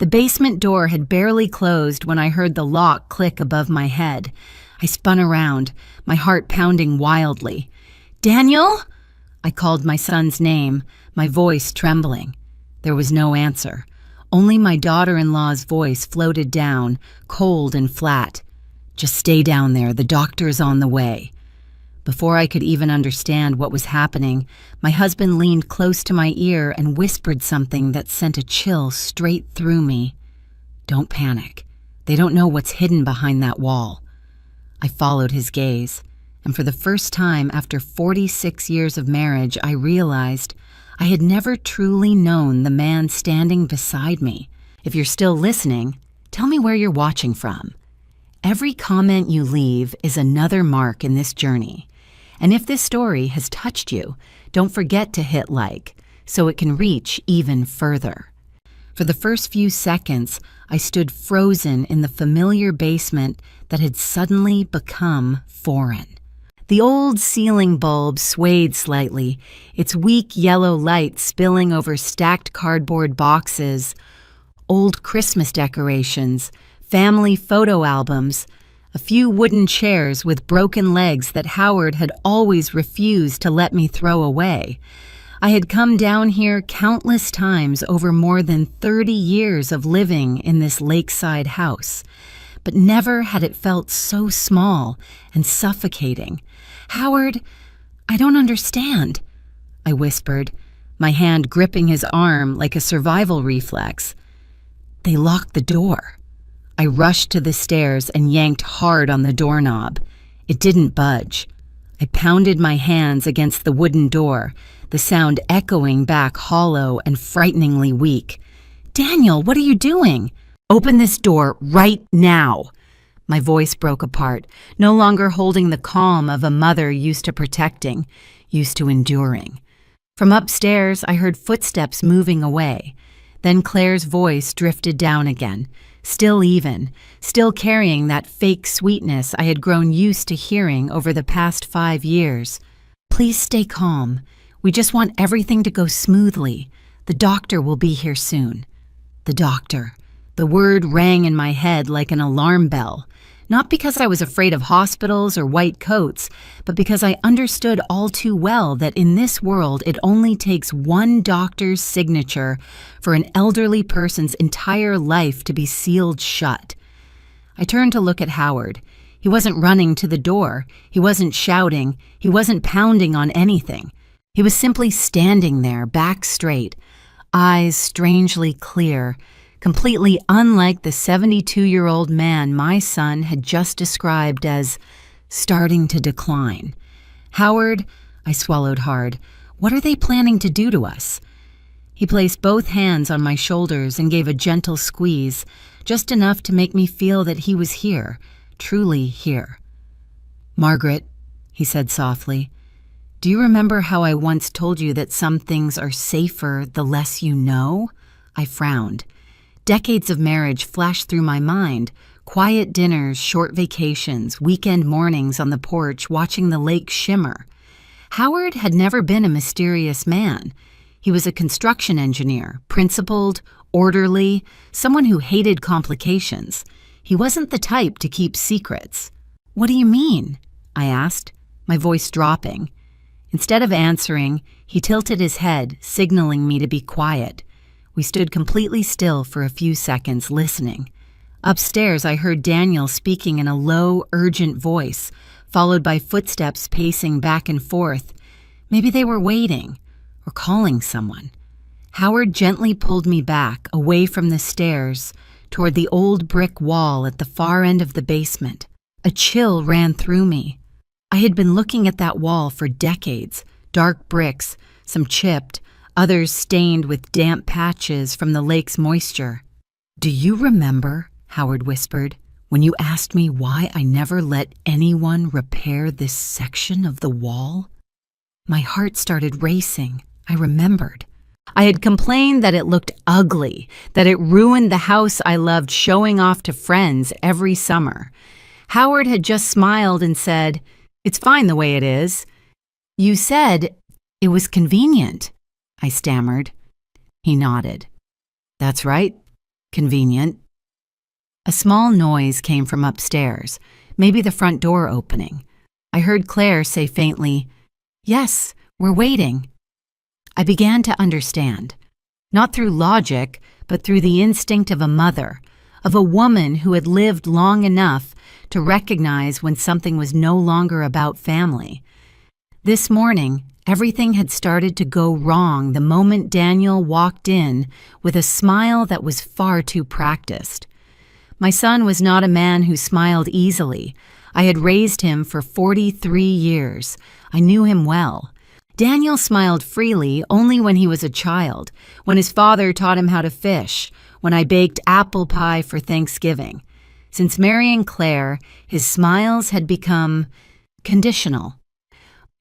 The basement door had barely closed when I heard the lock click above my head. I spun around, my heart pounding wildly. "Daniel?" I called my son's name, my voice trembling. There was no answer. Only my daughter-in-law's voice floated down, cold and flat. "Just stay down there, the doctor's on the way." Before I could even understand what was happening, my husband leaned close to my ear and whispered something that sent a chill straight through me. "Don't panic. They don't know what's hidden behind that wall." I followed his gaze, and for the first time after 46 years of marriage, I realized I had never truly known the man standing beside me. If you're still listening, tell me where you're watching from. Every comment you leave is another mark in this journey. And if this story has touched you, don't forget to hit like so it can reach even further. For the first few seconds, I stood frozen in the familiar basement that had suddenly become foreign. The old ceiling bulb swayed slightly, its weak yellow light spilling over stacked cardboard boxes, old Christmas decorations, family photo albums, a few wooden chairs with broken legs that Howard had always refused to let me throw away. I had come down here countless times over more than 30 years of living in this lakeside house, but never had it felt so small and suffocating. "Howard, I don't understand," I whispered, my hand gripping his arm like a survival reflex. "They locked the door." I rushed to the stairs and yanked hard on the doorknob. It didn't budge. I pounded my hands against the wooden door, the sound echoing back hollow and frighteningly weak. "Daniel, what are you doing? Open this door right now." My voice broke apart, no longer holding the calm of a mother used to protecting, used to enduring. From upstairs, I heard footsteps moving away. Then Claire's voice drifted down again, still even, still carrying that fake sweetness I had grown used to hearing over the past 5 years. "Please stay calm. We just want everything to go smoothly. The doctor will be here soon." The doctor. The word rang in my head like an alarm bell. Not because I was afraid of hospitals or white coats, but because I understood all too well that in this world it only takes one doctor's signature for an elderly person's entire life to be sealed shut. I turned to look at Howard. He wasn't running to the door. He wasn't shouting. He wasn't pounding on anything. He was simply standing there, back straight, eyes strangely clear, completely unlike the 72-year-old man my son had just described as starting to decline. "Howard," I swallowed hard, "what are they planning to do to us?" He placed both hands on my shoulders and gave a gentle squeeze, just enough to make me feel that he was here, truly here. "Margaret," he said softly, "do you remember how I once told you that some things are safer the less you know?" I frowned. Decades of marriage flashed through my mind, quiet dinners, short vacations, weekend mornings on the porch watching the lake shimmer. Howard had never been a mysterious man. He was a construction engineer, principled, orderly, someone who hated complications. He wasn't the type to keep secrets. "What do you mean?" I asked, my voice dropping. Instead of answering, he tilted his head, signaling me to be quiet. We stood completely still for a few seconds, listening. Upstairs, I heard Daniel speaking in a low, urgent voice, followed by footsteps pacing back and forth. Maybe they were waiting, or calling someone. Howard gently pulled me back, away from the stairs, toward the old brick wall at the far end of the basement. A chill ran through me. I had been looking at that wall for decades, dark bricks, some chipped, others stained with damp patches from the lake's moisture. "Do you remember," Howard whispered, "when you asked me why I never let anyone repair this section of the wall?" My heart started racing. I remembered. I had complained that it looked ugly, that it ruined the house I loved showing off to friends every summer. Howard had just smiled and said, "It's fine the way it is." "You said it was convenient," I stammered. He nodded. "That's right. Convenient. A small noise came from upstairs, maybe the front door opening. I heard Claire say faintly, "Yes, we're waiting." I began to understand, not through logic, but through the instinct of a mother, of a woman who had lived long enough to recognize when something was no longer about family. This morning, everything had started to go wrong the moment Daniel walked in with a smile that was far too practiced. My son was not a man who smiled easily. I had raised him for 43 years. I knew him well. Daniel smiled freely only when he was a child, when his father taught him how to fish, when I baked apple pie for Thanksgiving. Since marrying Claire, his smiles had become conditional.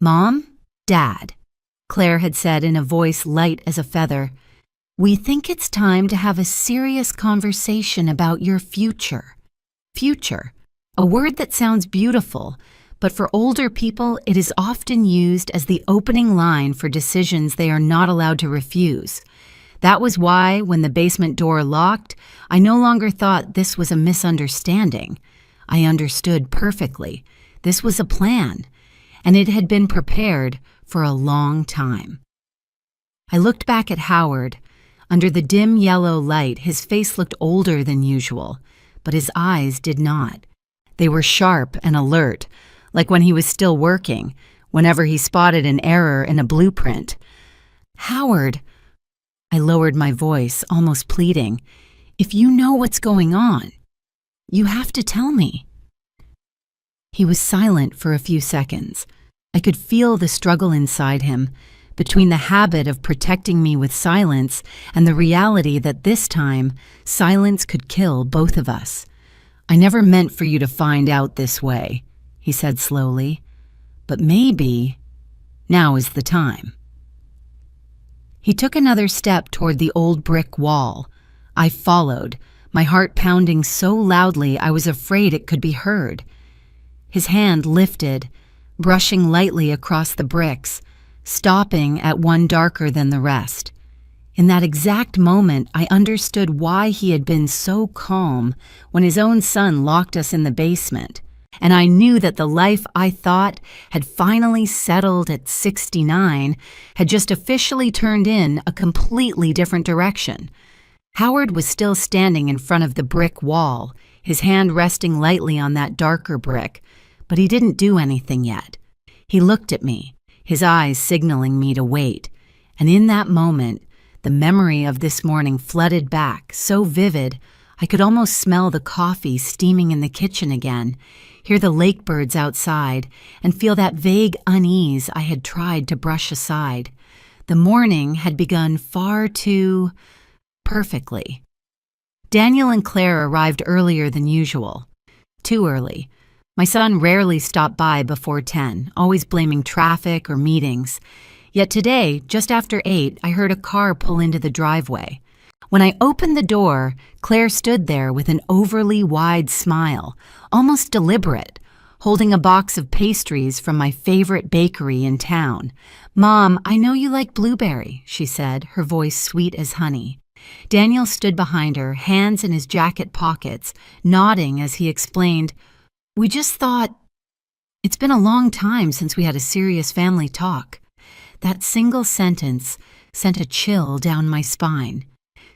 "Mom, Dad," Claire had said in a voice light as a feather, "we think it's time to have a serious conversation about your future." Future, a word that sounds beautiful, but for older people it is often used as the opening line for decisions they are not allowed to refuse. That was why, when the basement door locked, I no longer thought this was a misunderstanding. I understood perfectly. This was a plan, and it had been prepared for a long time. I looked back at Howard. Under the dim yellow light, his face looked older than usual, but his eyes did not. They were sharp and alert, like when he was still working, whenever he spotted an error in a blueprint. "Howard," I lowered my voice, almost pleading, "if you know what's going on, you have to tell me." He was silent for a few seconds. I could feel the struggle inside him, between the habit of protecting me with silence and the reality that this time, silence could kill both of us. "I never meant for you to find out this way," he said slowly, "but maybe now is the time." He took another step toward the old brick wall. I followed, my heart pounding so loudly I was afraid it could be heard. His hand lifted, brushing lightly across the bricks, stopping at one darker than the rest. In that exact moment, I understood why he had been so calm when his own son locked us in the basement, and I knew that the life I thought had finally settled at 69 had just officially turned in a completely different direction. Howard was still standing in front of the brick wall, his hand resting lightly on that darker brick, but he didn't do anything yet. He looked at me, his eyes signaling me to wait, and in that moment, the memory of this morning flooded back, so vivid, I could almost smell the coffee steaming in the kitchen again, hear the lake birds outside, and feel that vague unease I had tried to brush aside. The morning had begun far too perfectly. Daniel and Claire arrived earlier than usual. Too early. My son rarely stopped by before 10, always blaming traffic or meetings. Yet today, just after 8, I heard a car pull into the driveway. When I opened the door, Claire stood there with an overly wide smile, almost deliberate, holding a box of pastries from my favorite bakery in town. "Mom, I know you like blueberry," she said, her voice sweet as honey. Daniel stood behind her, hands in his jacket pockets, nodding as he explained, "We just thought, it's been a long time since we had a serious family talk." That single sentence sent a chill down my spine.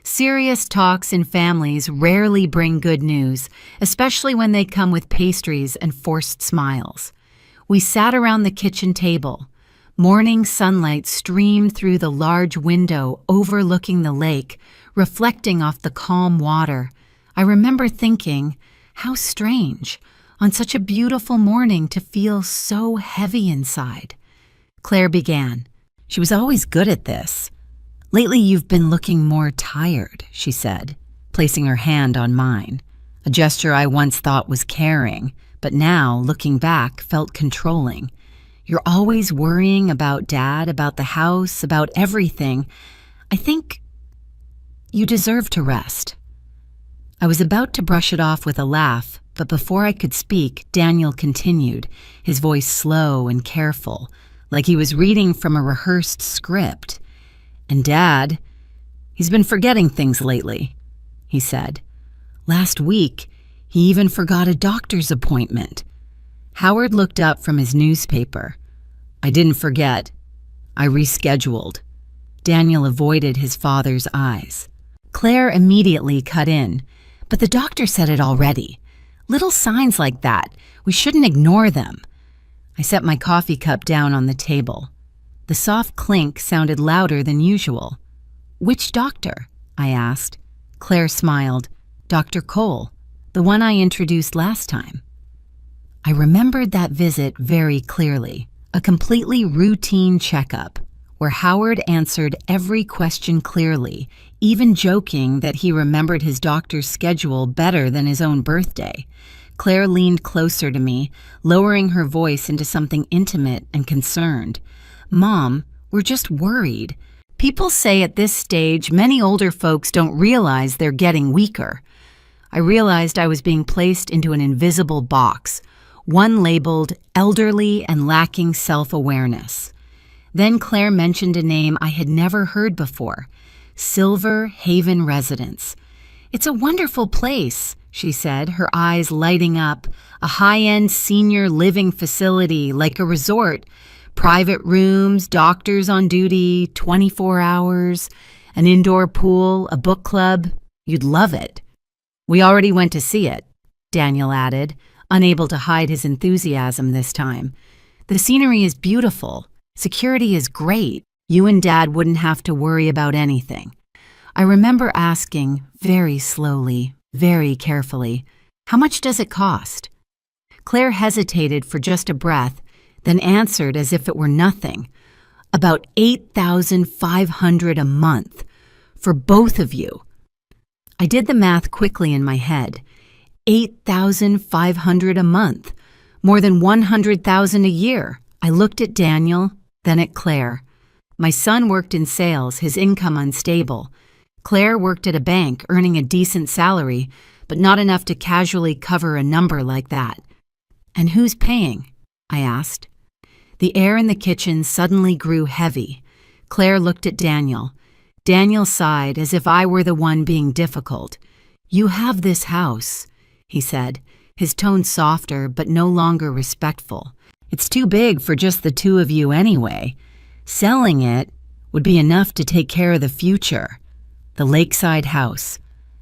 Serious talks in families rarely bring good news, especially when they come with pastries and forced smiles. We sat around the kitchen table. Morning sunlight streamed through the large window overlooking the lake, reflecting off the calm water. I remember thinking, how strange, on such a beautiful morning to feel so heavy inside. Claire began. She was always good at this. "Lately you've been looking more tired," she said, placing her hand on mine, a gesture I once thought was caring, but now, looking back, felt controlling. "You're always worrying about Dad, about the house, about everything. I think you deserve to rest." I was about to brush it off with a laugh, but before I could speak, Daniel continued, his voice slow and careful, like he was reading from a rehearsed script. "And Dad, he's been forgetting things lately. he said. Last week, he even forgot a doctor's appointment. Howard looked up from his newspaper. I didn't forget. I rescheduled. Daniel avoided his father's eyes. Claire immediately cut in. But the doctor said it already. Little signs like that, we shouldn't ignore them. I set my coffee cup down on the table. The soft clink sounded louder than usual. Which doctor? I asked. Claire smiled. Dr. Cole, the one I introduced last time. I remembered that visit very clearly. A completely routine checkup, where Howard answered every question clearly, even joking that he remembered his doctor's schedule better than his own birthday. Claire leaned closer to me, lowering her voice into something intimate and concerned. Mom, we're just worried. People say at this stage many older folks don't realize they're getting weaker. I realized I was being placed into an invisible box, one labeled elderly and lacking self-awareness. Then Claire mentioned a name I had never heard before, Silver Haven Residence. It's a wonderful place, she said, her eyes lighting up, a high-end senior living facility like a resort, private rooms, doctors on duty, 24 hours, an indoor pool, a book club. You'd love it. We already went to see it, Daniel added, unable to hide his enthusiasm this time. The scenery is beautiful. Security is great. You and Dad wouldn't have to worry about anything. I remember asking, very slowly, very carefully, how much does it cost? Claire hesitated for just a breath, then answered as if it were nothing. About $8,500 a month for both of you. I did the math quickly in my head. $8,500 a month, more than $100,000 a year. I looked at Daniel, then at Claire. My son worked in sales, his income unstable. Claire worked at a bank, earning a decent salary, but not enough to casually cover a number like that. And who's paying? I asked. The air in the kitchen suddenly grew heavy. Claire looked at Daniel. Daniel sighed as if I were the one being difficult. You have this house, he said, his tone softer but no longer respectful. It's too big for just the two of you anyway. Selling it would be enough to take care of the future. The lakeside house.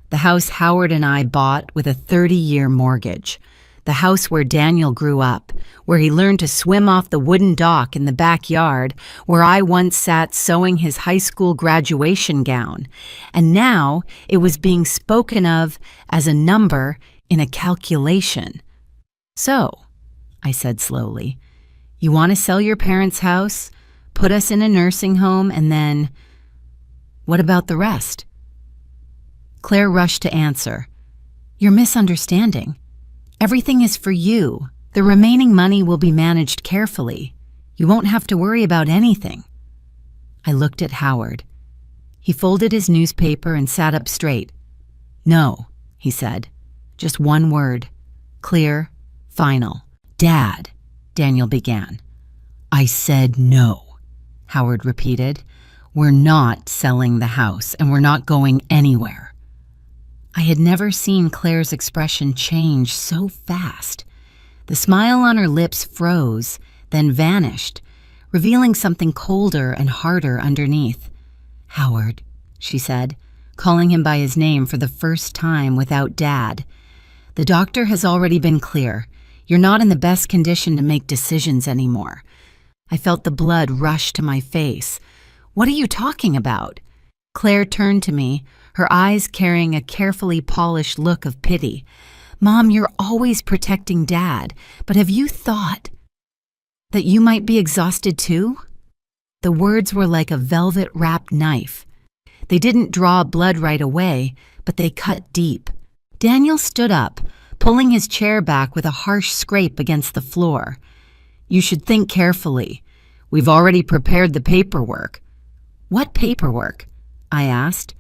The house Howard and I bought with a 30-year mortgage. The house where Daniel grew up, where he learned to swim off the wooden dock in the backyard, where I once sat sewing his high school graduation gown. And now it was being spoken of as a number in a calculation. So, I said slowly, you want to sell your parents' house, put us in a nursing home, and then, what about the rest? Claire rushed to answer. You're misunderstanding. Everything is for you. The remaining money will be managed carefully. You won't have to worry about anything. I looked at Howard. He folded his newspaper and sat up straight. No, he said. Just one word. Clear, final. Dad, Daniel began. I said no, Howard repeated. We're not selling the house, and we're not going anywhere. I had never seen Claire's expression change so fast. The smile on her lips froze, then vanished, revealing something colder and harder underneath. Howard, she said, calling him by his name for the first time without Dad. The doctor has already been clear. You're not in the best condition to make decisions anymore. I felt the blood rush to my face. What are you talking about? Claire turned to me, her eyes carrying a carefully polished look of pity. Mom, you're always protecting Dad, but have you thought that you might be exhausted too? The words were like a velvet-wrapped knife. They didn't draw blood right away, but they cut deep. Daniel stood up, pulling his chair back with a harsh scrape against the floor. You should think carefully. We've already prepared the paperwork. What paperwork? I asked.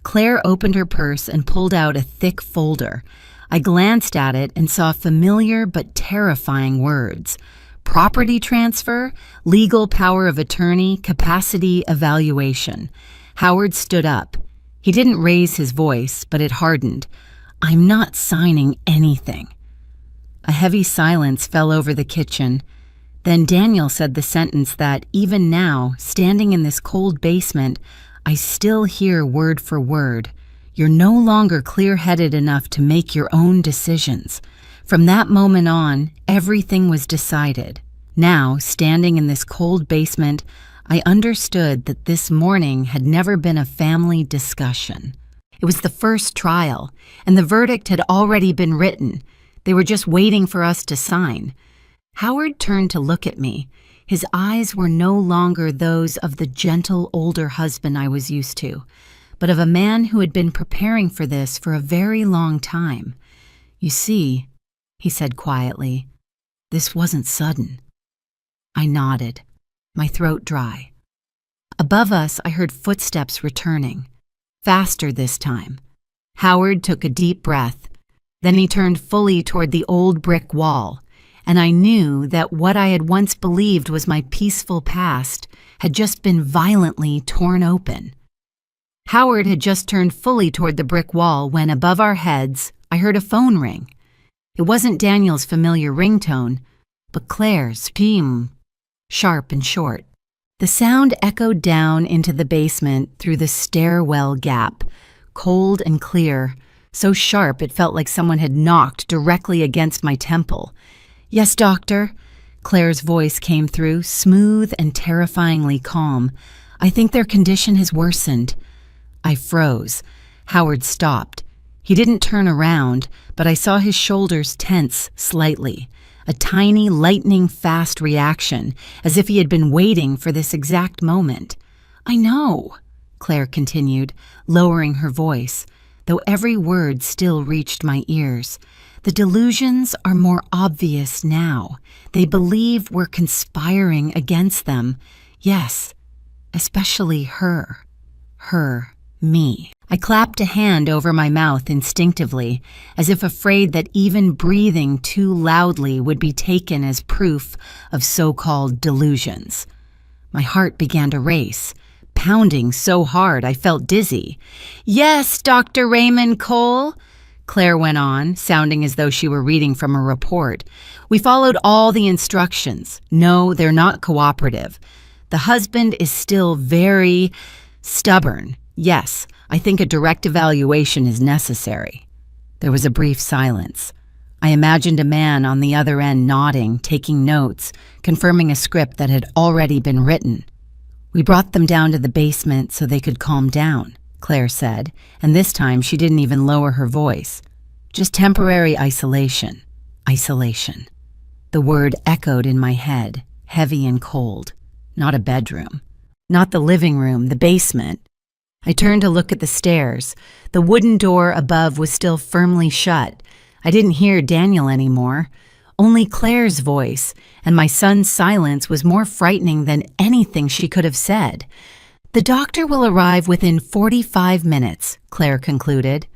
Claire opened her purse and pulled out a thick folder. I glanced at it and saw familiar but terrifying words. Property transfer, legal power of attorney, capacity evaluation. Howard stood up. He didn't raise his voice, but it hardened. "I'm not signing anything." A heavy silence fell over the kitchen. Then Daniel said the sentence that, even now, standing in this cold basement, I still hear word for word. "You're no longer clear-headed enough to make your own decisions." From that moment on, everything was decided. Now, standing in this cold basement, I understood that this morning had never been a family discussion. It was the first trial, and the verdict had already been written. They were just waiting for us to sign. Howard turned to look at me. His eyes were no longer those of the gentle older husband I was used to, but of a man who had been preparing for this for a very long time. "You see," he said quietly, "this wasn't sudden." I nodded, my throat dry. Above us, I heard footsteps returning, faster this time. Howard took a deep breath. Then he turned fully toward the old brick wall, and I knew that what I had once believed was my peaceful past had just been violently torn open. Howard had just turned fully toward the brick wall when, above our heads, I heard a phone ring. It wasn't Daniel's familiar ringtone, but Claire's, sharp and short. The sound echoed down into the basement through the stairwell gap, cold and clear, so sharp it felt like someone had knocked directly against my temple. "Yes, doctor," Claire's voice came through, smooth and terrifyingly calm. "I think their condition has worsened." I froze. Howard stopped. He didn't turn around, but I saw his shoulders tense slightly. A tiny, lightning-fast reaction, as if he had been waiting for this exact moment. "I know," Claire continued, lowering her voice, though every word still reached my ears. "The delusions are more obvious now. They believe we're conspiring against them. Yes, especially her. Me." I clapped a hand over my mouth instinctively, as if afraid that even breathing too loudly would be taken as proof of so-called delusions. My heart began to race, pounding so hard I felt dizzy. "Yes, Dr. Raymond Cole," Claire went on, sounding as though she were reading from a report. "We followed all the instructions. No, they're not cooperative. The husband is still very stubborn. Yes, I think a direct evaluation is necessary." There was a brief silence. I imagined a man on the other end nodding, taking notes, confirming a script that had already been written. "We brought them down to the basement so they could calm down," Claire said, and this time she didn't even lower her voice. "Just temporary isolation. Isolation." The word echoed in my head, heavy and cold. Not a bedroom. Not the living room, the basement. I turned to look at the stairs. The wooden door above was still firmly shut. I didn't hear Daniel anymore. Only Claire's voice, and my son's silence was more frightening than anything she could have said. "The doctor will arrive within 45 minutes, Claire concluded.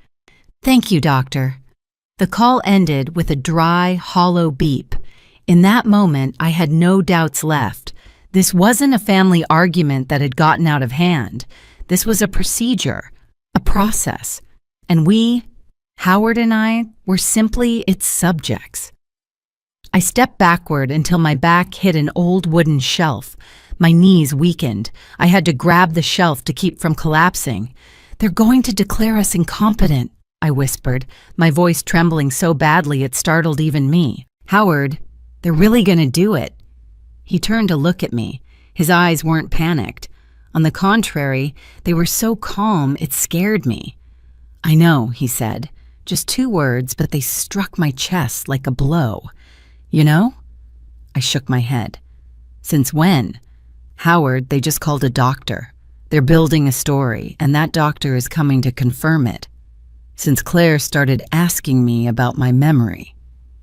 "Thank you, doctor." The call ended with a dry, hollow beep. In that moment, I had no doubts left. This wasn't a family argument that had gotten out of hand. This was a procedure, a process, and we, Howard and I, were simply its subjects. I stepped backward until my back hit an old wooden shelf. My knees weakened. I had to grab the shelf to keep from collapsing. "They're going to declare us incompetent," I whispered, my voice trembling so badly it startled even me. "Howard, they're really going to do it." He turned to look at me. His eyes weren't panicked. On the contrary, they were so calm it scared me. "I know," he said. Just 2 words, but they struck my chest like a blow. "You know?" I shook my head. "Since when?" "Howard, they just called a doctor. They're building a story, and that doctor is coming to confirm it." "Since Claire started asking me about my memory,"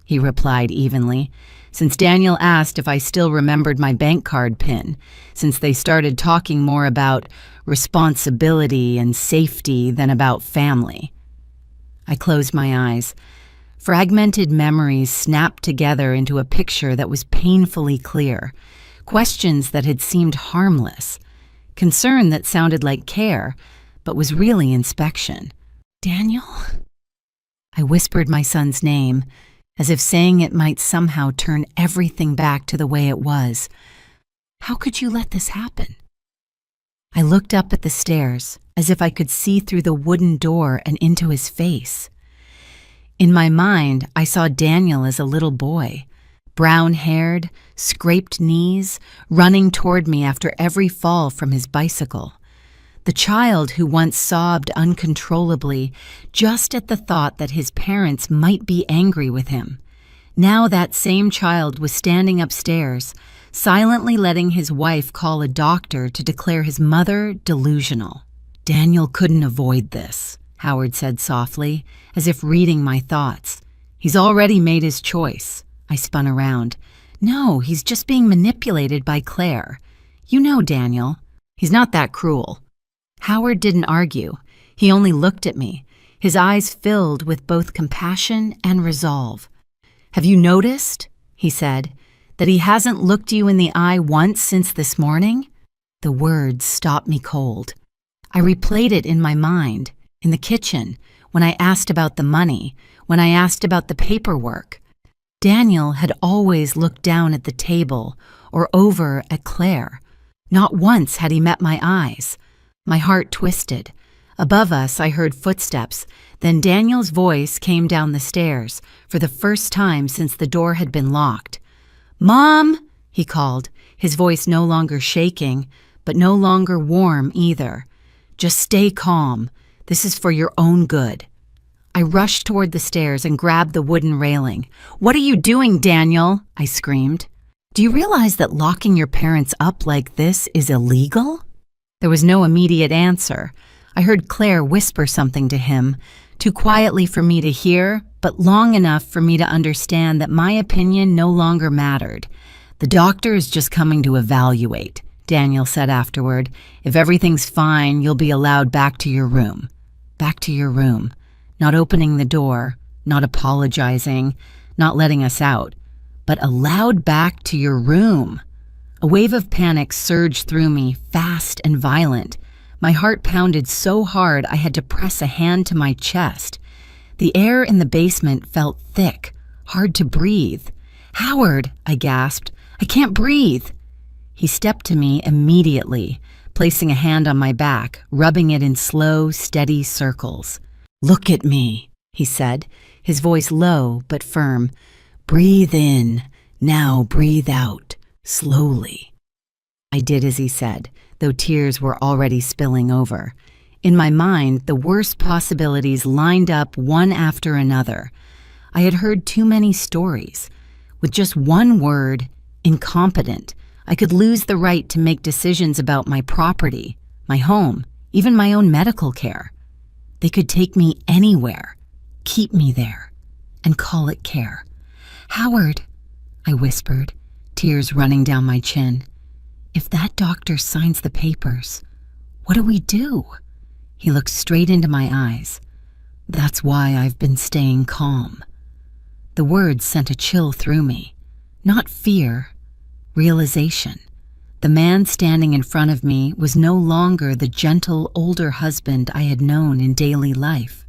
he replied evenly. "Since Daniel asked if I still remembered my bank card PIN, since they started talking more about responsibility and safety than about family." I closed my eyes. Fragmented memories snapped together into a picture that was painfully clear. Questions that had seemed harmless. Concern that sounded like care, but was really inspection. Daniel? I whispered my son's name, as if saying it might somehow turn everything back to the way it was. How could you let this happen? I looked up at the stairs, as if I could see through the wooden door and into his face. In my mind, I saw Daniel as a little boy, brown-haired, scraped knees, running toward me after every fall from his bicycle. The child who once sobbed uncontrollably just at the thought that his parents might be angry with him. Now that same child was standing upstairs, silently letting his wife call a doctor to declare his mother delusional. Daniel couldn't avoid this, Howard said softly, as if reading my thoughts. He's already made his choice. I spun around. No, he's just being manipulated by Claire. You know Daniel. He's not that cruel. Howard didn't argue. He only looked at me, his eyes filled with both compassion and resolve. Have you noticed, he said, that he hasn't looked you in the eye once since this morning? The words stopped me cold. I replayed it in my mind, in the kitchen, when I asked about the money, when I asked about the paperwork. Daniel had always looked down at the table or over at Claire. Not once had he met my eyes. My heart twisted. Above us, I heard footsteps. Then Daniel's voice came down the stairs, for the first time since the door had been locked. "Mom!" he called, his voice no longer shaking, but no longer warm either. "Just stay calm. This is for your own good." I rushed toward the stairs and grabbed the wooden railing. "What are you doing, Daniel?" I screamed. "Do you realize that locking your parents up like this is illegal?" There was no immediate answer. I heard Claire whisper something to him, too quietly for me to hear, but long enough for me to understand that my opinion no longer mattered. "The doctor is just coming to evaluate," Daniel said afterward. "If everything's fine, you'll be allowed back to your room." Back to your room. Not opening the door, not apologizing, not letting us out, but allowed back to your room. A wave of panic surged through me, fast and violent. My heart pounded so hard I had to press a hand to my chest. The air in the basement felt thick, hard to breathe. "Howard," I gasped, "I can't breathe." He stepped to me immediately, placing a hand on my back, rubbing it in slow, steady circles. "Look at me," he said, his voice low but firm. "Breathe in. Now breathe out. Slowly." I did as he said, though tears were already spilling over. In my mind, the worst possibilities lined up one after another. I had heard too many stories. With just one word, incompetent, I could lose the right to make decisions about my property, my home, even my own medical care. They could take me anywhere, keep me there, and call it care. "Howard," I whispered, tears running down my chin. "If that doctor signs the papers, what do we do?" He looked straight into my eyes. "That's why I've been staying calm." The words sent a chill through me. Not fear, realization. The man standing in front of me was no longer the gentle, older husband I had known in daily life.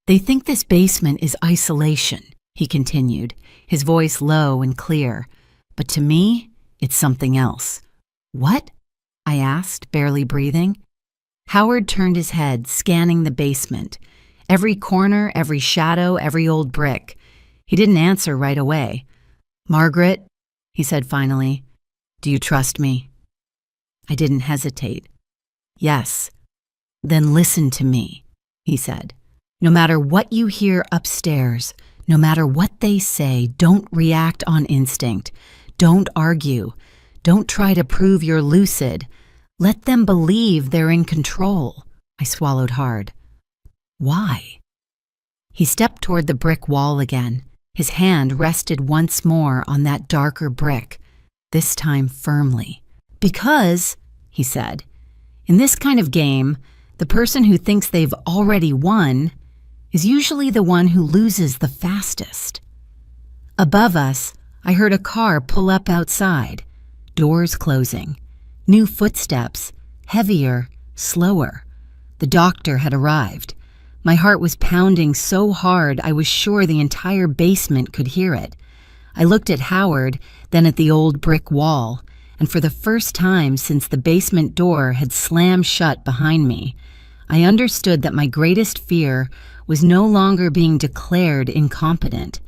"They think this basement is isolation," he continued, his voice low and clear. "But to me, it's something else." "What?" I asked, barely breathing. Howard turned his head, scanning the basement. Every corner, every shadow, every old brick. He didn't answer right away. "Margaret," he said finally, "do you trust me?" I didn't hesitate. "Yes." "Then listen to me," he said. "No matter what you hear upstairs, no matter what they say, don't react on instinct. Don't argue. Don't try to prove you're lucid. Let them believe they're in control." I swallowed hard. "Why?" He stepped toward the brick wall again. His hand rested once more on that darker brick, this time firmly. "Because," he said, "in this kind of game, the person who thinks they've already won is usually the one who loses the fastest." Above us, I heard a car pull up outside, doors closing, new footsteps, heavier, slower. The doctor had arrived. My heart was pounding so hard I was sure the entire basement could hear it. I looked at Howard, then at the old brick wall, and for the first time since the basement door had slammed shut behind me, I understood that my greatest fear was no longer being declared incompetent.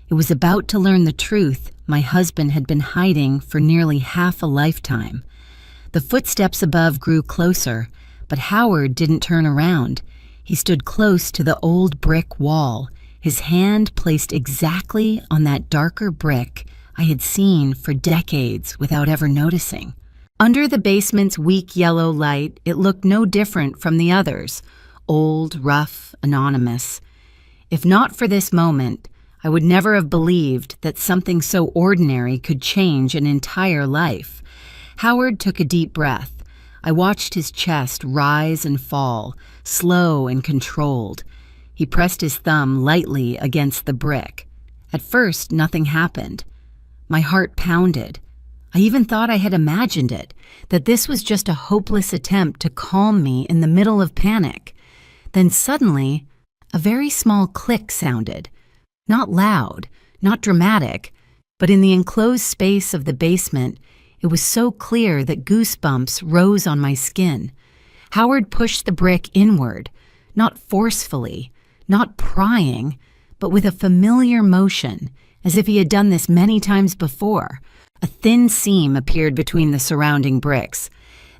It was about to learn the truth my husband had been hiding for nearly half a lifetime. The footsteps above grew closer, but Howard didn't turn around. He stood close to the old brick wall, his hand placed exactly on that darker brick I had seen for decades without ever noticing. Under the basement's weak yellow light, it looked no different from the others, old, rough, anonymous. If not for this moment, I would never have believed that something so ordinary could change an entire life. Howard took a deep breath. I watched his chest rise and fall, slow and controlled. He pressed his thumb lightly against the brick. At first, nothing happened. My heart pounded. I even thought I had imagined it, that this was just a hopeless attempt to calm me in the middle of panic. Then suddenly, a very small click sounded. Not loud, not dramatic, but in the enclosed space of the basement, it was so clear that goosebumps rose on my skin. Howard pushed the brick inward, not forcefully, not prying, but with a familiar motion, as if he had done this many times before. A thin seam appeared between the surrounding bricks.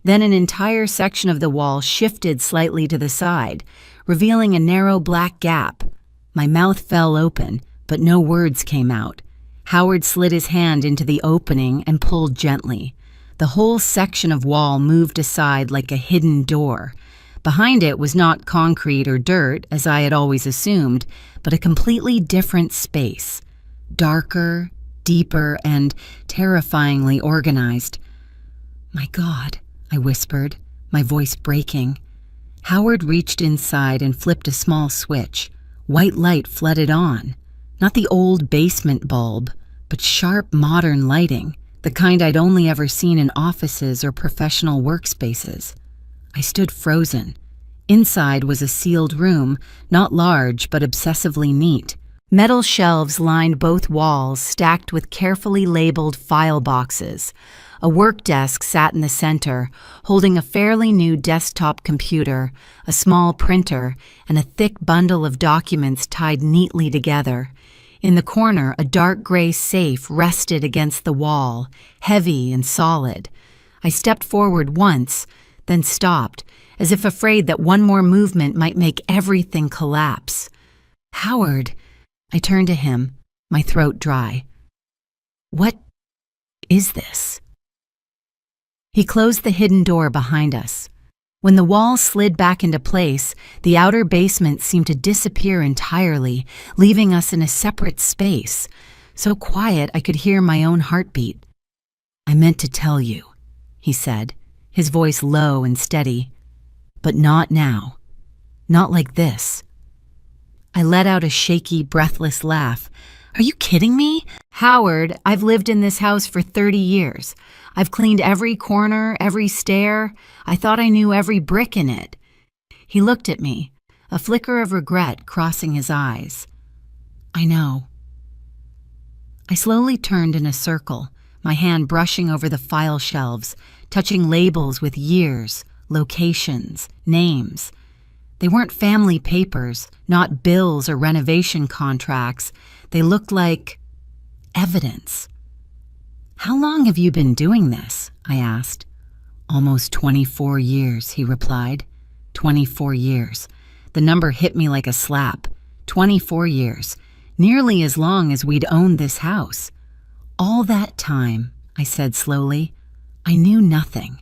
Then an entire section of the wall shifted slightly to the side, revealing a narrow black gap. My mouth fell open, but no words came out. Howard slid his hand into the opening and pulled gently. The whole section of wall moved aside like a hidden door. Behind it was not concrete or dirt, as I had always assumed, but a completely different space. Darker, deeper, and terrifyingly organized. "My God," I whispered, my voice breaking. Howard reached inside and flipped a small switch. White light flooded on. Not the old basement bulb, but sharp modern lighting, the kind I'd only ever seen in offices or professional workspaces. I stood frozen. Inside was a sealed room, not large but obsessively neat. Metal shelves lined both walls, stacked with carefully labeled file boxes. A work desk sat in the center, holding a fairly new desktop computer, a small printer, and a thick bundle of documents tied neatly together. In the corner, a dark gray safe rested against the wall, heavy and solid. I stepped forward once, then stopped, as if afraid that one more movement might make everything collapse. "Howard," I turned to him, my throat dry. "What is this?" He closed the hidden door behind us. When the wall slid back into place, the outer basement seemed to disappear entirely, leaving us in a separate space, so quiet I could hear my own heartbeat. "I meant to tell you," he said, his voice low and steady. "But not now. Not like this." I let out a shaky, breathless laugh. "Are you kidding me? Howard, I've lived in this house for 30 years. I've cleaned every corner, every stair. I thought I knew every brick in it." He looked at me, a flicker of regret crossing his eyes. "I know." I slowly turned in a circle, my hand brushing over the file shelves, touching labels with years, locations, names. They weren't family papers, not bills or renovation contracts. They looked like evidence. "How long have you been doing this?" I asked. "Almost 24 years, he replied. 24 years. The number hit me like a slap. 24 years. Nearly as long as we'd owned this house. All that time, I said slowly, I knew nothing.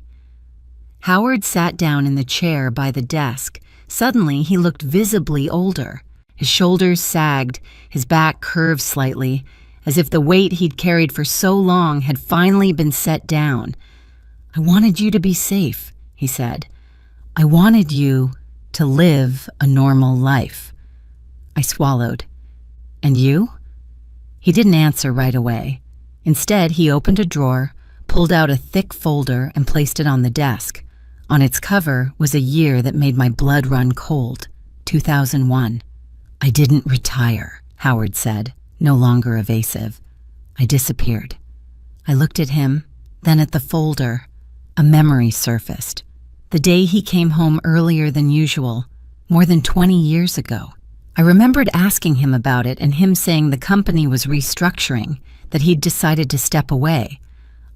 Howard sat down in the chair by the desk. Suddenly, he looked visibly older. His shoulders sagged, his back curved slightly, as if the weight he'd carried for so long had finally been set down. "I wanted you to be safe," he said. "I wanted you to live a normal life." I swallowed. "And you?" He didn't answer right away. Instead, he opened a drawer, pulled out a thick folder, and placed it on the desk. On its cover was a year that made my blood run cold, 2001. "I didn't retire," Howard said, no longer evasive. "I disappeared." I looked at him, then at the folder. A memory surfaced. The day he came home earlier than usual, more than 20 years ago. I remembered asking him about it and him saying the company was restructuring, that he'd decided to step away.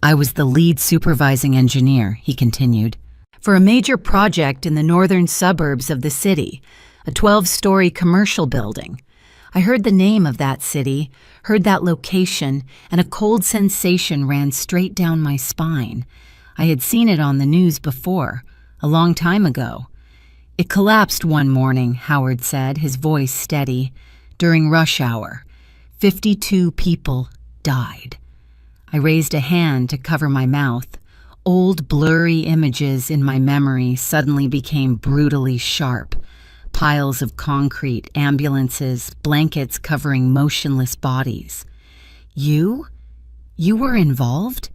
"I was the lead supervising engineer," he continued, "for a major project in the northern suburbs of the city, a 12-story commercial building. I heard the name of that city, heard that location, and a cold sensation ran straight down my spine. I had seen it on the news before, a long time ago. It collapsed one morning," Howard said, his voice steady, "during rush hour. 52 people died." I raised a hand to cover my mouth. Old blurry images in my memory suddenly became brutally sharp. Piles of concrete, ambulances, blankets covering motionless bodies. You? You were involved?"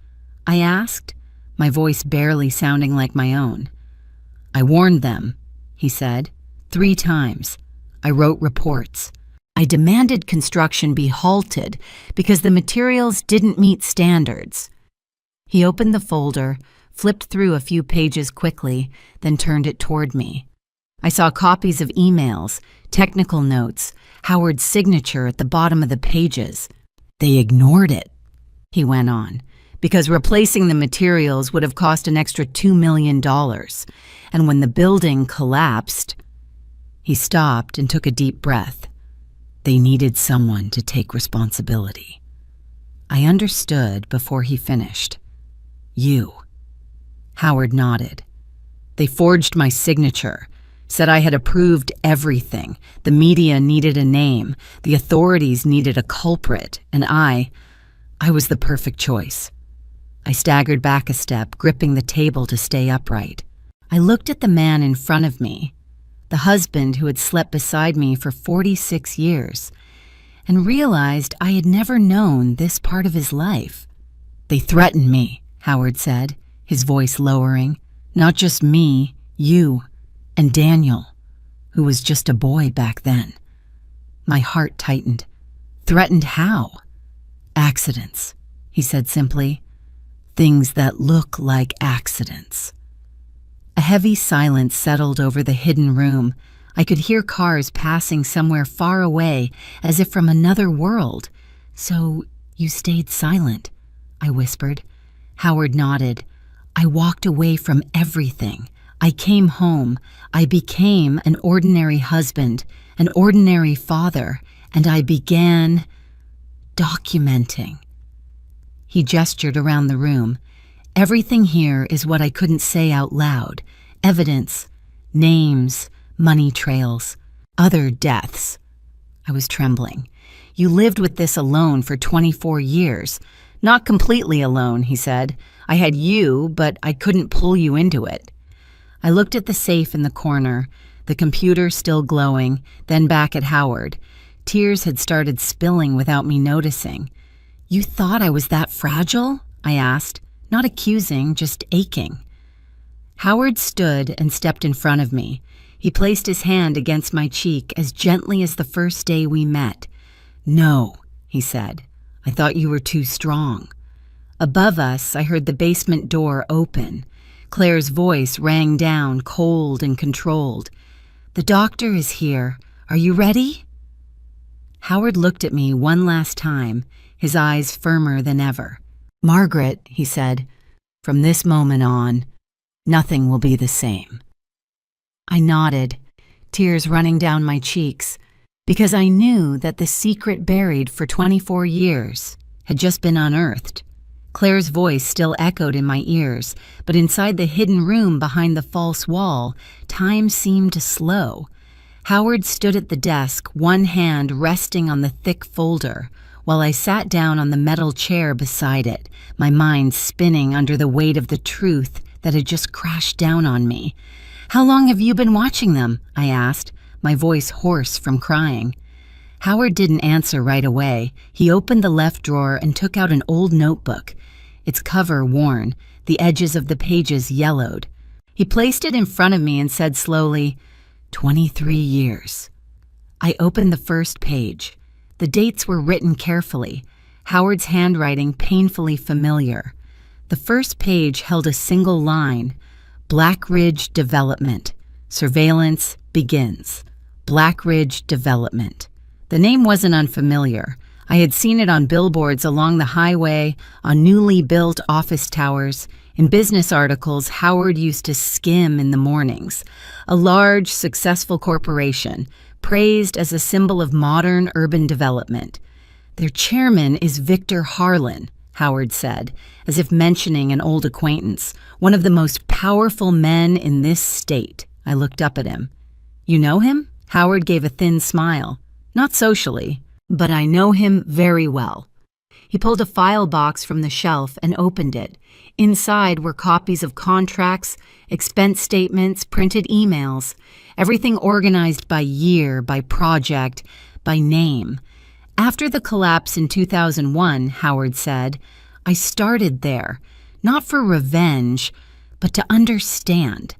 I asked, my voice barely sounding like my own. "I warned them," he said, 3 times. "I wrote reports. I demanded construction be halted because the materials didn't meet standards." He opened the folder, flipped through a few pages quickly, then turned it toward me. I saw copies of emails, technical notes, Howard's signature at the bottom of the pages. "They ignored it," he went on, "because replacing the materials would have cost an extra $2 million. And when the building collapsed..." He stopped and took a deep breath. "They needed someone to take responsibility." I understood before he finished. "You." Howard nodded. "They forged my signature. Said I had approved everything. The media needed a name. The authorities needed a culprit. And I was the perfect choice." I staggered back a step, gripping the table to stay upright. I looked at the man in front of me, the husband who had slept beside me for 46 years, and realized I had never known this part of his life. "They threatened me," Howard said, his voice lowering. "Not just me, you. And Daniel, who was just a boy back then." My heart tightened. "Threatened how?" "Accidents," he said simply. "Things that look like accidents." A heavy silence settled over the hidden room. I could hear cars passing somewhere far away, as if from another world. "So you stayed silent," I whispered. Howard nodded. "I walked away from everything. I came home. I became an ordinary husband, an ordinary father, and I began documenting." He gestured around the room. "Everything here is what I couldn't say out loud. Evidence, names, money trails, other deaths." I was trembling. "You lived with this alone for 24 years. Not completely alone," he said. "I had you, but I couldn't pull you into it." I looked at the safe in the corner, the computer still glowing, then back at Howard. Tears had started spilling without me noticing. "You thought I was that fragile?" I asked, not accusing, just aching. Howard stood and stepped in front of me. He placed his hand against my cheek as gently as the first day we met. "No," he said. "I thought you were too strong." Above us, I heard the basement door open. Claire's voice rang down, cold and controlled. "The doctor is here. Are you ready?" Howard looked at me one last time, his eyes firmer than ever. "Margaret," he said, "from this moment on, nothing will be the same." I nodded, tears running down my cheeks, because I knew that the secret buried for 24 years had just been unearthed. Claire's voice still echoed in my ears, but inside the hidden room behind the false wall, time seemed to slow. Howard stood at the desk, one hand resting on the thick folder, while I sat down on the metal chair beside it, my mind spinning under the weight of the truth that had just crashed down on me. "How long have you been watching them?" I asked, my voice hoarse from crying. Howard didn't answer right away. He opened the left drawer and took out an old notebook, its cover worn, the edges of the pages yellowed. He placed it in front of me and said slowly, 23 years. I opened the first page. The dates were written carefully, Howard's handwriting painfully familiar. The first page held a single line, Black Ridge Development. Surveillance begins. Black Ridge Development. The name wasn't unfamiliar. I had seen it on billboards along the highway, on newly built office towers. In business articles Howard used to skim in the mornings. A large, successful corporation, praised as a symbol of modern urban development. Their chairman is Victor Harlan, Howard said, as if mentioning an old acquaintance, one of the most powerful men in this state. I looked up at him. You know him? Howard gave a thin smile. Not socially, but I know him very well. He pulled a file box from the shelf and opened it. Inside were copies of contracts, expense statements, printed emails, everything organized by year, by project, by name. After the collapse in 2001, Howard said, I started there, not for revenge, but to understand.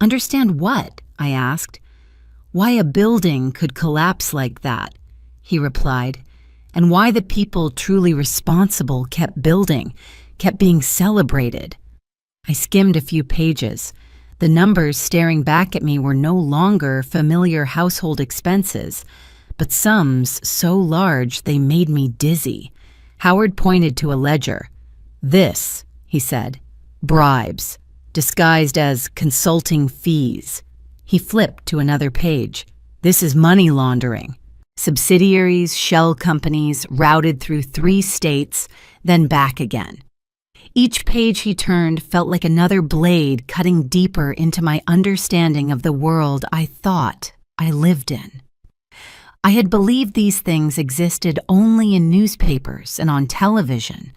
Understand what? I asked. Why a building could collapse like that, he replied, and why the people truly responsible kept building, kept being celebrated. I skimmed a few pages. The numbers staring back at me were no longer familiar household expenses, but sums so large they made me dizzy. Howard pointed to a ledger. This, he said, bribes, disguised as consulting fees. He flipped to another page. This is money laundering. Subsidiaries, shell companies, routed through 3 states, then back again. Each page he turned felt like another blade cutting deeper into my understanding of the world I thought I lived in. I had believed these things existed only in newspapers and on television.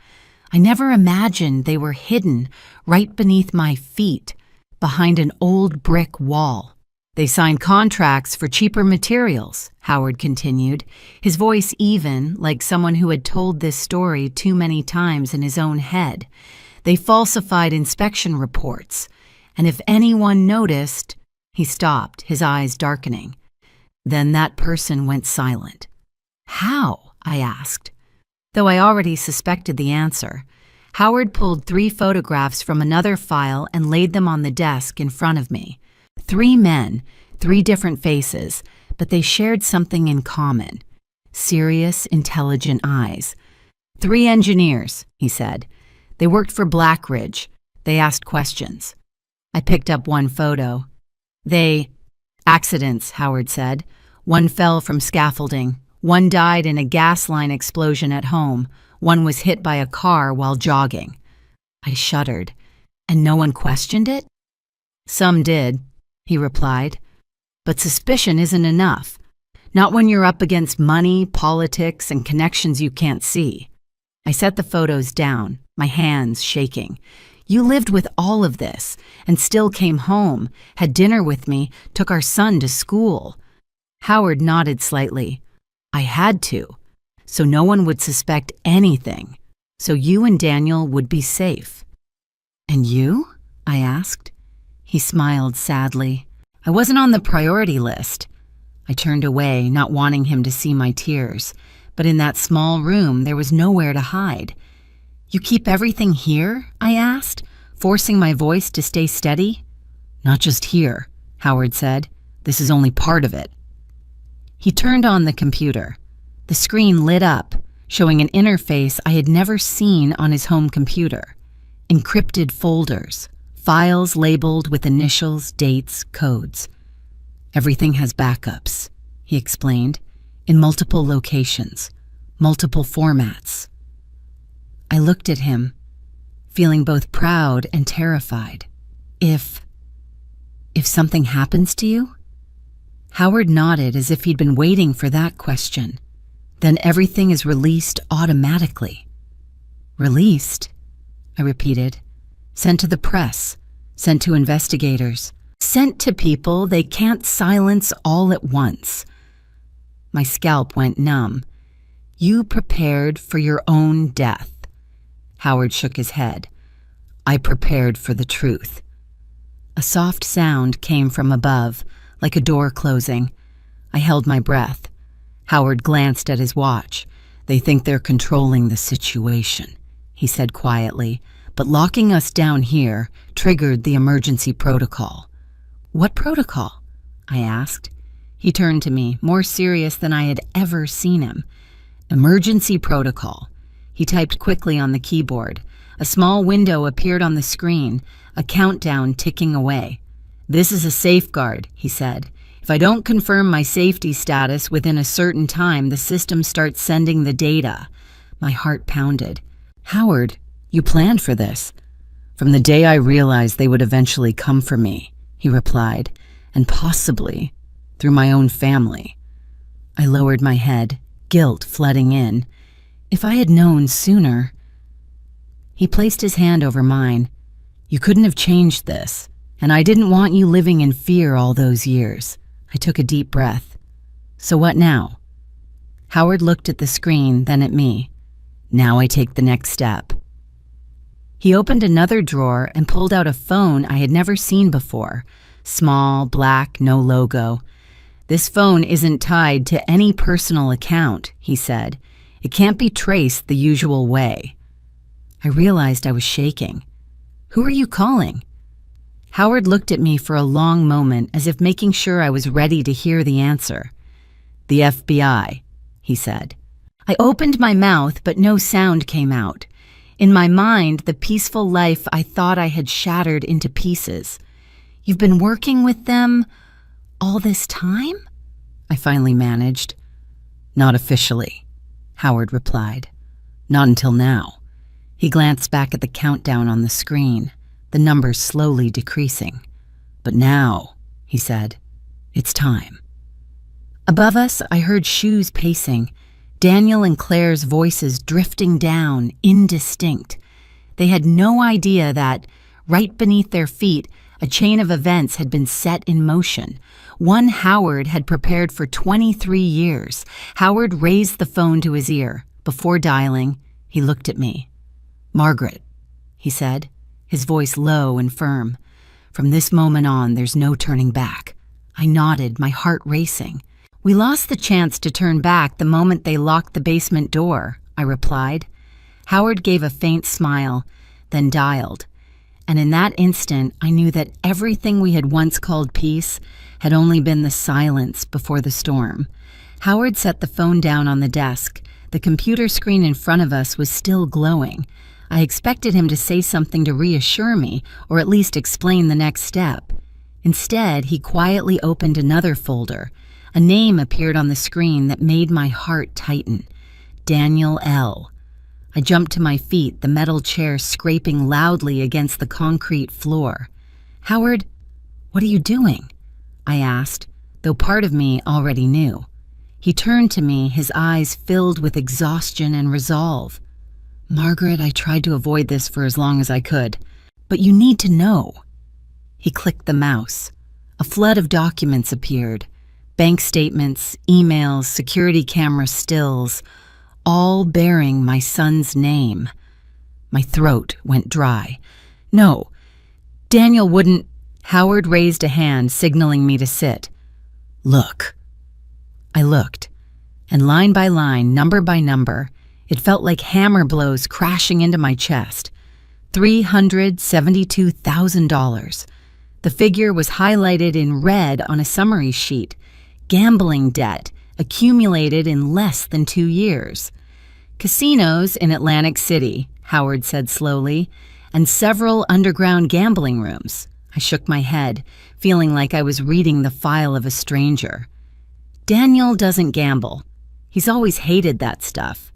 I never imagined they were hidden right beneath my feet, behind an old brick wall. They signed contracts for cheaper materials, Howard continued, his voice even, like someone who had told this story too many times in his own head. They falsified inspection reports, and if anyone noticed, he stopped, his eyes darkening. Then that person went silent. How? I asked. Though I already suspected the answer, Howard pulled 3 photographs from another file and laid them on the desk in front of me. 3 men, 3 different faces, but they shared something in common. Serious, intelligent eyes. 3 engineers, he said. They worked for Black Ridge. They asked questions. I picked up one photo. Accidents, Howard said. One fell from scaffolding. One died in a gas line explosion at home. One was hit by a car while jogging. I shuddered. And no one questioned it? Some did, he replied. But suspicion isn't enough. Not when you're up against money, politics, and connections you can't see. I set the photos down, my hands shaking. You lived with all of this, and still came home, had dinner with me, took our son to school. Howard nodded slightly. I had to, so no one would suspect anything, so you and Daniel would be safe. And you? I asked. He smiled sadly. I wasn't on the priority list. I turned away, not wanting him to see my tears, but in that small room there was nowhere to hide. You keep everything here? I asked, forcing my voice to stay steady. Not just here, Howard said. This is only part of it. He turned on the computer. The screen lit up, showing an interface I had never seen on his home computer. Encrypted folders, files labeled with initials, dates, codes. Everything has backups, he explained, in multiple locations, multiple formats. I looked at him, feeling both proud and terrified. If something happens to you? Howard nodded as if he'd been waiting for that question. Then everything is released automatically. Released? I repeated. Sent to the press, sent to investigators, sent to people they can't silence all at once. My scalp went numb. You prepared for your own death. Howard shook his head. I prepared for the truth. A soft sound came from above, like a door closing. I held my breath. Howard glanced at his watch. "They think they're controlling the situation," he said quietly, "but locking us down here triggered the emergency protocol." "What protocol?" I asked. He turned to me, more serious than I had ever seen him. "Emergency protocol." He typed quickly on the keyboard. A small window appeared on the screen, a countdown ticking away. "This is a safeguard," he said. "If I don't confirm my safety status within a certain time, the system starts sending the data." My heart pounded. "Howard, you planned for this." "From the day I realized they would eventually come for me," he replied, "and possibly through my own family." I lowered my head, guilt flooding in. If I had known sooner. He placed his hand over mine. "You couldn't have changed this, and I didn't want you living in fear all those years." I took a deep breath. "So what now?" Howard looked at the screen, then at me. "Now I take the next step." He opened another drawer and pulled out a phone I had never seen before. Small, black, no logo. "This phone isn't tied to any personal account," he said. "It can't be traced the usual way." I realized I was shaking. "Who are you calling?" Howard looked at me for a long moment, as if making sure I was ready to hear the answer. "The FBI," he said. I opened my mouth, but no sound came out. In my mind, the peaceful life I thought I had shattered into pieces. "You've been working with them all this time?" I finally managed. "Not officially," Howard replied. "Not until now." He glanced back at the countdown on the screen, the numbers slowly decreasing. "But now," he said, "it's time." Above us, I heard shoes pacing, Daniel and Claire's voices drifting down, indistinct. They had no idea that, right beneath their feet, a chain of events had been set in motion. One Howard had prepared for 23 years. Howard raised the phone to his ear. Before dialing, he looked at me. "Margaret," he said, his voice low and firm. "From this moment on, there's no turning back." I nodded, my heart racing. "We lost the chance to turn back the moment they locked the basement door," I replied. Howard gave a faint smile, then dialed. And in that instant, I knew that everything we had once called peace had only been the silence before the storm. Howard set the phone down on the desk. The computer screen in front of us was still glowing. I expected him to say something to reassure me, or at least explain the next step. Instead, he quietly opened another folder. A name appeared on the screen that made my heart tighten. Daniel L. I jumped to my feet, the metal chair scraping loudly against the concrete floor. "Howard, what are you doing?" I asked, though part of me already knew. He turned to me, his eyes filled with exhaustion and resolve. "Margaret, I tried to avoid this for as long as I could, but you need to know." He clicked the mouse. A flood of documents appeared. Bank statements, emails, security camera stills, all bearing my son's name. My throat went dry. "No, Daniel wouldn't." Howard raised a hand, signaling me to sit. "Look." I looked, and line by line, number by number, it felt like hammer blows crashing into my chest. $372,000. The figure was highlighted in red on a summary sheet. Gambling debt accumulated in less than 2 years. "Casinos in Atlantic City," Howard said slowly, "and several underground gambling rooms." I shook my head, feeling like I was reading the file of a stranger. "Daniel doesn't gamble. He's always hated that stuff."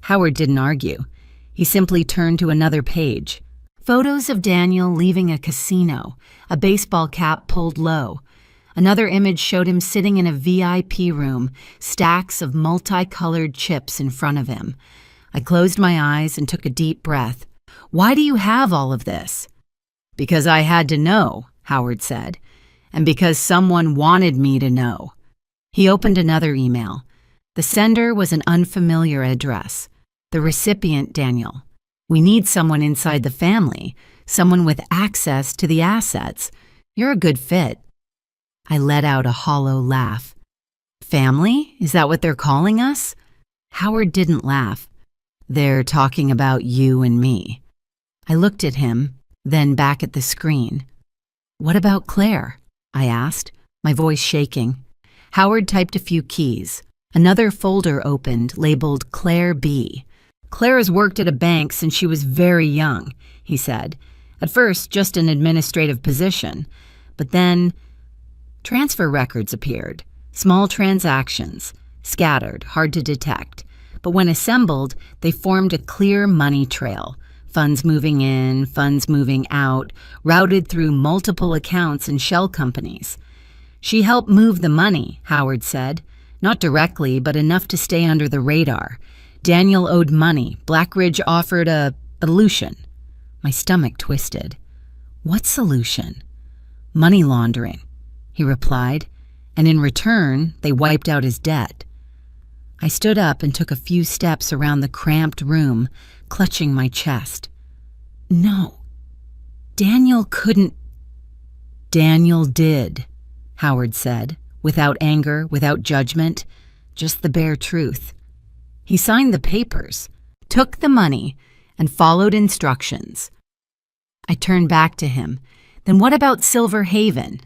Howard didn't argue. He simply turned to another page. Photos of Daniel leaving a casino, a baseball cap pulled low. Another image showed him sitting in a VIP room, stacks of multicolored chips in front of him. I closed my eyes and took a deep breath. "Why do you have all of this?" "Because I had to know," Howard said, "and because someone wanted me to know." He opened another email. The sender was an unfamiliar address. The recipient, Daniel. We need someone inside the family, someone with access to the assets. You're a good fit." I let out a hollow laugh. "Family? Is that what they're calling us?" Howard didn't laugh. "They're talking about you and me." I looked at him, then back at the screen. "What about Claire?" I asked, my voice shaking. Howard typed a few keys. Another folder opened, labeled Claire B. "Claire has worked at a bank since she was very young," he said. "At first, just an administrative position. But then transfer records appeared. Small transactions, scattered, hard to detect. But when assembled, they formed a clear money trail. Funds moving in, funds moving out, routed through multiple accounts and shell companies. She helped move the money," Howard said. "Not directly, but enough to stay under the radar. Daniel owed money. Blackridge offered a solution." My stomach twisted. "What solution?" "Money laundering," he replied, "and in return, they wiped out his debt." I stood up and took a few steps around the cramped room, clutching my chest. "No, Daniel couldn't." "Daniel did," Howard said, without anger, without judgment, just the bare truth. "He signed the papers, took the money, and followed instructions." I turned back to him. "Then what about Silver Haven?"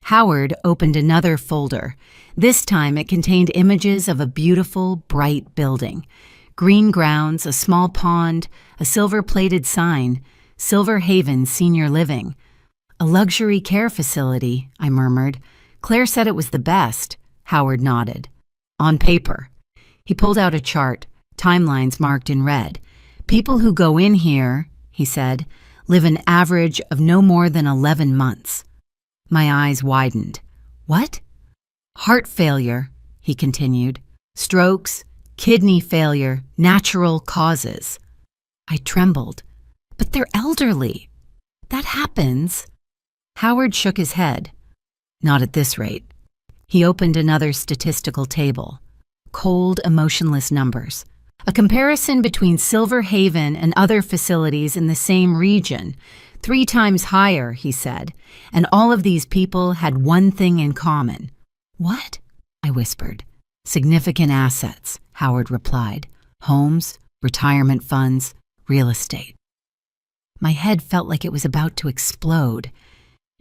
Howard opened another folder. This time it contained images of a beautiful, bright building. Green grounds, a small pond, a silver-plated sign, Silver Haven Senior Living. "A luxury care facility," I murmured. "Claire said it was the best." Howard nodded. "On paper." He pulled out a chart, timelines marked in red. "People who go in here," he said, "live an average of no more than 11 months. My eyes widened. "What?" "Heart failure," he continued. "Strokes, kidney failure, natural causes." I trembled. "But they're elderly. That happens." Howard shook his head. "Not at this rate." He opened another statistical table. Cold, emotionless numbers. A comparison between Silver Haven and other facilities in the same region. 3 times higher, he said. And all of these people had one thing in common. "What?" I whispered. "Significant assets," Howard replied. "Homes, retirement funds, real estate." My head felt like it was about to explode.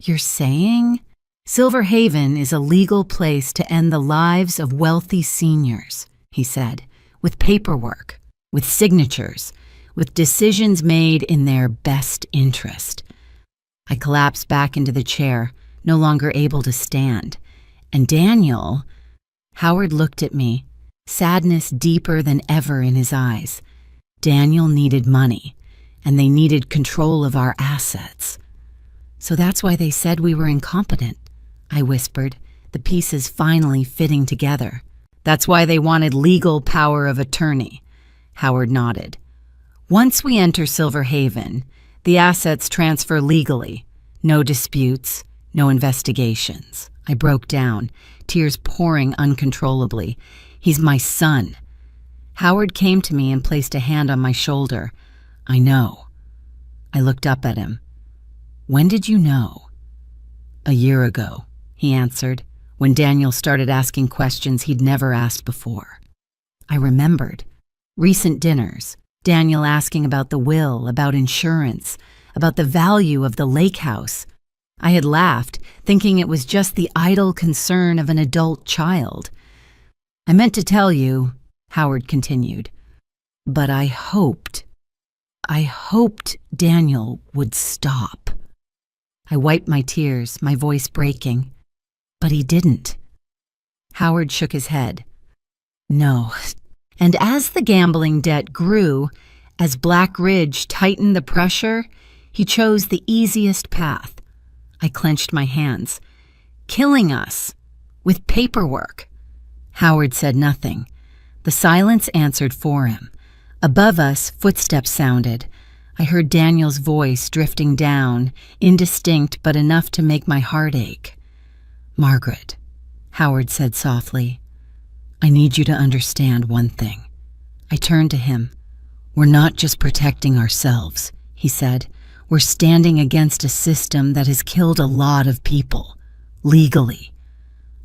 "You're saying?" "Silver Haven is a legal place to end the lives of wealthy seniors," he said, "with paperwork, with signatures, with decisions made in their best interest." I collapsed back into the chair, no longer able to stand. "And Daniel—" Howard looked at me, sadness deeper than ever in his eyes. "Daniel needed money, and they needed control of our assets." "So that's why they said we were incompetent," I whispered, the pieces finally fitting together. "That's why they wanted legal power of attorney," Howard nodded. "Once we enter Silver Haven, the assets transfer legally. No disputes, no investigations." I broke down, tears pouring uncontrollably. "He's my son." Howard came to me and placed a hand on my shoulder. "I know." I looked up at him. "When did you know?" "A year ago," he answered, when Daniel started asking questions he'd never asked before. I remembered. Recent dinners, Daniel asking about the will, about insurance, about the value of the lake house. I had laughed, thinking it was just the idle concern of an adult child. "I meant to tell you," Howard continued, "but I hoped Daniel would stop." I wiped my tears, my voice breaking. "But he didn't." Howard shook his head. "No." And as the gambling debt grew, as Blackridge tightened the pressure, he chose the easiest path. I clenched my hands. "Killing us. With paperwork." Howard said nothing. The silence answered for him. Above us, footsteps sounded. I heard Daniel's voice drifting down, indistinct but enough to make my heart ache. "Margaret," Howard said softly, "I need you to understand one thing." I turned to him. "We're not just protecting ourselves," he said. "We're standing against a system that has killed a lot of people, legally."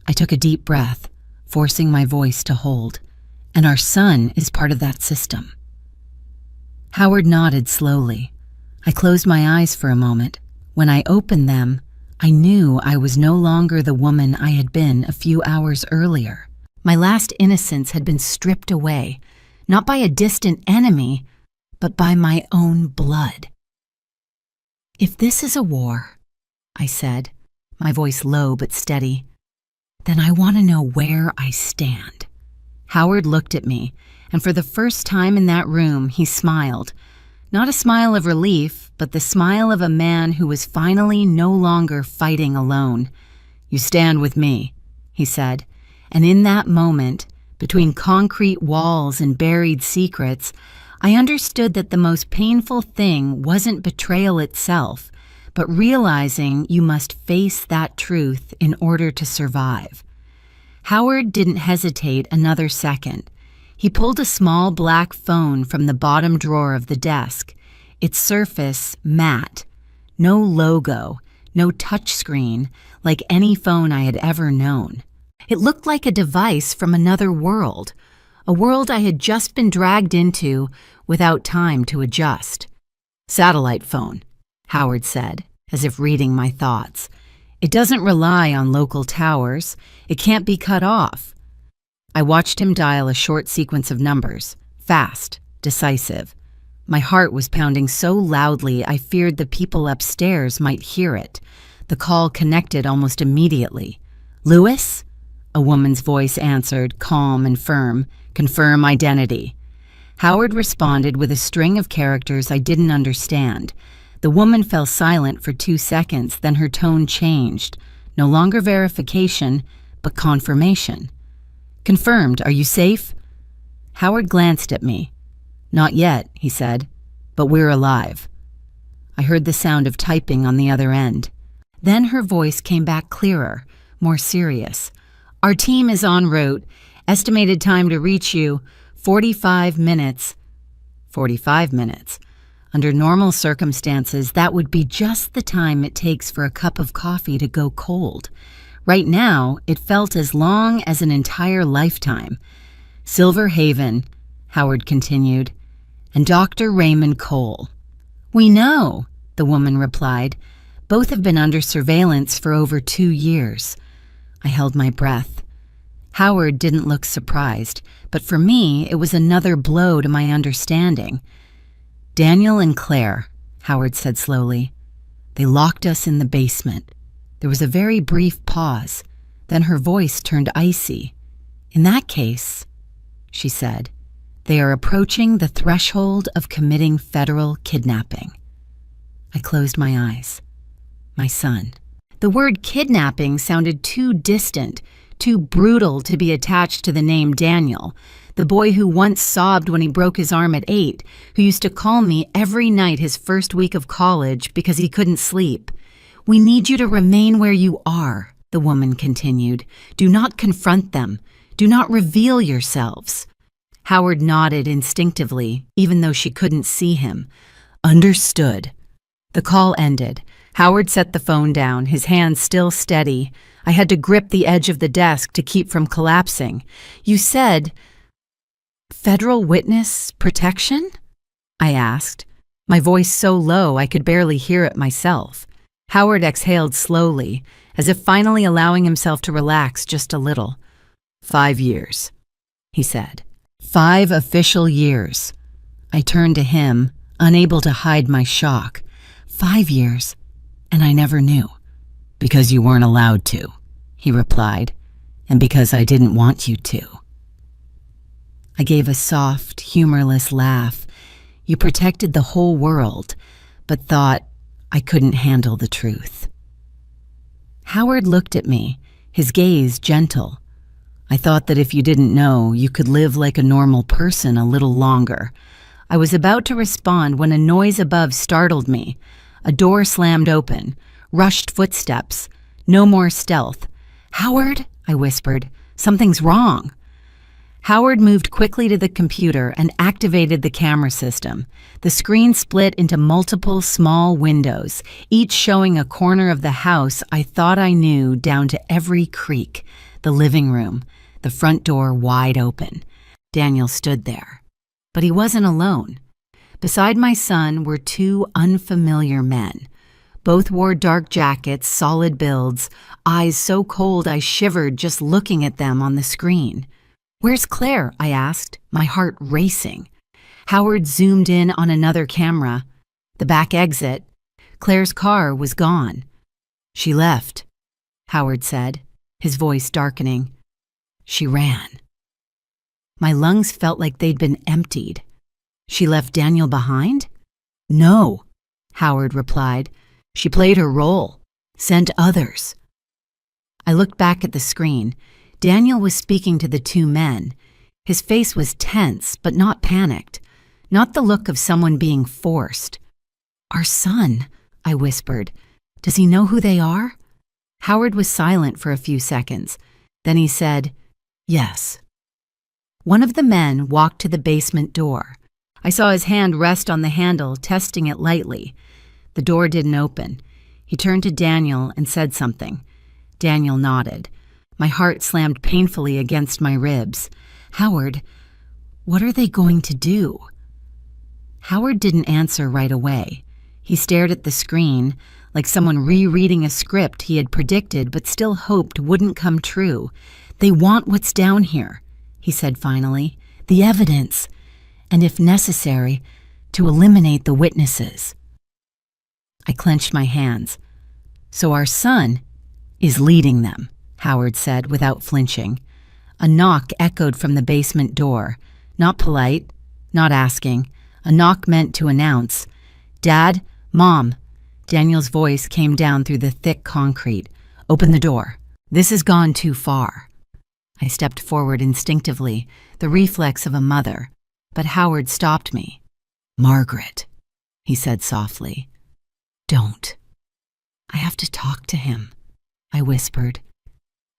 I took a deep breath, forcing my voice to hold. "And our son is part of that system." Howard nodded slowly. I closed my eyes for a moment. When I opened them, I knew I was no longer the woman I had been a few hours earlier. My last innocence had been stripped away, not by a distant enemy, but by my own blood. "If this is a war," I said, my voice low but steady, "then I want to know where I stand." Howard looked at me, and for the first time in that room, he smiled. Not a smile of relief, but the smile of a man who was finally no longer fighting alone. "You stand with me," he said, and in that moment, between concrete walls and buried secrets, I understood that the most painful thing wasn't betrayal itself, but realizing you must face that truth in order to survive. Howard didn't hesitate another second. He pulled a small black phone from the bottom drawer of the desk, its surface matte, no logo, no touchscreen, like any phone I had ever known. It looked like a device from another world, a world I had just been dragged into without time to adjust. "Satellite phone," Howard said, as if reading my thoughts. "It doesn't rely on local towers. It can't be cut off." I watched him dial a short sequence of numbers, fast, decisive. My heart was pounding so loudly I feared the people upstairs might hear it. The call connected almost immediately. "Lewis?" A woman's voice answered, calm and firm. "Confirm identity." Howard responded with a string of characters I didn't understand. The woman fell silent for 2 seconds, then her tone changed. No longer verification, but confirmation. "Confirmed. Are you safe?" Howard glanced at me. "Not yet," he said, "but we're alive." I heard the sound of typing on the other end. Then her voice came back clearer, more serious. "Our team is en route. Estimated time to reach you, 45 minutes. 45 minutes. Under normal circumstances, that would be just the time it takes for a cup of coffee to go cold. Right now, it felt as long as an entire lifetime. "Silver Haven," Howard continued, "and Dr. Raymond Cole." "We know," the woman replied. "Both have been under surveillance for over 2 years." I held my breath. Howard didn't look surprised, but for me, it was another blow to my understanding. "Daniel and Claire," Howard said slowly. "They locked us in the basement." There was a very brief pause. Then her voice turned icy. "In that case," she said, "they are approaching the threshold of committing federal kidnapping." I closed my eyes. My son. The word kidnapping sounded too distant, too brutal to be attached to the name Daniel, the boy who once sobbed when he broke his arm at 8, who used to call me every night his first week of college because he couldn't sleep. "We need you to remain where you are," the woman continued. "Do not confront them. Do not reveal yourselves." Howard nodded instinctively, even though she couldn't see him. "Understood." The call ended. Howard set the phone down, his hands still steady. I had to grip the edge of the desk to keep from collapsing. "You said federal witness protection?" I asked, my voice so low I could barely hear it myself. Howard exhaled slowly, as if finally allowing himself to relax just a little. 5 years, he said. 5 official years. I turned to him, unable to hide my shock. 5 years, and I never knew. "Because you weren't allowed to," he replied, "and because I didn't want you to." I gave a soft, humorless laugh. You protected the whole world, but thought I couldn't handle the truth. Howard looked at me, his gaze gentle. "I thought that if you didn't know, you could live like a normal person a little longer." I was about to respond when a noise above startled me. A door slammed open, rushed footsteps. No more stealth. "Howard," I whispered, "something's wrong." Howard moved quickly to the computer and activated the camera system. The screen split into multiple small windows, each showing a corner of the house I thought I knew down to every creak. The living room, the front door wide open. Daniel stood there. But he wasn't alone. Beside my son were two unfamiliar men. Both wore dark jackets, solid builds, eyes so cold I shivered just looking at them on the screen. "Where's Claire?" I asked, my heart racing. Howard zoomed in on another camera. The back exit. Claire's car was gone. "She left," Howard said, his voice darkening. "She ran." My lungs felt like they'd been emptied. "She left Daniel behind?" "No," Howard replied. "She played her role, sent others." I looked back at the screen. Daniel was speaking to the two men. His face was tense, but not panicked. Not the look of someone being forced. "Our son," I whispered. "Does he know who they are?" Howard was silent for a few seconds. Then he said, "Yes." One of the men walked to the basement door. I saw his hand rest on the handle, testing it lightly. The door didn't open. He turned to Daniel and said something. Daniel nodded. My heart slammed painfully against my ribs. "Howard, what are they going to do?" Howard didn't answer right away. He stared at the screen, like someone rereading a script he had predicted but still hoped wouldn't come true. "They want what's down here," he said finally. "The evidence. And if necessary, to eliminate the witnesses." I clenched my hands. "So our son is leading them," Howard said without flinching. A knock echoed from the basement door. Not polite, not asking. A knock meant to announce. "Dad, Mom." Daniel's voice came down through the thick concrete. "Open the door. This has gone too far." I stepped forward instinctively, the reflex of a mother, but Howard stopped me. "Margaret," he said softly. "Don't. I have to talk to him," I whispered.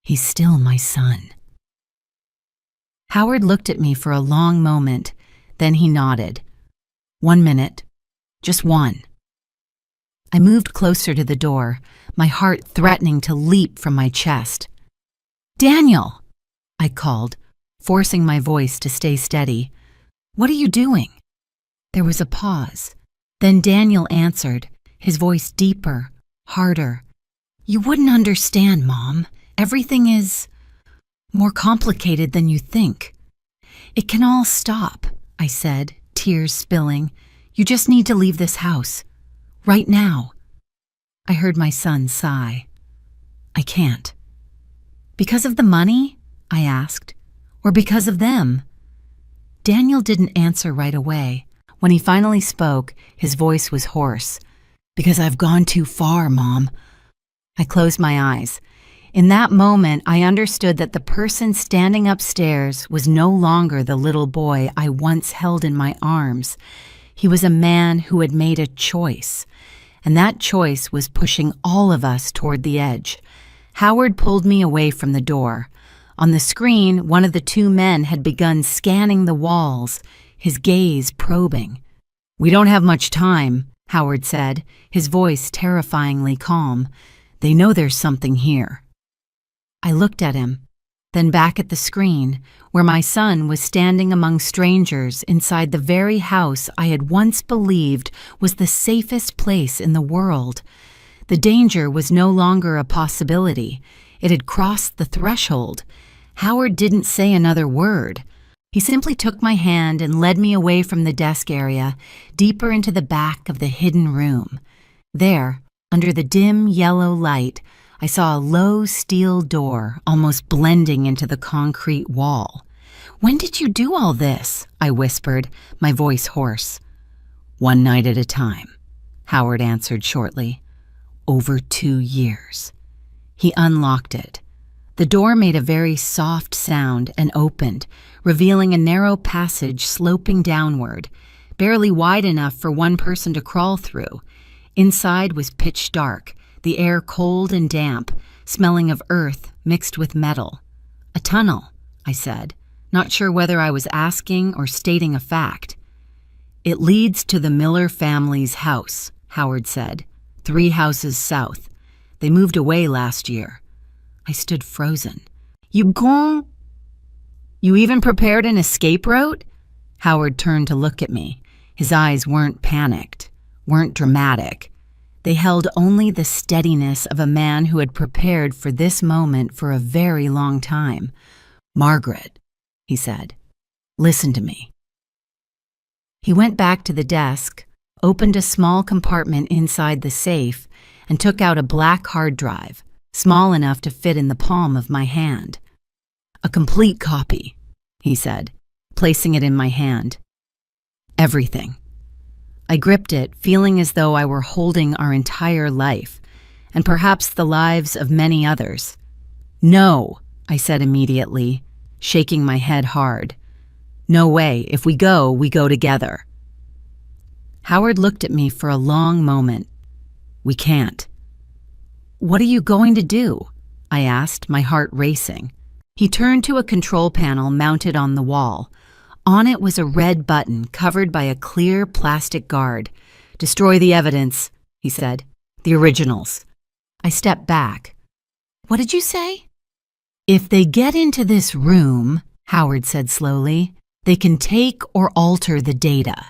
"He's still my son." Howard looked at me for a long moment, then he nodded. "1 minute. Just one." I moved closer to the door, my heart threatening to leap from my chest. "Daniel!" I called, forcing my voice to stay steady. "What are you doing?" There was a pause. Then Daniel answered, his voice deeper, harder. "You wouldn't understand, Mom. Everything is more complicated than you think. It can all stop," I said, tears spilling. "You just need to leave this house. Right now." I heard my son sigh. "I can't." "Because of the money?" I asked. "Or because of them?" Daniel didn't answer right away. When he finally spoke, his voice was hoarse. "Because I've gone too far, Mom." I closed my eyes. In that moment, I understood that the person standing upstairs was no longer the little boy I once held in my arms. He was a man who had made a choice, and that choice was pushing all of us toward the edge. Howard pulled me away from the door. On the screen, one of the two men had begun scanning the walls, his gaze probing. "We don't have much time," Howard said, his voice terrifyingly calm. "They know there's something here." I looked at him, then back at the screen, where my son was standing among strangers inside the very house I had once believed was the safest place in the world. The danger was no longer a possibility. It had crossed the threshold. Howard didn't say another word. He simply took my hand and led me away from the desk area, deeper into the back of the hidden room. There, under the dim yellow light, I saw a low steel door almost blending into the concrete wall. "When did you do all this?" I whispered, my voice hoarse. "1 night at a time," Howard answered shortly. "Over 2 years." He unlocked it. The door made a very soft sound and opened, revealing a narrow passage sloping downward, barely wide enough for one person to crawl through. Inside was pitch dark, the air cold and damp, smelling of earth mixed with metal. "A tunnel," I said, not sure whether I was asking or stating a fact. "It leads to the Miller family's house," Howard said. "3 houses south. They moved away last year." I stood frozen. "You even prepared an escape route?" Howard turned to look at me. His eyes weren't panicked, weren't dramatic. They held only the steadiness of a man who had prepared for this moment for a very long time. "Margaret," he said, "listen to me." He went back to the desk, opened a small compartment inside the safe, and took out a black hard drive, small enough to fit in the palm of my hand. "A complete copy," he said, placing it in my hand. "Everything." I gripped it, feeling as though I were holding our entire life, and perhaps the lives of many others. "No," I said immediately, shaking my head hard. "No way. If we go together." Howard looked at me for a long moment. "We can't." "What are you going to do?" I asked, my heart racing. He turned to a control panel mounted on the wall. On it was a red button covered by a clear plastic guard. "Destroy the evidence," he said. "The originals." I stepped back. "What did you say?" "If they get into this room," Howard said slowly, "they can take or alter the data.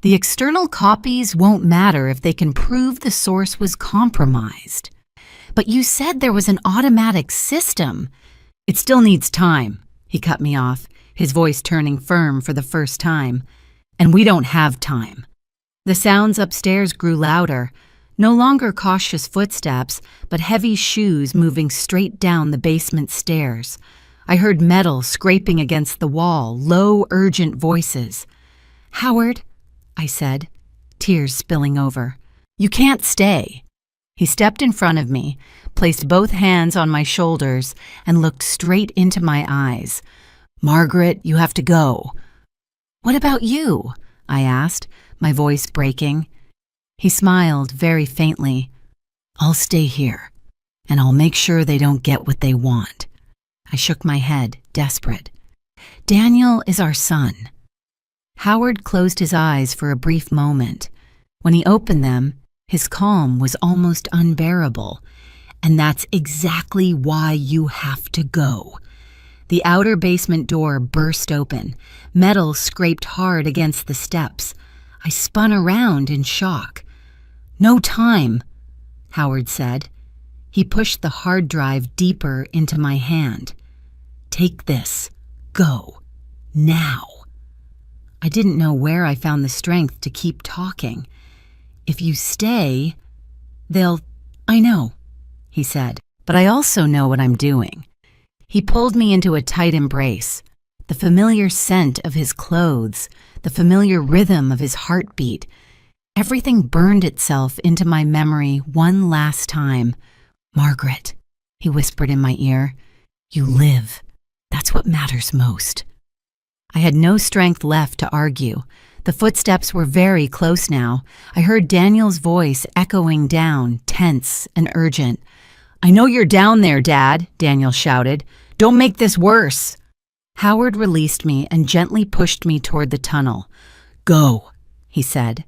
The external copies won't matter if they can prove the source was compromised." "But you said there was an automatic system." "It still needs time," he cut me off, his voice turning firm for the first time. "And we don't have time." The sounds upstairs grew louder, no longer cautious footsteps, but heavy shoes moving straight down the basement stairs. I heard metal scraping against the wall, low, urgent voices. "Howard," I said, tears spilling over, "you can't stay." He stepped in front of me, placed both hands on my shoulders, and looked straight into my eyes. "Margaret, you have to go." "What about you?" I asked, my voice breaking. He smiled very faintly. "I'll stay here, and I'll make sure they don't get what they want." I shook my head, desperate. "Daniel is our son." Howard closed his eyes for a brief moment. When he opened them, his calm was almost unbearable. "And that's exactly why you have to go." The outer basement door burst open. Metal scraped hard against the steps. I spun around in shock. "No time," Howard said. He pushed the hard drive deeper into my hand. "Take this. Go. Now." I didn't know where I found the strength to keep talking. "If you stay, I know," he said, "but I also know what I'm doing." He pulled me into a tight embrace. The familiar scent of his clothes, the familiar rhythm of his heartbeat. Everything burned itself into my memory one last time. "Margaret," he whispered in my ear, "you live. That's what matters most." I had no strength left to argue. The footsteps were very close now. I heard Daniel's voice echoing down, tense and urgent. "I know you're down there, Dad," Daniel shouted. "Don't make this worse." Howard released me and gently pushed me toward the tunnel. "Go," he said.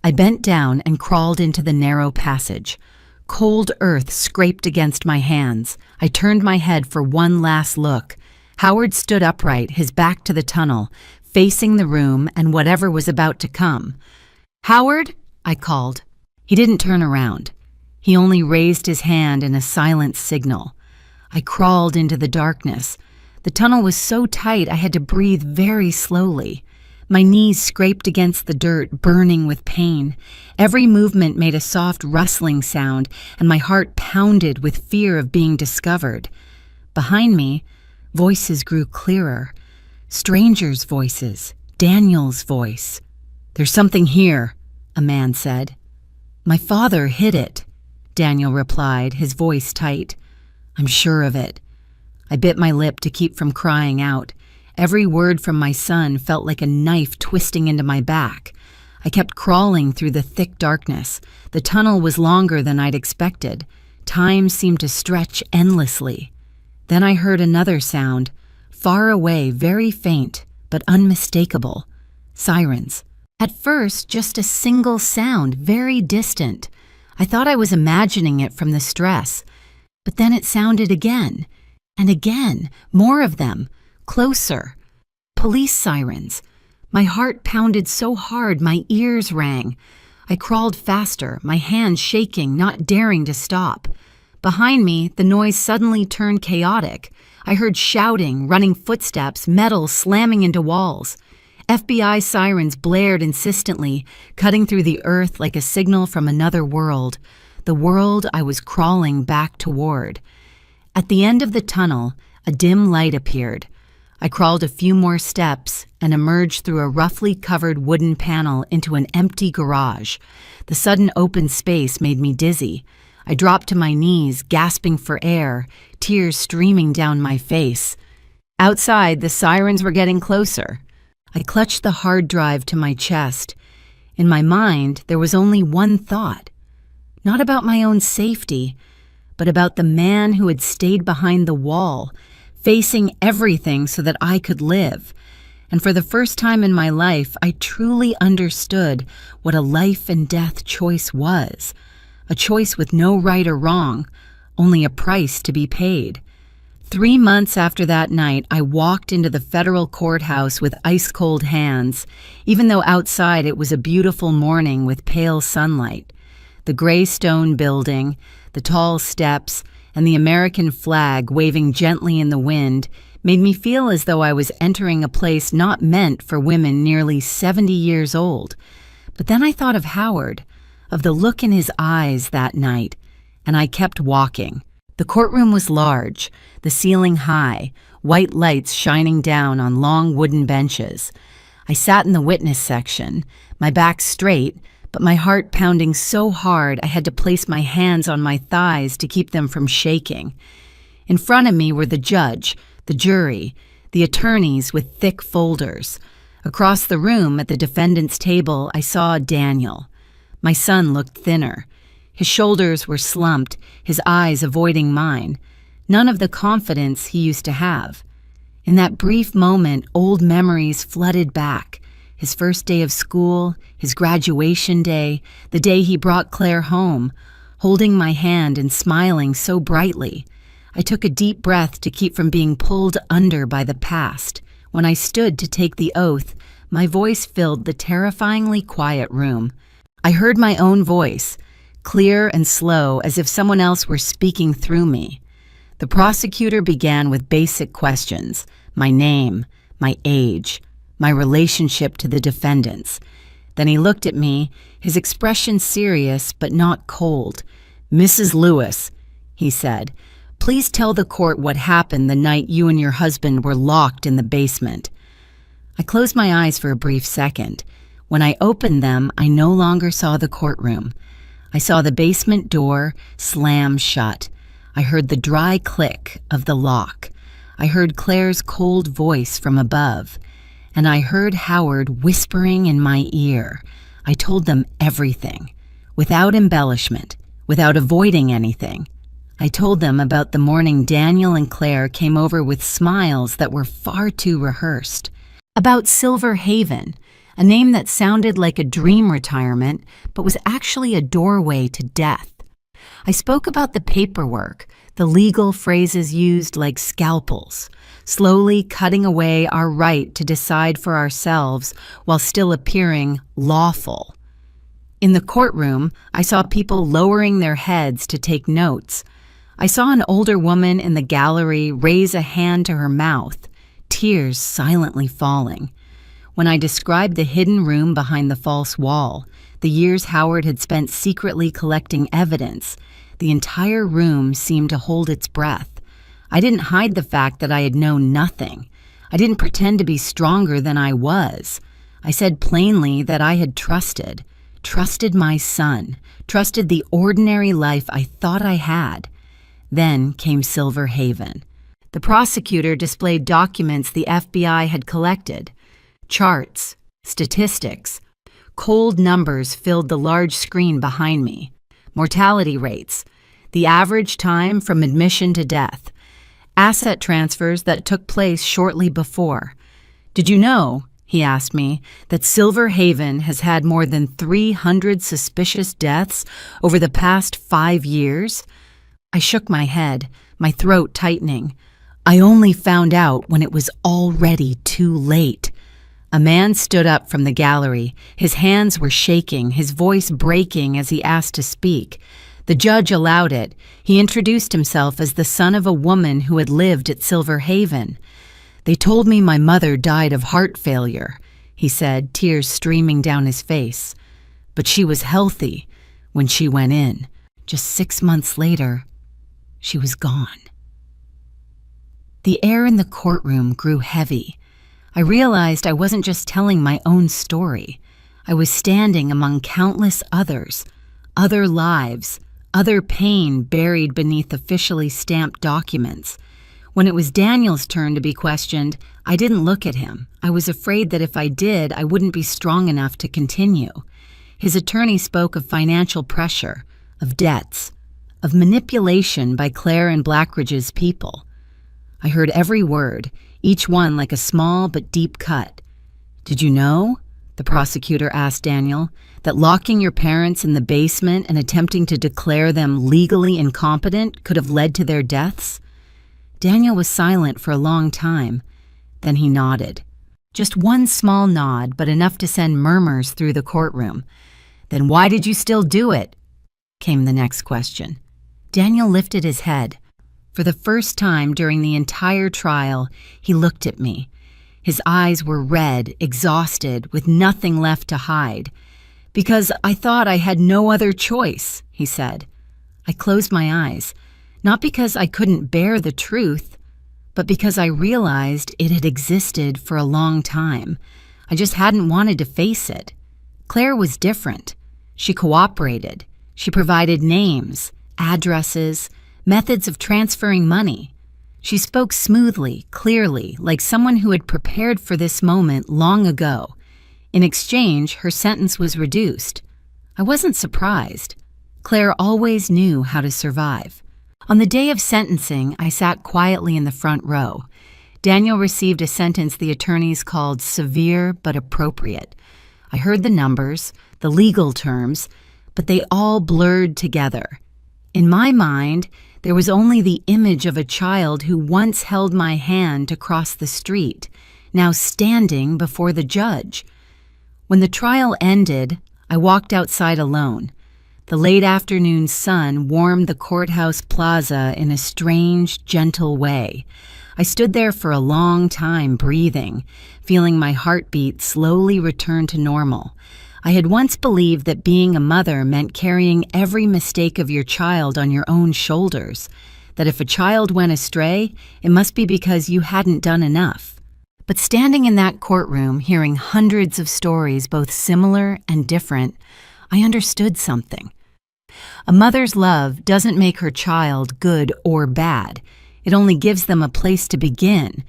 I bent down and crawled into the narrow passage. Cold earth scraped against my hands. I turned my head for one last look. Howard stood upright, his back to the tunnel, facing the room and whatever was about to come. "Howard," I called. He didn't turn around. He only raised his hand in a silent signal. I crawled into the darkness. The tunnel was so tight I had to breathe very slowly. My knees scraped against the dirt, burning with pain. Every movement made a soft rustling sound, and my heart pounded with fear of being discovered. Behind me, voices grew clearer. Strangers' voices, Daniel's voice. "There's something here," a man said. "My father hid it," Daniel replied, his voice tight. "I'm sure of it." I bit my lip to keep from crying out. Every word from my son felt like a knife twisting into my back. I kept crawling through the thick darkness. The tunnel was longer than I'd expected. Time seemed to stretch endlessly. Then I heard another sound, far away, very faint, but unmistakable. Sirens. At first, just a single sound, very distant. I thought I was imagining it from the stress. But then it sounded again, and again, more of them, closer. Police sirens. My heart pounded so hard my ears rang. I crawled faster, my hands shaking, not daring to stop. Behind me, the noise suddenly turned chaotic. I heard shouting, running footsteps, metal slamming into walls. FBI sirens blared insistently, cutting through the earth like a signal from another world, the world I was crawling back toward. At the end of the tunnel, a dim light appeared. I crawled a few more steps and emerged through a roughly covered wooden panel into an empty garage. The sudden open space made me dizzy. I dropped to my knees, gasping for air, tears streaming down my face. Outside, the sirens were getting closer. I clutched the hard drive to my chest. In my mind, there was only one thought. Not about my own safety, but about the man who had stayed behind the wall, facing everything so that I could live. And for the first time in my life, I truly understood what a life and death choice was. A choice with no right or wrong, only a price to be paid. 3 months after that night, I walked into the federal courthouse with ice-cold hands, even though outside it was a beautiful morning with pale sunlight. The gray stone building, the tall steps, and the American flag waving gently in the wind made me feel as though I was entering a place not meant for women nearly 70 years old. But then I thought of Howard, of the look in his eyes that night, and I kept walking. The courtroom was large, the ceiling high, white lights shining down on long wooden benches. I sat in the witness section, my back straight, but my heart pounding so hard I had to place my hands on my thighs to keep them from shaking. In front of me were the judge, the jury, the attorneys with thick folders. Across the room at the defendant's table, I saw Daniel. My son looked thinner. His shoulders were slumped, his eyes avoiding mine. None of the confidence he used to have. In that brief moment, old memories flooded back. His first day of school, his graduation day, the day he brought Claire home, holding my hand and smiling so brightly. I took a deep breath to keep from being pulled under by the past. When I stood to take the oath, my voice filled the terrifyingly quiet room. I heard my own voice, clear and slow, as if someone else were speaking through me. The prosecutor began with basic questions: my name, my age, my relationship to the defendants. Then he looked at me, his expression serious but not cold. "Mrs. Lewis," he said, "please tell the court what happened the night you and your husband were locked in the basement." I closed my eyes for a brief second. When I opened them, I no longer saw the courtroom. I saw the basement door slam shut. I heard the dry click of the lock. I heard Claire's cold voice from above. And I heard Howard whispering in my ear. I told them everything, without embellishment, without avoiding anything. I told them about the morning Daniel and Claire came over with smiles that were far too rehearsed. About Silver Haven, a name that sounded like a dream retirement, but was actually a doorway to death. I spoke about the paperwork, the legal phrases used like scalpels, slowly cutting away our right to decide for ourselves while still appearing lawful. In the courtroom, I saw people lowering their heads to take notes. I saw an older woman in the gallery raise a hand to her mouth, tears silently falling. When I described the hidden room behind the false wall, the years Howard had spent secretly collecting evidence, the entire room seemed to hold its breath. I didn't hide the fact that I had known nothing. I didn't pretend to be stronger than I was. I said plainly that I had trusted my son, trusted the ordinary life I thought I had. Then came Silver Haven. The prosecutor displayed documents the FBI had collected. Charts, statistics, cold numbers filled the large screen behind me. Mortality rates, the average time from admission to death. asset transfers that took place shortly before. Did you know, he asked me, that Silver Haven has had more than 300 suspicious deaths over the past 5 years? I shook my head, my throat tightening. I only found out when it was already too late. A man stood up from the gallery. His hands were shaking, his voice breaking as he asked to speak. The judge allowed it. He introduced himself as the son of a woman who had lived at Silver Haven. "They told me my mother died of heart failure," he said, tears streaming down his face. "But she was healthy when she went in. Just 6 months later, she was gone." The air in the courtroom grew heavy. I realized I wasn't just telling my own story. I was standing among countless others, other lives, other pain buried beneath officially stamped documents. When it was Daniel's turn to be questioned, I didn't look at him. I was afraid that if I did, I wouldn't be strong enough to continue. His attorney spoke of financial pressure, of debts, of manipulation by Claire and Blackridge's people. I heard every word, each one like a small but deep cut. "Did you know," the prosecutor asked Daniel, "that locking your parents in the basement and attempting to declare them legally incompetent could have led to their deaths?" Daniel was silent for a long time. Then he nodded. Just one small nod, but enough to send murmurs through the courtroom. "Then why did you still do it?" came the next question. Daniel lifted his head. For the first time during the entire trial, he looked at me. His eyes were red, exhausted, with nothing left to hide. "Because I thought I had no other choice," he said. I closed my eyes, not because I couldn't bear the truth, but because I realized it had existed for a long time. I just hadn't wanted to face it. Claire was different. She cooperated. She provided names, addresses, methods of transferring money. She spoke smoothly, clearly, like someone who had prepared for this moment long ago. In exchange, her sentence was reduced. I wasn't surprised. Claire always knew how to survive. On the day of sentencing, I sat quietly in the front row. Daniel received a sentence the attorneys called severe but appropriate. I heard the numbers, the legal terms, but they all blurred together. In my mind, there was only the image of a child who once held my hand to cross the street, now standing before the judge. When the trial ended, I walked outside alone. The late afternoon sun warmed the courthouse plaza in a strange, gentle way. I stood there for a long time, breathing, feeling my heartbeat slowly return to normal. I had once believed that being a mother meant carrying every mistake of your child on your own shoulders, that if a child went astray, it must be because you hadn't done enough. But standing in that courtroom, hearing hundreds of stories, both similar and different, I understood something. A mother's love doesn't make her child good or bad. It only gives them a place to begin.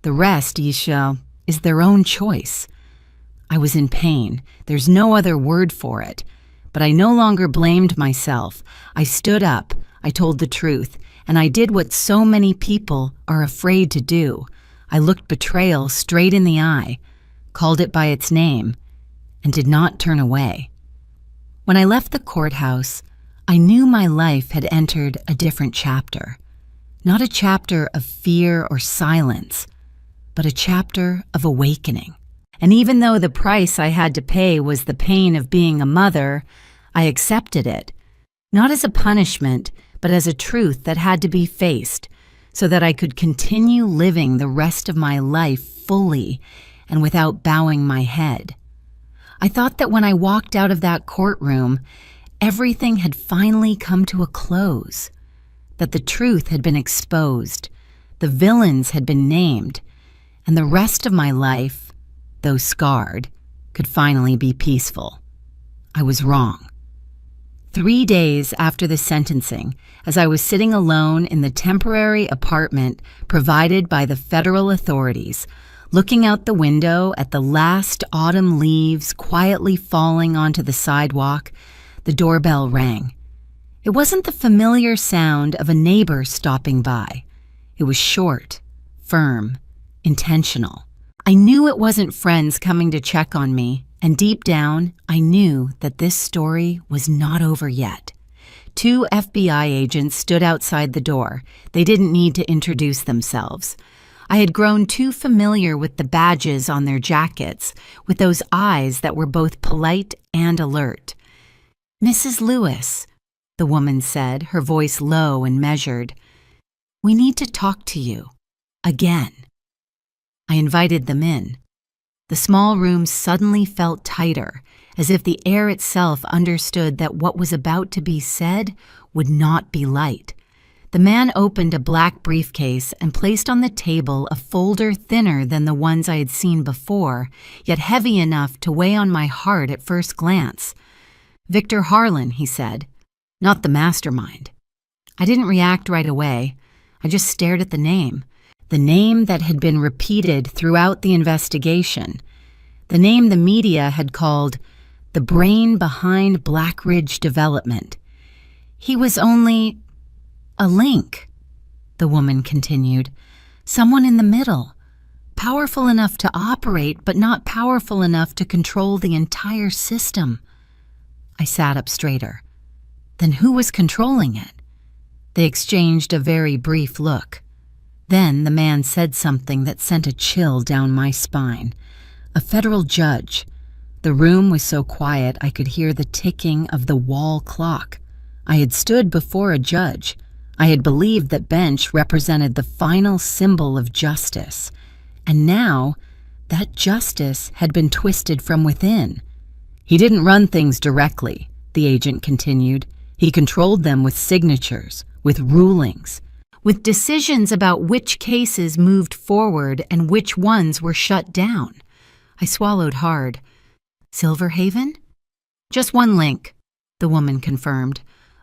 The rest, Isha, is their own choice. I was in pain. There's no other word for it. But I no longer blamed myself. I stood up, I told the truth, and I did what so many people are afraid to do. I looked betrayal straight in the eye, called it by its name, and did not turn away. When I left the courthouse, I knew my life had entered a different chapter. Not a chapter of fear or silence, but a chapter of awakening. And even though the price I had to pay was the pain of being a mother, I accepted it, not as a punishment, but as a truth that had to be faced, so that I could continue living the rest of my life fully and without bowing my head. I thought that when I walked out of that courtroom, everything had finally come to a close, that the truth had been exposed, the villains had been named, and the rest of my life, though scarred, could finally be peaceful. I was wrong. 3 days after the sentencing, as I was sitting alone in the temporary apartment provided by the federal authorities, looking out the window at the last autumn leaves quietly falling onto the sidewalk, the doorbell rang. It wasn't the familiar sound of a neighbor stopping by. It was short, firm, intentional. I knew it wasn't friends coming to check on me, and deep down, I knew that this story was not over yet. 2 FBI agents stood outside the door. They didn't need to introduce themselves. I had grown too familiar with the badges on their jackets, with those eyes that were both polite and alert. "Mrs. Lewis," the woman said, her voice low and measured, "we need to talk to you. Again." I invited them in. The small room suddenly felt tighter, as if the air itself understood that what was about to be said would not be light. The man opened a black briefcase and placed on the table a folder thinner than the ones I had seen before, yet heavy enough to weigh on my heart at first glance. "Victor Harlan," he said, "not the mastermind." I didn't react right away. I just stared at the name that had been repeated throughout the investigation, the name the media had called the brain behind Black Ridge Development. He was only a link, the woman continued, someone in the middle, powerful enough to operate, but not powerful enough to control the entire system. I sat up straighter. Then who was controlling it? They exchanged a very brief look. Then the man said something that sent a chill down my spine. A federal judge. The room was so quiet I could hear the ticking of the wall clock. I had stood before a judge. I had believed that bench represented the final symbol of justice. And now, that justice had been twisted from within. "He didn't run things directly," the agent continued. "He controlled them with signatures, with rulings, with decisions about which cases moved forward and which ones were shut down." I swallowed hard. "Silverhaven?" "Just one link," the woman confirmed.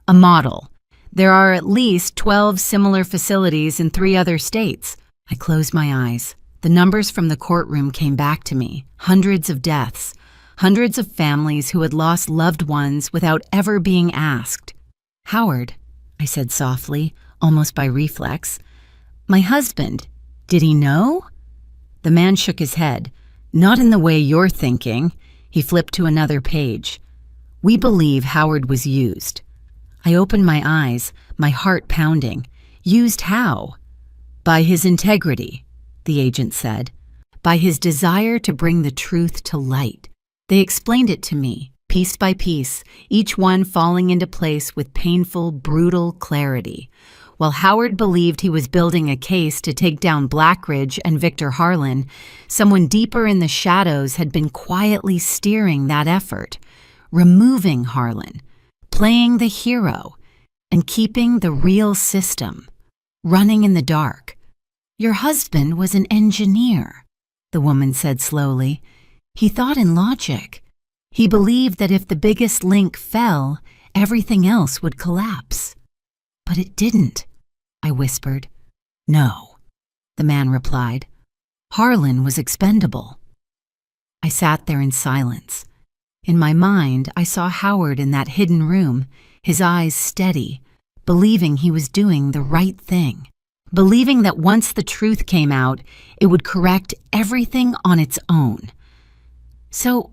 "A model. There are at least 12 similar facilities in 3 other states." I closed my eyes. The numbers from the courtroom came back to me. Hundreds of deaths. Hundreds of families who had lost loved ones without ever being asked. "Howard," I said softly, almost by reflex. "My husband, did he know?" The man shook his head. "Not in the way you're thinking." He flipped to another page. "We believe Howard was used." I opened my eyes, my heart pounding. "Used how?" "By his integrity," the agent said. "By his desire to bring the truth to light." They explained it to me, piece by piece, each one falling into place with painful, brutal clarity. While Howard believed he was building a case to take down Blackridge and Victor Harlan, someone deeper in the shadows had been quietly steering that effort, removing Harlan, playing the hero, and keeping the real system running in the dark. "Your husband was an engineer," the woman said slowly. "He thought in logic. He believed that if the biggest link fell, everything else would collapse. But it didn't," I whispered. "No," the man replied. "Harlan was expendable." I sat there in silence. In my mind, I saw Howard in that hidden room, his eyes steady, believing he was doing the right thing, believing that once the truth came out, it would correct everything on its own. "So,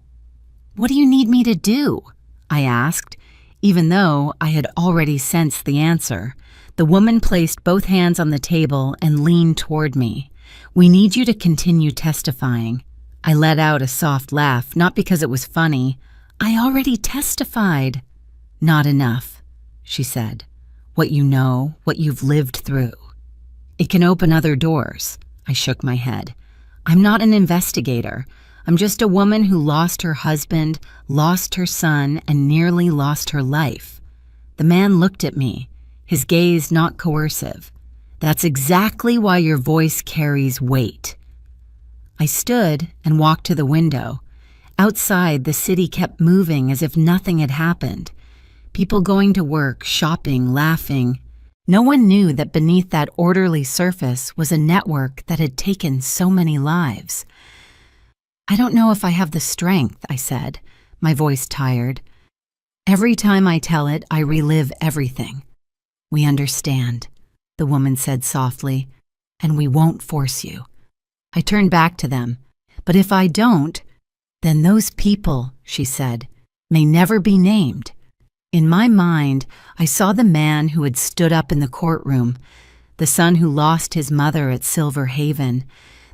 what do you need me to do?" I asked, even though I had already sensed the answer. The woman placed both hands on the table and leaned toward me. "We need you to continue testifying." I let out a soft laugh, not because it was funny. "I already testified." "Not enough," she said. "What you know, what you've lived through. It can open other doors." I shook my head. "I'm not an investigator. I'm just a woman who lost her husband, lost her son, and nearly lost her life." The man looked at me, his gaze not coercive. "That's exactly why your voice carries weight." I stood and walked to the window. Outside, the city kept moving as if nothing had happened. People going to work, shopping, laughing. No one knew that beneath that orderly surface was a network that had taken so many lives. "I don't know if I have the strength," I said, my voice tired. "Every time I tell it, I relive everything." "We understand," the woman said softly. and we won't force you." I turned back to them. "But if I don't, then those people," she said, "may never be named." In my mind, I saw the man who had stood up in the courtroom, the son who lost his mother at Silver Haven,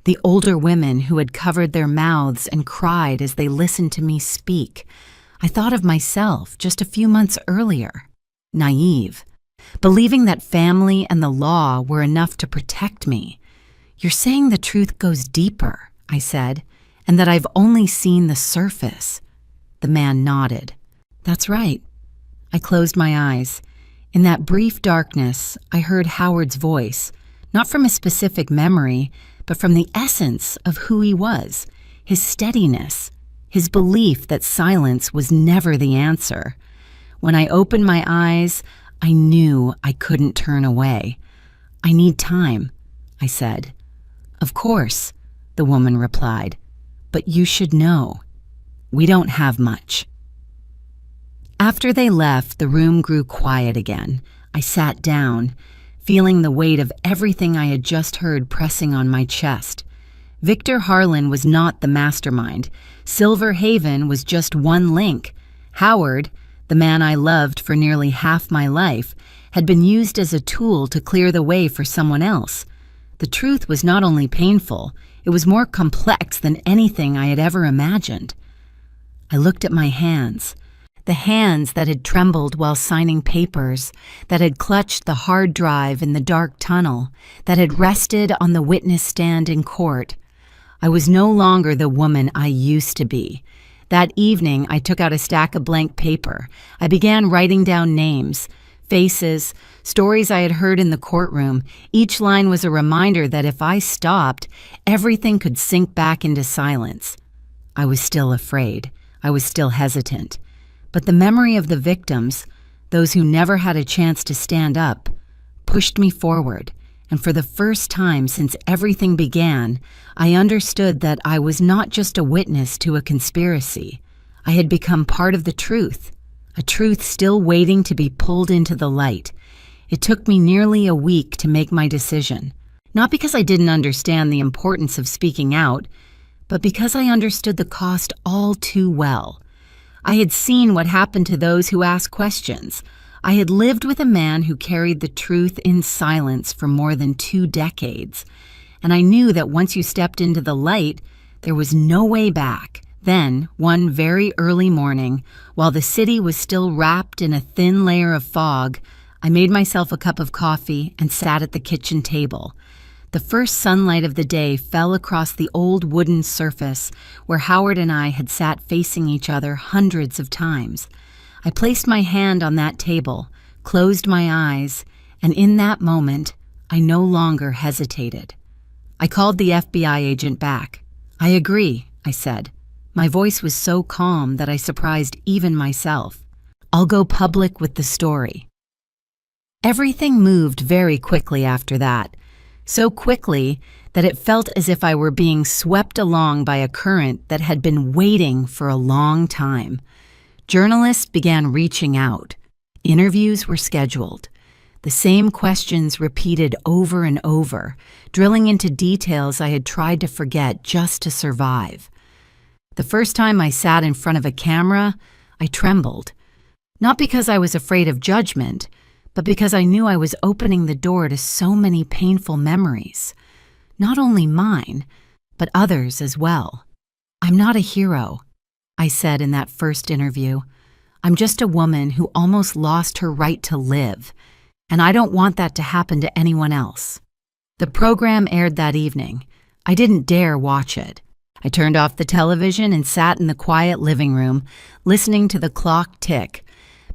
the older women who had covered their mouths and cried as they listened to me speak. I thought of myself just a few months earlier, naive, believing that family and the law were enough to protect me. "You're saying the truth goes deeper," I said, "and that I've only seen the surface." The man nodded. "That's right." I closed my eyes. In that brief darkness, I heard Howard's voice, not from a specific memory, but from the essence of who he was, his steadiness, his belief that silence was never the answer. When I opened my eyes, I knew I couldn't turn away. "I need time," I said. "Of course," the woman replied, "but you should know. We don't have much." After they left, the room grew quiet again. I sat down, feeling the weight of everything I had just heard pressing on my chest. Victor Harlan was not the mastermind. Silver Haven was just one link. Howard, the man I loved for nearly half my life, had been used as a tool to clear the way for someone else. The truth was not only painful, it was more complex than anything I had ever imagined. I looked at my hands. The hands that had trembled while signing papers, that had clutched the hard drive in the dark tunnel, that had rested on the witness stand in court. I was no longer the woman I used to be. That evening, I took out a stack of blank paper. I began writing down names, faces, stories I had heard in the courtroom. Each line was a reminder that if I stopped, everything could sink back into silence. I was still afraid. I was still hesitant. But the memory of the victims, those who never had a chance to stand up, pushed me forward, and for the first time since everything began, I understood that I was not just a witness to a conspiracy. I had become part of the truth, a truth still waiting to be pulled into the light. It took me nearly a week to make my decision, not because I didn't understand the importance of speaking out, but because I understood the cost all too well. I had seen what happened to those who asked questions. I had lived with a man who carried the truth in silence for more than 2 decades, and I knew that once you stepped into the light, there was no way back. Then, one very early morning, while the city was still wrapped in a thin layer of fog, I made myself a cup of coffee and sat at the kitchen table. The first sunlight of the day fell across the old wooden surface where Howard and I had sat facing each other hundreds of times. I placed my hand on that table, closed my eyes, and in that moment, I no longer hesitated. I called the FBI agent back. "I agree," I said. My voice was so calm that I surprised even myself. "I'll go public with the story." Everything moved very quickly after that. So quickly that it felt as if I were being swept along by a current that had been waiting for a long time. Journalists began reaching out. Interviews were scheduled. The same questions repeated over and over, drilling into details I had tried to forget just to survive. The first time I sat in front of a camera, I trembled. Not because I was afraid of judgment, but because I knew I was opening the door to so many painful memories. Not only mine, but others as well. "I'm not a hero," I said in that first interview. "I'm just a woman who almost lost her right to live, and I don't want that to happen to anyone else." The program aired that evening. I didn't dare watch it. I turned off the television and sat in the quiet living room, listening to the clock tick.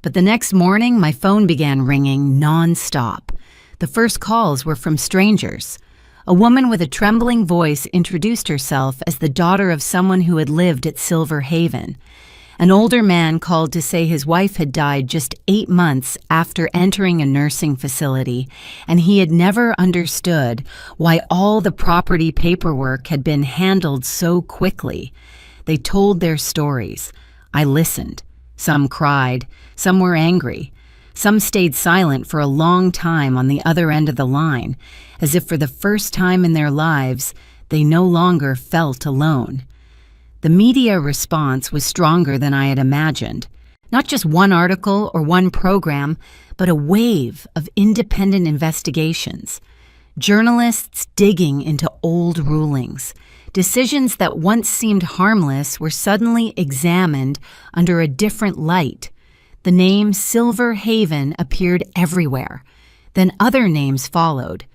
But the next morning, my phone began ringing non-stop. The first calls were from strangers. A woman with a trembling voice introduced herself as the daughter of someone who had lived at Silver Haven. An older man called to say his wife had died just 8 months after entering a nursing facility, and he had never understood why all the property paperwork had been handled so quickly. They told their stories. I listened. Some cried, some were angry. Some stayed silent for a long time on the other end of the line, as if for the first time in their lives, they no longer felt alone. The media response was stronger than I had imagined. Not just one article or one program, but a wave of independent investigations. Journalists digging into old rulings. Decisions that once seemed harmless were suddenly examined under a different light. The name Silver Haven appeared everywhere. Then other names followed.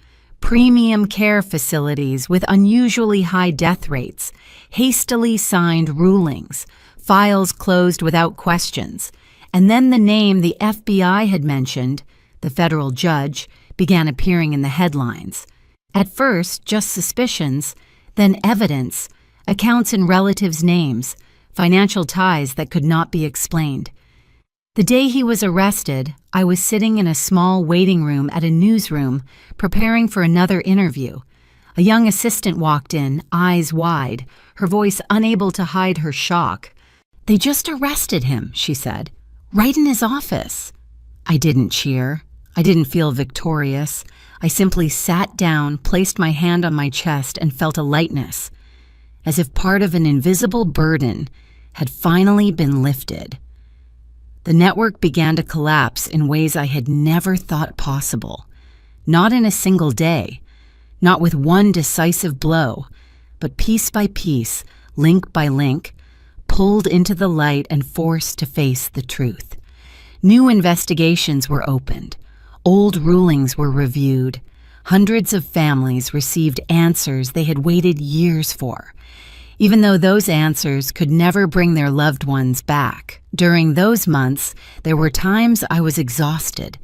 Premium care facilities with unusually high death rates, hastily signed rulings, files closed without questions, and then the name the FBI had mentioned, the federal judge, began appearing in the headlines. At first, just suspicions, then evidence, accounts and relatives' names, financial ties that could not be explained. The day he was arrested, I was sitting in a small waiting room at a newsroom, preparing for another interview. A young assistant walked in, eyes wide, her voice unable to hide her shock. "They just arrested him," she said, "right in his office." I didn't cheer. I didn't feel victorious. I simply sat down, placed my hand on my chest, and felt a lightness, as if part of an invisible burden had finally been lifted. The network began to collapse in ways I had never thought possible. Not in a single day, not with one decisive blow, but piece by piece, link by link, pulled into the light and forced to face the truth. New investigations were opened. Old rulings were reviewed. Hundreds of families received answers they had waited years for, even though those answers could never bring their loved ones back. During those months, there were times I was exhausted.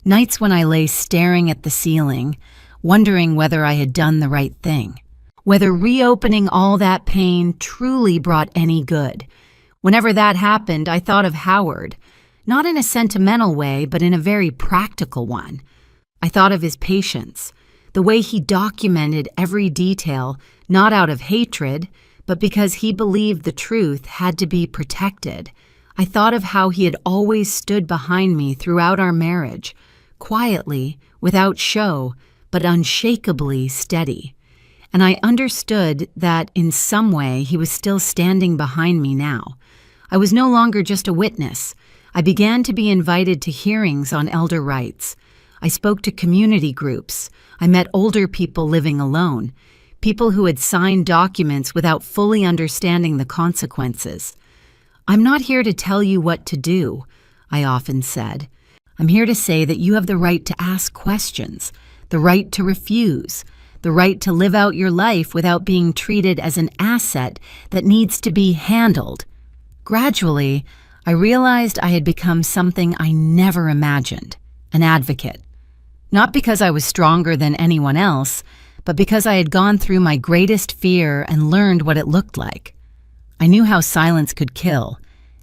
Nights when I lay staring at the ceiling, wondering whether I had done the right thing, whether reopening all that pain truly brought any good. Whenever that happened, I thought of Howard, not in a sentimental way, but in a very practical one. I thought of his patience, the way he documented every detail, not out of hatred, but because he believed the truth had to be protected. I thought of how he had always stood behind me throughout our marriage, quietly, without show, but unshakably steady. And I understood that in some way he was still standing behind me now. I was no longer just a witness. I began to be invited to hearings on elder rights. I spoke to community groups. I met older people living alone, people who had signed documents without fully understanding the consequences. "I'm not here to tell you what to do," I often said. "I'm here to say that you have the right to ask questions, the right to refuse, the right to live out your life without being treated as an asset that needs to be handled." Gradually, I realized I had become something I never imagined, an advocate. Not because I was stronger than anyone else, but because I had gone through my greatest fear and learned what it looked like. I knew how silence could kill,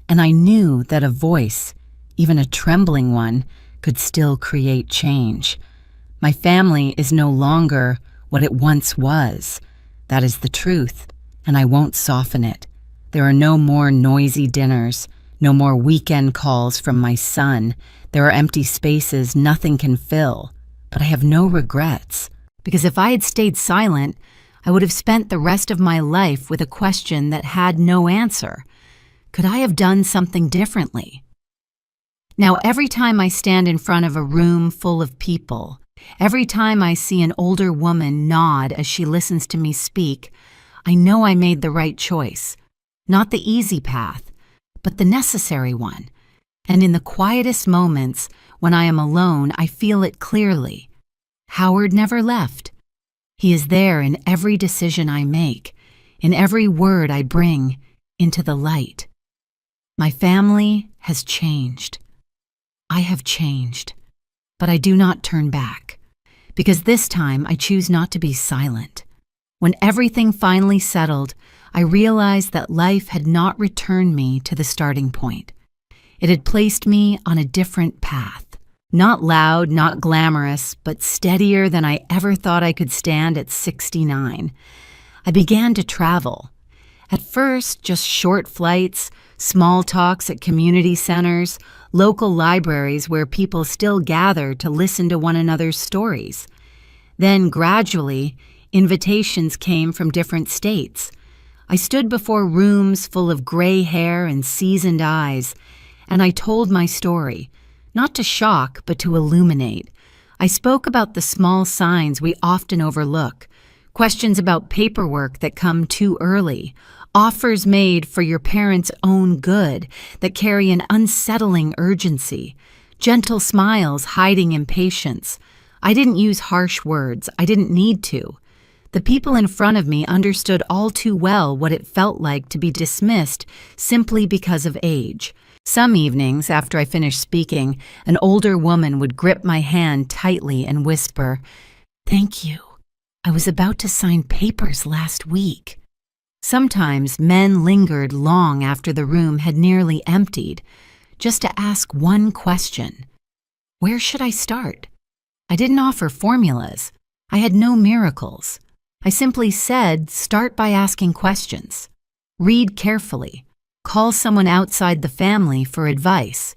and I knew that a voice, even a trembling one, could still create change. My family is no longer what it once was. That is the truth, and I won't soften it. There are no more noisy dinners, no more weekend calls from my son. There are empty spaces nothing can fill, but I have no regrets. Because if I had stayed silent, I would have spent the rest of my life with a question that had no answer. Could I have done something differently? Now, every time I stand in front of a room full of people, every time I see an older woman nod as she listens to me speak, I know I made the right choice. Not the easy path, but the necessary one. And in the quietest moments, when I am alone, I feel it clearly. Howard never left. He is there in every decision I make, in every word I bring into the light. My family has changed. I have changed, but I do not turn back, because this time I choose not to be silent. When everything finally settled, I realized that life had not returned me to the starting point. It had placed me on a different path. Not loud, not glamorous, but steadier than I ever thought I could stand at 69. I began to travel. At first, just short flights, small talks at community centers, local libraries where people still gather to listen to one another's stories. Then, gradually, invitations came from different states. I stood before rooms full of gray hair and seasoned eyes, and I told my story, not to shock, but to illuminate. I spoke about the small signs we often overlook, questions about paperwork that come too early, offers made for your parents' own good that carry an unsettling urgency, gentle smiles hiding impatience. I didn't use harsh words. I didn't need to. The people in front of me understood all too well what it felt like to be dismissed simply because of age. Some evenings, after I finished speaking, an older woman would grip my hand tightly and whisper, "Thank you. I was about to sign papers last week." Sometimes men lingered long after the room had nearly emptied, just to ask one question. Where should I start? I didn't offer formulas. I had no miracles. I simply said, start by asking questions. Read carefully. Call someone outside the family for advice.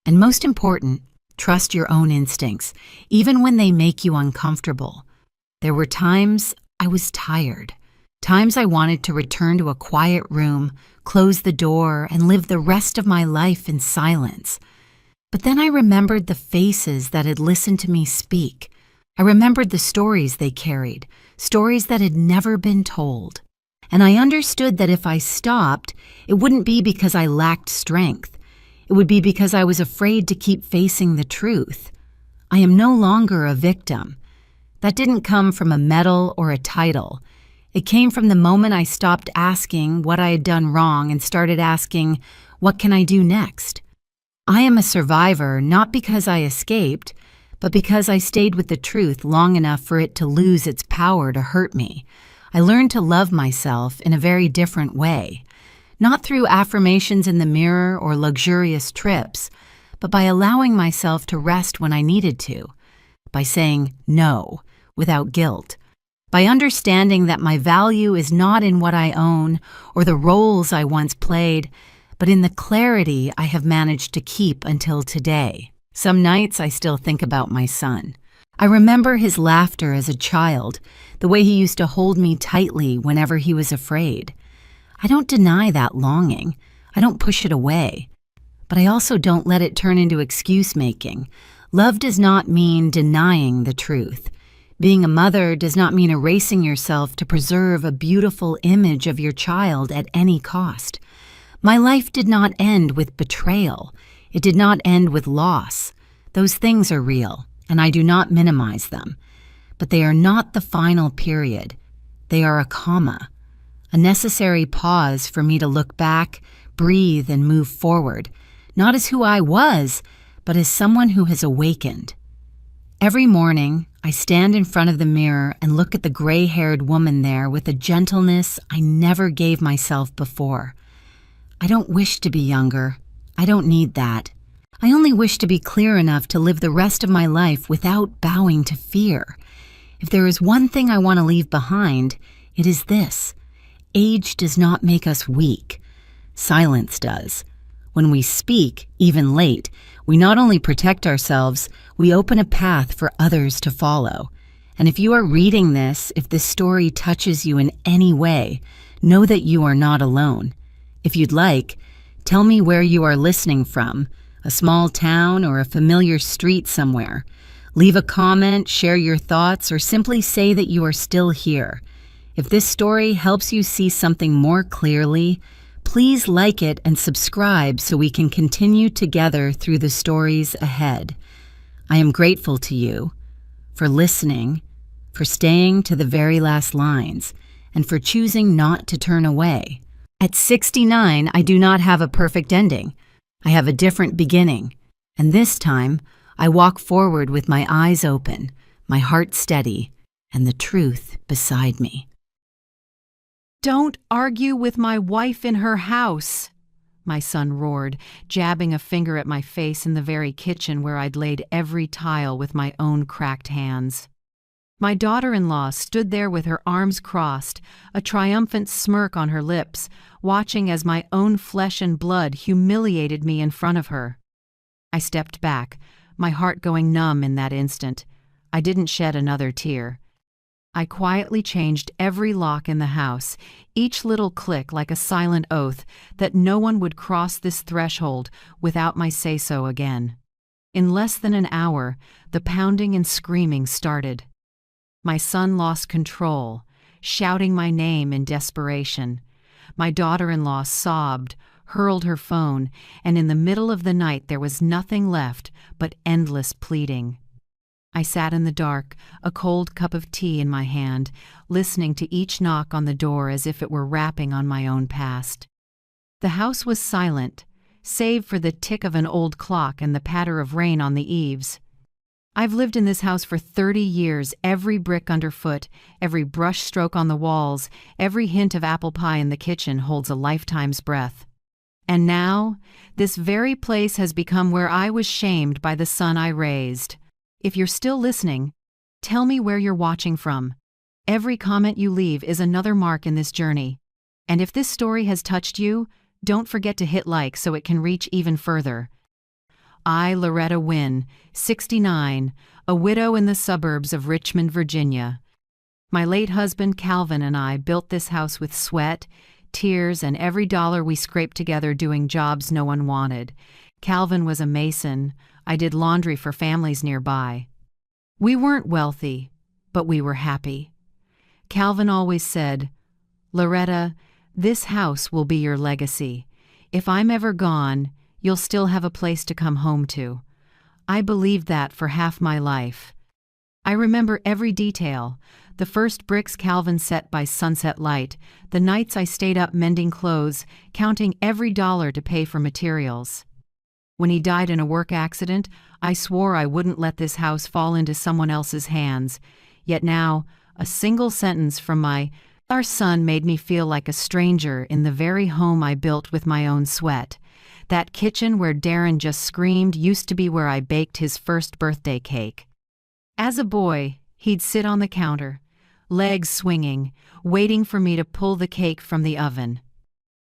And most important, trust your own instincts, even when they make you uncomfortable. There were times I was tired, times I wanted to return to a quiet room, close the door, and live the rest of my life in silence. But then I remembered the faces that had listened to me speak. I remembered the stories they carried, stories that had never been told. And I understood that if I stopped, it wouldn't be because I lacked strength. It would be because I was afraid to keep facing the truth. I am no longer a victim. That didn't come from a medal or a title. It came from the moment I stopped asking what I had done wrong and started asking, what can I do next? I am a survivor not because I escaped, but because I stayed with the truth long enough for it to lose its power to hurt me. I learned to love myself in a very different way, not through affirmations in the mirror or luxurious trips, but by allowing myself to rest when I needed to, by saying no without guilt, by understanding that my value is not in what I own or the roles I once played, but in the clarity I have managed to keep until today. Some nights I still think about my son. I remember his laughter as a child, the way he used to hold me tightly whenever he was afraid. I don't deny that longing. I don't push it away. But I also don't let it turn into excuse-making. Love does not mean denying the truth. Being a mother does not mean erasing yourself to preserve a beautiful image of your child at any cost. My life did not end with betrayal. It did not end with loss. Those things are real, and I do not minimize them. But they are not the final period. They are a comma, a necessary pause for me to look back, breathe, and move forward, not as who I was, but as someone who has awakened. Every morning, I stand in front of the mirror and look at the gray-haired woman there with a gentleness I never gave myself before. I don't wish to be younger. I don't need that. I only wish to be clear enough to live the rest of my life without bowing to fear. If there is one thing I want to leave behind, it is this. Age does not make us weak. Silence does. When we speak, even late, we not only protect ourselves, we open a path for others to follow. And if you are reading this, if this story touches you in any way, know that you are not alone. If you'd like, tell me where you are listening from, a small town or a familiar street somewhere. Leave a comment, share your thoughts, or simply say that you are still here. If this story helps you see something more clearly, please like it and subscribe so we can continue together through the stories ahead. I am grateful to you for listening, for staying to the very last lines, and for choosing not to turn away. At 69, I do not have a perfect ending. I have a different beginning, and this time, I walk forward with my eyes open, my heart steady, and the truth beside me. "Don't argue with my wife in her house," my son roared, jabbing a finger at my face in the very kitchen where I'd laid every tile with my own cracked hands. My daughter-in-law stood there with her arms crossed, a triumphant smirk on her lips, watching as my own flesh and blood humiliated me in front of her. I stepped back, my heart going numb in that instant. I didn't shed another tear. I quietly changed every lock in the house, each little click like a silent oath that no one would cross this threshold without my say-so again. In less than an hour, the pounding and screaming started. My son lost control, shouting my name in desperation. My daughter-in-law sobbed, hurled her phone, and in the middle of the night there was nothing left but endless pleading. I sat in the dark, a cold cup of tea in my hand, listening to each knock on the door as if it were rapping on my own past. The house was silent, save for the tick of an old clock and the patter of rain on the eaves. I've lived in this house for 30 years, every brick underfoot, every brush stroke on the walls, every hint of apple pie in the kitchen holds a lifetime's breath. And now, this very place has become where I was shamed by the son I raised. If you're still listening, tell me where you're watching from. Every comment you leave is another mark in this journey. And if this story has touched you, don't forget to hit like so it can reach even further. I, Loretta Wynn, 69, a widow in the suburbs of Richmond, Virginia. My late husband Calvin and I built this house with sweat, tears, and every dollar we scraped together doing jobs no one wanted. Calvin was a mason. I did laundry for families nearby. We weren't wealthy, but we were happy. Calvin always said, "Loretta, this house will be your legacy. If I'm ever gone, you'll still have a place to come home to." I believed that for half my life. I remember every detail, the first bricks Calvin set by sunset light, the nights I stayed up mending clothes, counting every dollar to pay for materials. When he died in a work accident, I swore I wouldn't let this house fall into someone else's hands. Yet now, a single sentence from our son made me feel like a stranger in the very home I built with my own sweat. That kitchen where Darren just screamed used to be where I baked his first birthday cake. As a boy, he'd sit on the counter, legs swinging, waiting for me to pull the cake from the oven.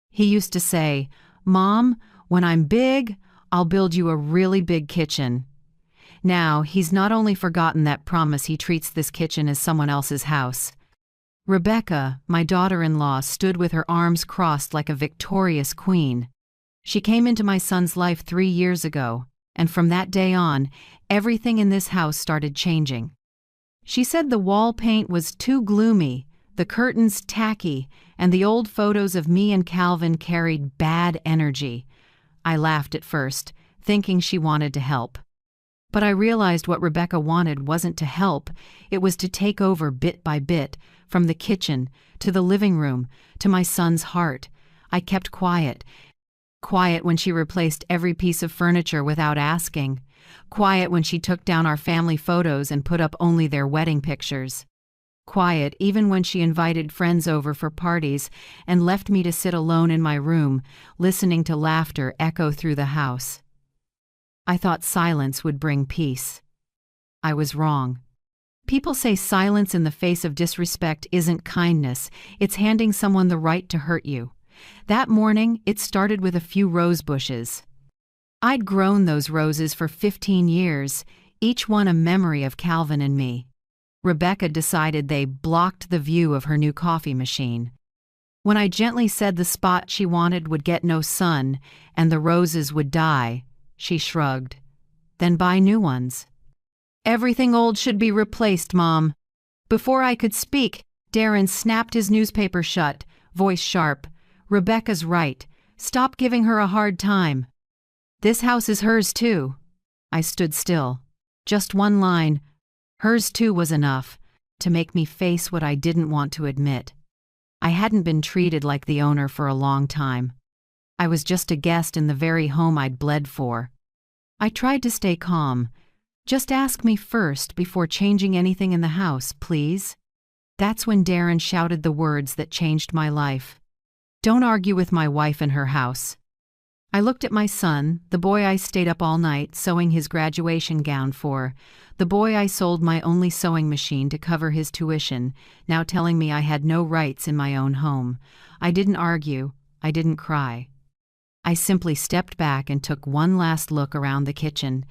He used to say, "Mom, when I'm big, I'll build you a really big kitchen." Now, he's not only forgotten that promise, he treats this kitchen as someone else's house. Rebecca, my daughter-in-law, stood with her arms crossed like a victorious queen. She came into my son's life 3 years ago, and from that day on, everything in this house started changing. She said the wall paint was too gloomy, the curtains tacky, and the old photos of me and Calvin carried bad energy. I laughed at first, thinking she wanted to help. But I realized what Rebecca wanted wasn't to help, it was to take over bit by bit, from the kitchen, to the living room, to my son's heart. I kept quiet. Quiet when she replaced every piece of furniture without asking. Quiet when she took down our family photos and put up only their wedding pictures. Quiet even when she invited friends over for parties and left me to sit alone in my room, listening to laughter echo through the house. I thought silence would bring peace. I was wrong. People say silence in the face of disrespect isn't kindness, it's handing someone the right to hurt you. That morning, it started with a few rose bushes. I'd grown those roses for 15 years, each one a memory of Calvin and me. Rebecca decided they blocked the view of her new coffee machine. When I gently said the spot she wanted would get no sun and the roses would die, she shrugged. "Then buy new ones." "Everything old should be replaced, Mom." Before I could speak, Darren snapped his newspaper shut, voice sharp. "Rebecca's right. Stop giving her a hard time." "This house is hers too." I stood still. Just one line, hers too, was enough to make me face what I didn't want to admit. I hadn't been treated like the owner for a long time. I was just a guest in the very home I'd bled for. I tried to stay calm. "Just ask me first before changing anything in the house, please." That's when Darren shouted the words that changed my life. "Don't argue with my wife in her house." I looked at my son, the boy I stayed up all night sewing his graduation gown for, the boy I sold my only sewing machine to cover his tuition, now telling me I had no rights in my own home. I didn't argue. I didn't cry. I simply stepped back and took one last look around the kitchen.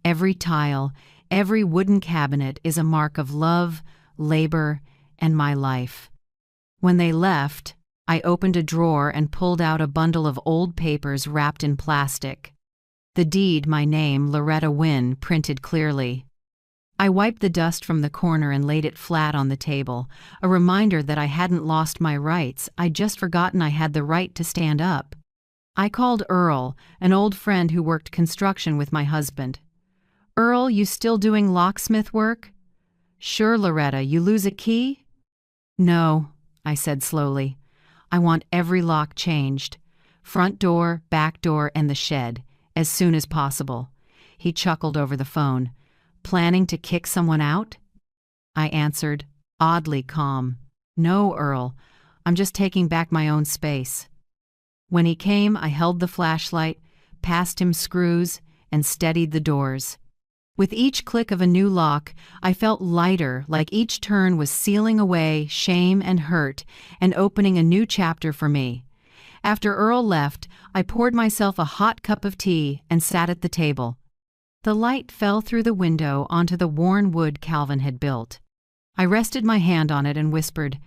Every tile, every wooden cabinet is a mark of love, labor, and my life. When they left, I opened a drawer and pulled out a bundle of old papers wrapped in plastic. The deed, my name, Loretta Wynne, printed clearly. I wiped the dust from the corner and laid it flat on the table, a reminder that I hadn't lost my rights. I'd just forgotten I had the right to stand up. I called Earl, an old friend who worked construction with my husband. "Earl, you still doing locksmith work?" "Sure, Loretta. You lose a key?" "No," I said slowly. "I want every lock changed. Front door, back door, and the shed, as soon as possible." He chuckled over the phone. "Planning to kick someone out?" I answered, oddly calm. "No, Earl. I'm just taking back my own space." When he came, I held the flashlight, passed him screws, and steadied the doors. With each click of a new lock, I felt lighter, like each turn was sealing away shame and hurt and opening a new chapter for me. After Earl left, I poured myself a hot cup of tea and sat at the table. The light fell through the window onto the worn wood Calvin had built. I rested my hand on it and whispered,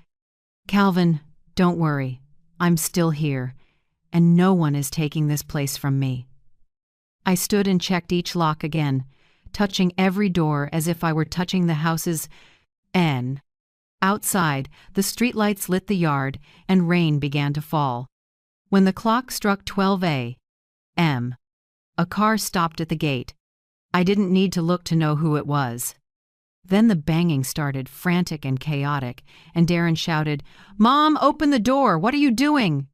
"Calvin, don't worry. I'm still here, and no one is taking this place from me." I stood and checked each lock again, touching every door as if I were touching the house's N. Outside, the streetlights lit the yard, and rain began to fall. When the clock struck 12 a.m., a car stopped at the gate. I didn't need to look to know who it was. Then the banging started, frantic and chaotic, and Darren shouted, "Mom, open the door! What are you doing?"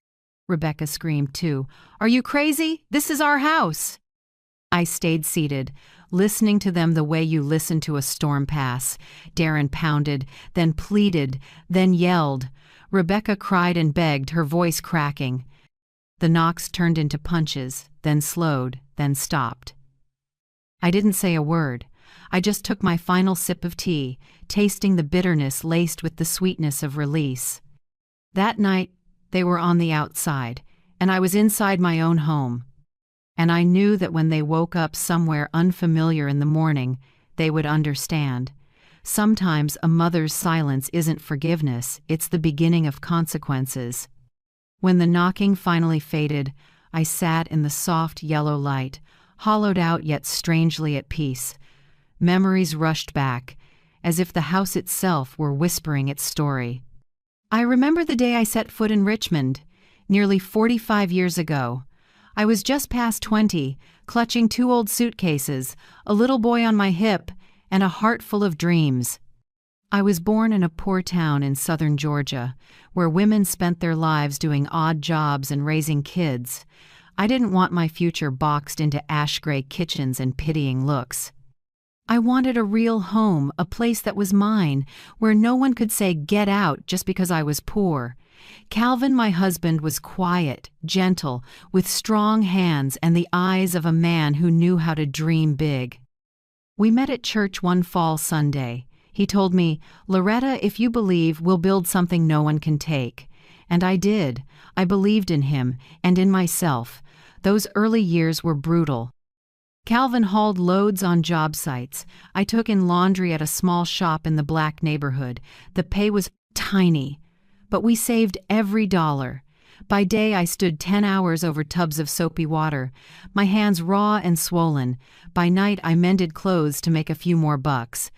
Rebecca screamed too. "Are you crazy? This is our house!" I stayed seated, listening to them the way you listen to a storm pass. Darren pounded, then pleaded, then yelled. Rebecca cried and begged, her voice cracking. The knocks turned into punches, then slowed, then stopped. I didn't say a word. I just took my final sip of tea, tasting the bitterness laced with the sweetness of release. That night, they were on the outside, and I was inside my own home. And I knew that when they woke up somewhere unfamiliar in the morning, they would understand. Sometimes a mother's silence isn't forgiveness, it's the beginning of consequences. When the knocking finally faded, I sat in the soft yellow light, hollowed out yet strangely at peace. Memories rushed back, as if the house itself were whispering its story. I remember the day I set foot in Richmond, nearly 45 years ago. I was just past 20, clutching 2 old suitcases, a little boy on my hip, and a heart full of dreams. I was born in a poor town in southern Georgia, where women spent their lives doing odd jobs and raising kids. I didn't want my future boxed into ash-gray kitchens and pitying looks. I wanted a real home, a place that was mine, where no one could say get out just because I was poor. Calvin, my husband, was quiet, gentle, with strong hands and the eyes of a man who knew how to dream big. We met at church one fall Sunday. He told me, "Loretta, if you believe, we'll build something no one can take." And I did. I believed in him and in myself. Those early years were brutal. Calvin hauled loads on job sites. I took in laundry at a small shop in the black neighborhood. The pay was tiny, but we saved every dollar. By day, I stood 10 hours over tubs of soapy water, my hands raw and swollen. By night, I mended clothes to make a few more bucks.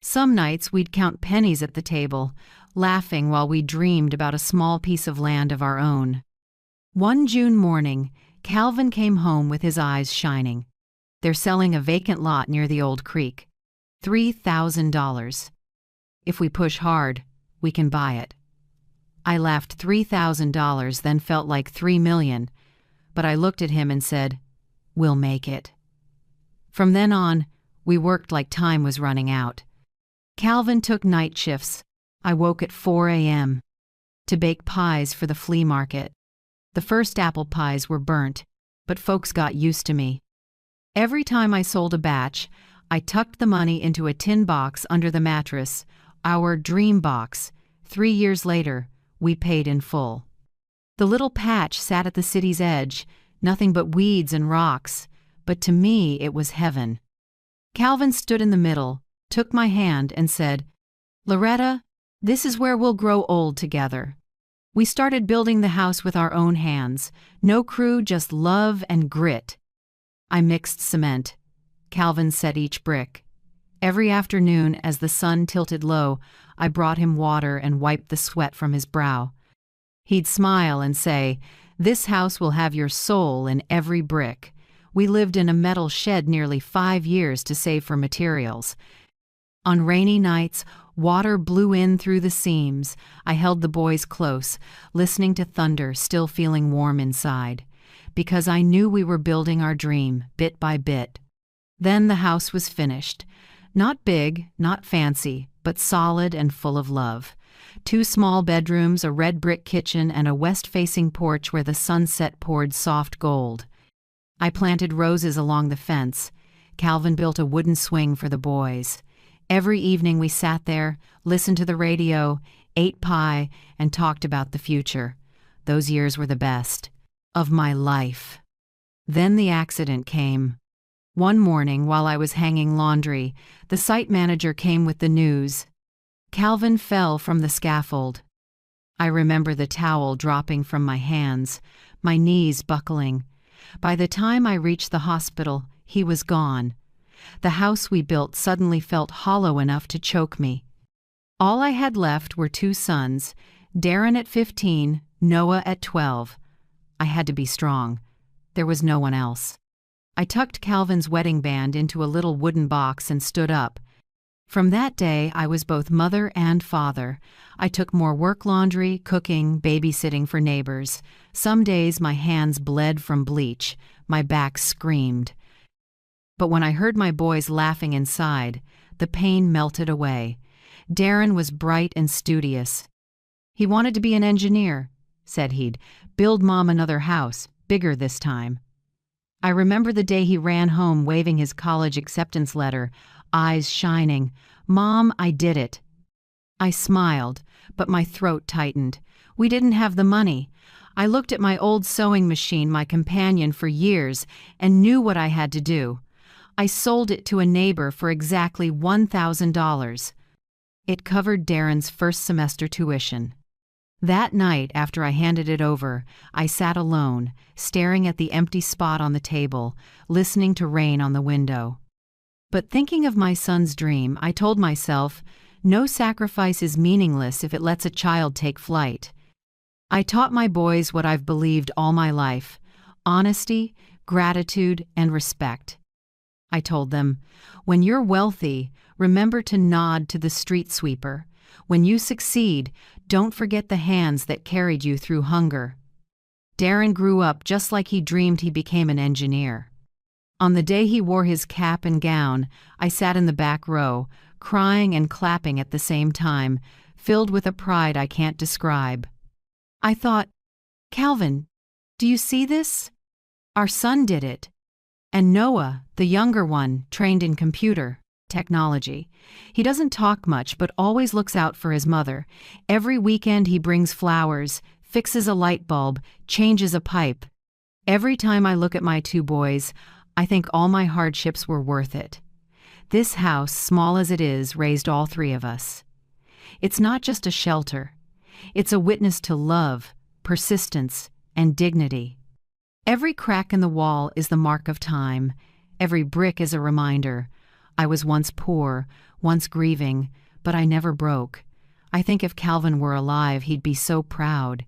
Some nights, we'd count pennies at the table, laughing while we dreamed about a small piece of land of our own. One June morning, Calvin came home with his eyes shining. "They're selling a vacant lot near the old creek. $3,000. If we push hard, we can buy it." I laughed. $3,000 then felt like $3 million, but I looked at him and said, "We'll make it." From then on, we worked like time was running out. Calvin took night shifts. I woke at 4 a.m. to bake pies for the flea market. The first apple pies were burnt, but folks got used to me. Every time I sold a batch, I tucked the money into a tin box under the mattress, our dream box. 3 years later, we paid in full. The little patch sat at the city's edge, Nothing but weeds and rocks, but to me it was heaven. Calvin stood in the middle, took my hand and said, "Loretta, this is where we'll grow old together." We started building the house with our own hands. No crew, just love and grit. I mixed cement. Calvin set each brick. Every afternoon, as the sun tilted low, I brought him water and wiped the sweat from his brow. He'd smile and say, "This house will have your soul in every brick." We lived in a metal shed nearly 5 years to save for materials. On rainy nights, water blew in through the seams. I held the boys close, listening to thunder, still feeling warm inside, because I knew we were building our dream, bit by bit. Then the house was finished. Not big, not fancy, but solid and full of love. 2 small bedrooms, a red brick kitchen, and a west-facing porch where the sunset poured soft gold. I planted roses along the fence. Calvin built a wooden swing for the boys. Every evening we sat there, listened to the radio, ate pie, and talked about the future. Those years were the best of my life. Then the accident came. One morning, while I was hanging laundry, the site manager came with the news. Calvin fell from the scaffold. I remember the towel dropping from my hands, my knees buckling. By the time I reached the hospital, he was gone. The house we built suddenly felt hollow enough to choke me. All I had left were 2 sons, Darren at 15, Noah at 12. I had to be strong. There was no one else. I tucked Calvin's wedding band into a little wooden box and stood up. From that day, I was both mother and father. I took more work laundry, cooking, babysitting for neighbors. Some days my hands bled from bleach. My back screamed. But when I heard my boys laughing inside, the pain melted away. Darren was bright and studious. He wanted to be an engineer, said he'd build Mom another house, bigger this time. I remember the day he ran home waving his college acceptance letter, eyes shining. "Mom, I did it." I smiled, but my throat tightened. We didn't have the money. I looked at my old sewing machine, my companion for years, and knew what I had to do. I sold it to a neighbor for exactly $1,000. It covered Darren's first semester tuition. That night, after I handed it over, I sat alone, staring at the empty spot on the table, listening to rain on the window. But thinking of my son's dream, I told myself, no sacrifice is meaningless if it lets a child take flight. I taught my boys what I've believed all my life: honesty, gratitude, and respect. I told them, when you're wealthy, remember to nod to the street sweeper. When you succeed, don't forget the hands that carried you through hunger. Darren grew up just like he dreamed he became an engineer. On the day he wore his cap and gown, I sat in the back row, crying and clapping at the same time, filled with a pride I can't describe. I thought, Calvin, do you see this? Our son did it. And Noah, the younger one, trained in computer technology. He doesn't talk much, but always looks out for his mother. Every weekend he brings flowers, fixes a light bulb, changes a pipe. Every time I look at my 2 boys, I think all my hardships were worth it. This house, small as it is, raised all 3 of us. It's not just a shelter. It's a witness to love, persistence, and dignity. Every crack in the wall is the mark of time. Every brick is a reminder. I was once poor, once grieving, but I never broke. I think if Calvin were alive, he'd be so proud.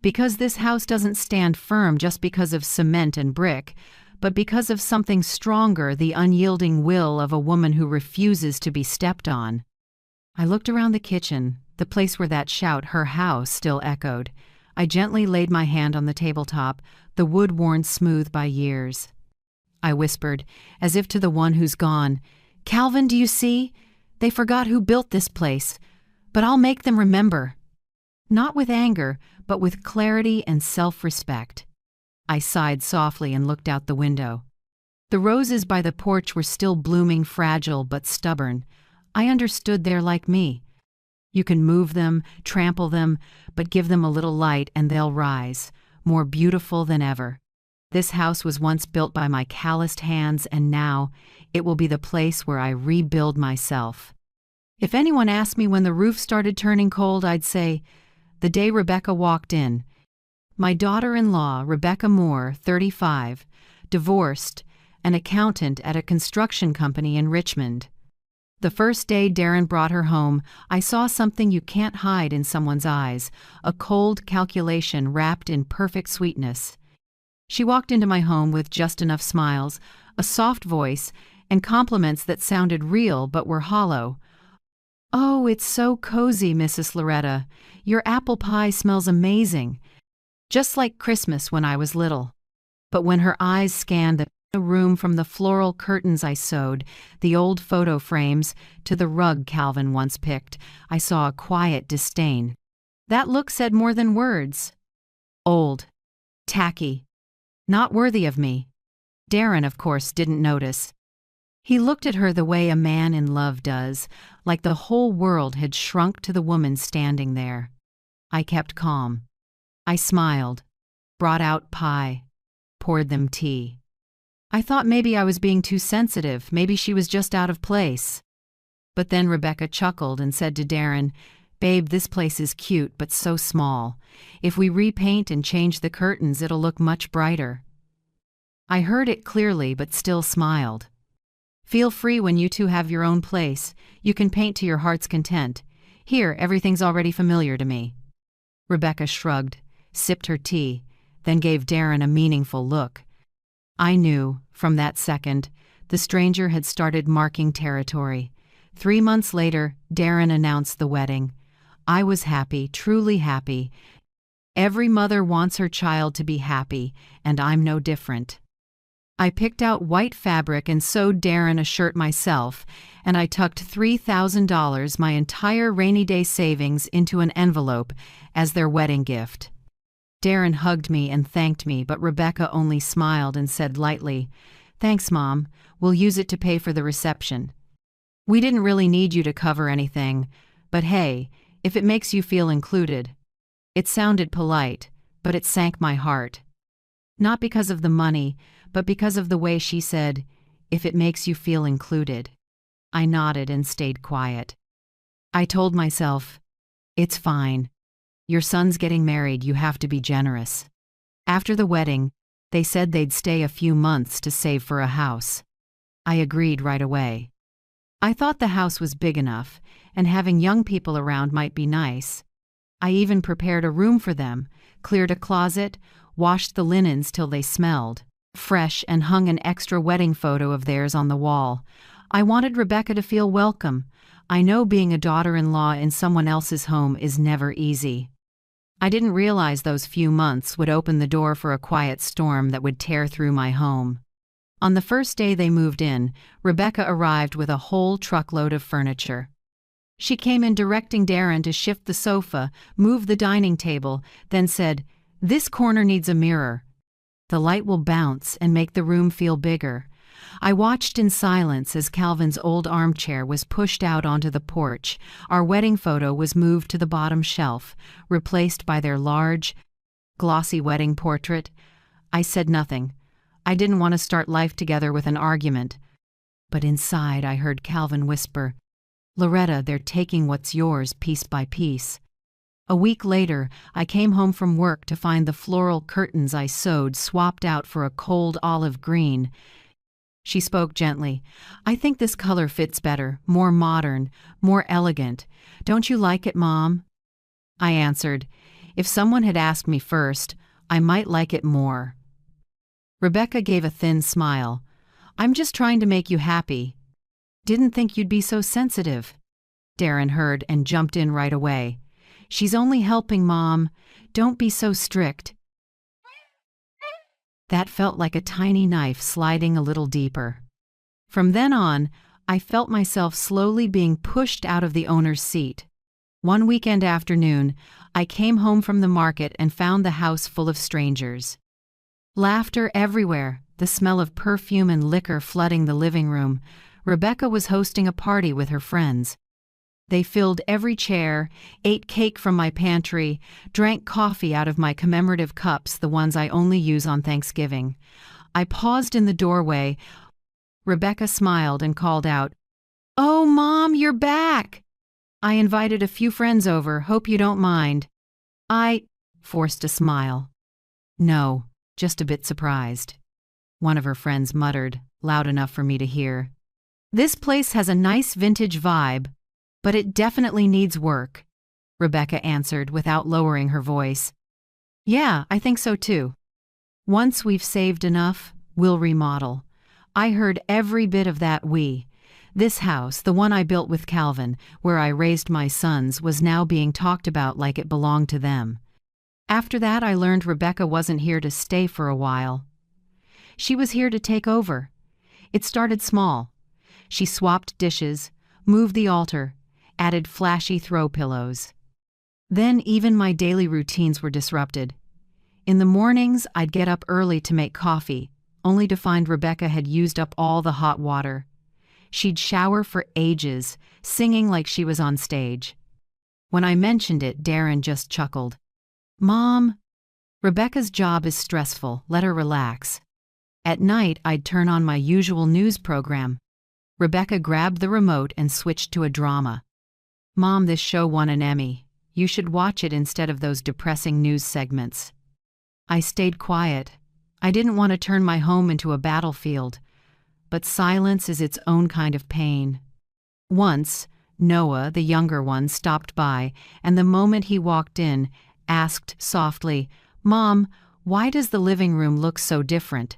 Because this house doesn't stand firm just because of cement and brick, but because of something stronger, the unyielding will of a woman who refuses to be stepped on. I looked around the kitchen, the place where that shout, "Her house," still echoed. I gently laid my hand on the tabletop, the wood worn smooth by years. I whispered, as if to the one who's gone, "Calvin, do you see? They forgot who built this place, but I'll make them remember." Not with anger, but with clarity and self-respect. I sighed softly and looked out the window. The roses by the porch were still blooming, fragile but stubborn. I understood they're like me. You can move them, trample them, but give them a little light and they'll rise, more beautiful than ever. This house was once built by my calloused hands, and now it will be the place where I rebuild myself. If anyone asked me when the roof started turning cold, I'd say, the day Rebecca walked in. My daughter-in-law, Rebecca Moore, 35, divorced, an accountant at a construction company in Richmond. The first day Darren brought her home, I saw something you can't hide in someone's eyes, a cold calculation wrapped in perfect sweetness. She walked into my home with just enough smiles, a soft voice, and compliments that sounded real but were hollow. "Oh, it's so cozy, Mrs. Loretta. Your apple pie smells amazing. Just like Christmas when I was little." But when her eyes scanned the room from the floral curtains I sewed, the old photo frames, to the rug Calvin once picked, I saw a quiet disdain. That look said more than words. Old. Tacky. Not worthy of me. Darren, of course, didn't notice. He looked at her the way a man in love does, like the whole world had shrunk to the woman standing there. I kept calm. I smiled, brought out pie, poured them tea. I thought maybe I was being too sensitive, maybe she was just out of place. But then Rebecca chuckled and said to Darren, "Babe, this place is cute, but so small. If we repaint and change the curtains, it'll look much brighter." I heard it clearly, but still smiled. "Feel free when you two have your own place. You can paint to your heart's content. Here, everything's already familiar to me." Rebecca shrugged, sipped her tea, then gave Darren a meaningful look. I knew, from that second, the stranger had started marking territory. 3 months later, Darren announced the wedding. I was happy, truly happy. Every mother wants her child to be happy, and I'm no different. I picked out white fabric and sewed Darren a shirt myself, and I tucked $3,000, my entire rainy day savings, into an envelope as their wedding gift. Darren hugged me and thanked me, but Rebecca only smiled and said lightly, "Thanks, Mom. We'll use it to pay for the reception. We didn't really need you to cover anything, but hey, if it makes you feel included." It sounded polite, but it sank my heart. Not because of the money, but because of the way she said, "If it makes you feel included." I nodded and stayed quiet. I told myself, "It's fine. Your son's getting married, you have to be generous." After the wedding, they said they'd stay a few months to save for a house. I agreed right away. I thought the house was big enough, and having young people around might be nice. I even prepared a room for them, cleared a closet, washed the linens till they smelled fresh, and hung an extra wedding photo of theirs on the wall. I wanted Rebecca to feel welcome. I know being a daughter-in-law in someone else's home is never easy. I didn't realize those few months would open the door for a quiet storm that would tear through my home. On the first day they moved in, Rebecca arrived with a whole truckload of furniture. She came in directing Darren to shift the sofa, move the dining table, then said, "This corner needs a mirror. The light will bounce and make the room feel bigger." I watched in silence as Calvin's old armchair was pushed out onto the porch. Our wedding photo was moved to the bottom shelf, replaced by their large, glossy wedding portrait. I said nothing. I didn't want to start life together with an argument. But inside I heard Calvin whisper, "Loretta, they're taking what's yours piece by piece." A week later, I came home from work to find the floral curtains I sewed swapped out for a cold olive green. She spoke gently. "I think this color fits better, more modern, more elegant. Don't you like it, Mom?" I answered, "If someone had asked me first, I might like it more." Rebecca gave a thin smile. "I'm just trying to make you happy." "Didn't think you'd be so sensitive." Darren heard and jumped in right away. "She's only helping, Mom. Don't be so strict." That felt like a tiny knife sliding a little deeper. From then on, I felt myself slowly being pushed out of the owner's seat. One weekend afternoon, I came home from the market and found the house full of strangers. Laughter everywhere, the smell of perfume and liquor flooding the living room. Rebecca was hosting a party with her friends. They filled every chair, ate cake from my pantry, drank coffee out of my commemorative cups, the ones I only use on Thanksgiving. I paused in the doorway. Rebecca smiled and called out, "Oh, Mom, you're back!" "I invited a few friends over, hope you don't mind." I forced a smile. "No, just a bit surprised." One of her friends muttered, loud enough for me to hear, "This place has a nice vintage vibe, but it definitely needs work," Rebecca answered without lowering her voice. "Yeah, I think so too. Once we've saved enough, we'll remodel." I heard every bit of that we. This house, the one I built with Calvin, where I raised my sons, was now being talked about like it belonged to them. After that, I learned Rebecca wasn't here to stay for a while. She was here to take over. It started small. She swapped dishes, moved the altar, added flashy throw pillows. Then even my daily routines were disrupted. In the mornings, I'd get up early to make coffee, only to find Rebecca had used up all the hot water. She'd shower for ages, singing like she was on stage. When I mentioned it, Darren just chuckled. "Mom, Rebecca's job is stressful, let her relax." At night, I'd turn on my usual news program. Rebecca grabbed the remote and switched to a drama. "Mom, this show won an Emmy. You should watch it instead of those depressing news segments." I stayed quiet. I didn't want to turn my home into a battlefield. But silence is its own kind of pain. Once, Noah, the younger one, stopped by, and the moment he walked in, asked softly, "Mom, why does the living room look so different?"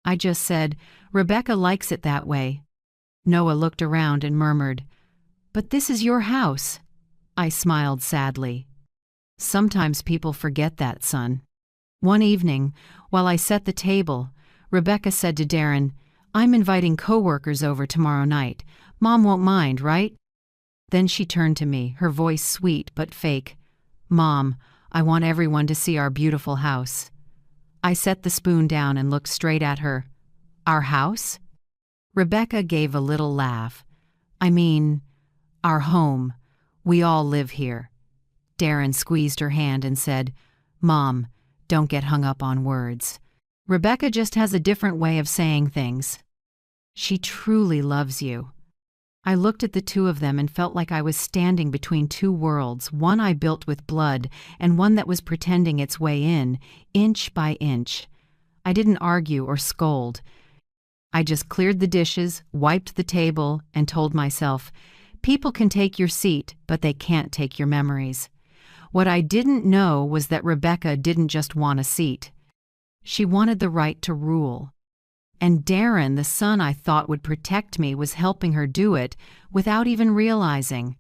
I just said, "Rebecca likes it that way." Noah looked around and murmured, "But this is your house." I smiled sadly. "Sometimes people forget that, son." One evening, while I set the table, Rebecca said to Darren, "I'm inviting coworkers over tomorrow night. Mom won't mind, right?" Then she turned to me, her voice sweet but fake. "Mom, I want everyone to see our beautiful house." I set the spoon down and looked straight at her. "Our house?" Rebecca gave a little laugh. "I mean, our home. We all live here." Darren squeezed her hand and said, "Mom, don't get hung up on words. Rebecca just has a different way of saying things. She truly loves you." I looked at the two of them and felt like I was standing between two worlds, one I built with blood and one that was pretending its way in, inch by inch. I didn't argue or scold. I just cleared the dishes, wiped the table, and told myself, people can take your seat, but they can't take your memories. What I didn't know was that Rebecca didn't just want a seat. She wanted the right to rule. And Darren, the son I thought would protect me, was helping her do it without even realizing.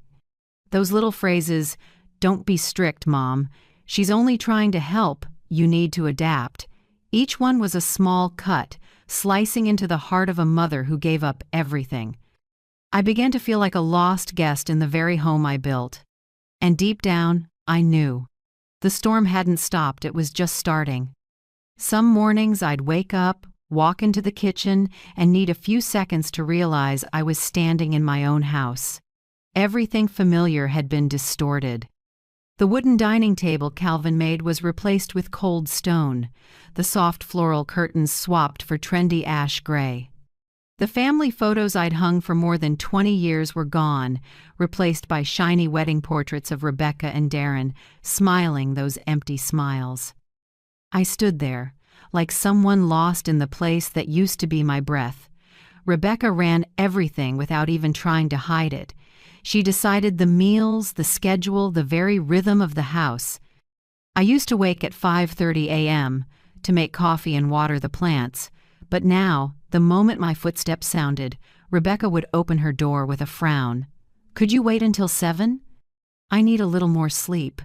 Those little phrases, "Don't be strict, Mom," "She's only trying to help, you need to adapt," each one was a small cut, slicing into the heart of a mother who gave up everything. I began to feel like a lost guest in the very home I built. And deep down, I knew. The storm hadn't stopped, it was just starting. Some mornings I'd wake up, walk into the kitchen, and need a few seconds to realize I was standing in my own house. Everything familiar had been distorted. The wooden dining table Calvin made was replaced with cold stone, the soft floral curtains swapped for trendy ash gray. The family photos I'd hung for more than 20 years were gone, replaced by shiny wedding portraits of Rebecca and Darren, smiling those empty smiles. I stood there, like someone lost in the place that used to be my breath. Rebecca ran everything without even trying to hide it. She decided the meals, the schedule, the very rhythm of the house. I used to wake at 5:30 a.m. to make coffee and water the plants, but now, the moment my footsteps sounded, Rebecca would open her door with a frown. "Could you wait until 7? "I need a little more sleep."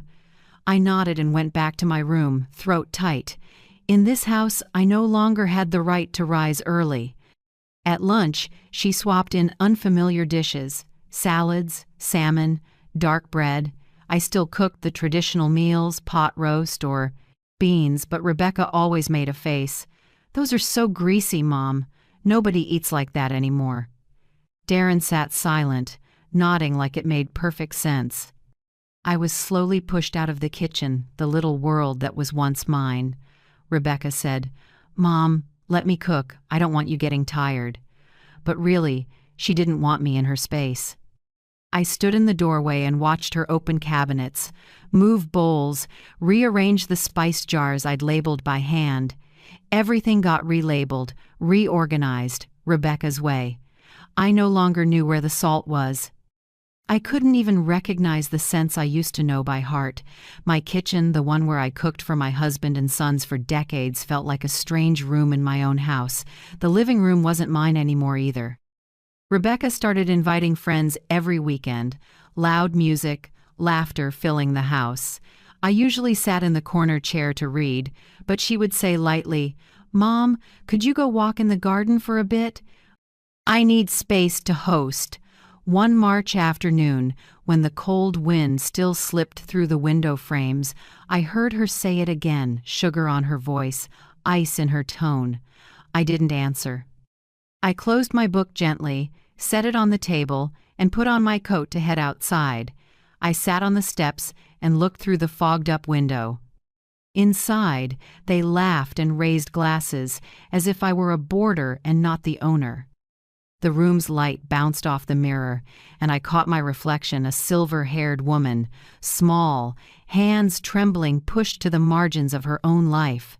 I nodded and went back to my room, throat tight. In this house, I no longer had the right to rise early. At lunch, she swapped in unfamiliar dishes, salads, salmon, dark bread. I still cooked the traditional meals, pot roast or beans, but Rebecca always made a face. "Those are so greasy, Mom. Nobody eats like that anymore." Darren sat silent, nodding like it made perfect sense. I was slowly pushed out of the kitchen, the little world that was once mine. Rebecca said, "Mom, let me cook. I don't want you getting tired." But really, she didn't want me in her space. I stood in the doorway and watched her open cabinets, move bowls, rearrange the spice jars I'd labeled by hand. Everything got relabeled, reorganized, Rebecca's way. I no longer knew where the salt was. I couldn't even recognize the scents I used to know by heart. My kitchen, the one where I cooked for my husband and sons for decades, felt like a strange room in my own house. The living room wasn't mine anymore either. Rebecca started inviting friends every weekend, loud music, laughter filling the house. I usually sat in the corner chair to read, but she would say lightly, "Mom, could you go walk in the garden for a bit?" I need space to host. One March afternoon, when the cold wind still slipped through the window frames, I heard her say it again, sugar on her voice, ice in her tone. I didn't answer. I closed my book gently, set it on the table, and put on my coat to head outside. I sat on the steps and looked through the fogged-up window. Inside, they laughed and raised glasses, as if I were a boarder and not the owner. The room's light bounced off the mirror, and I caught my reflection, a silver-haired woman, small, hands trembling, pushed to the margins of her own life.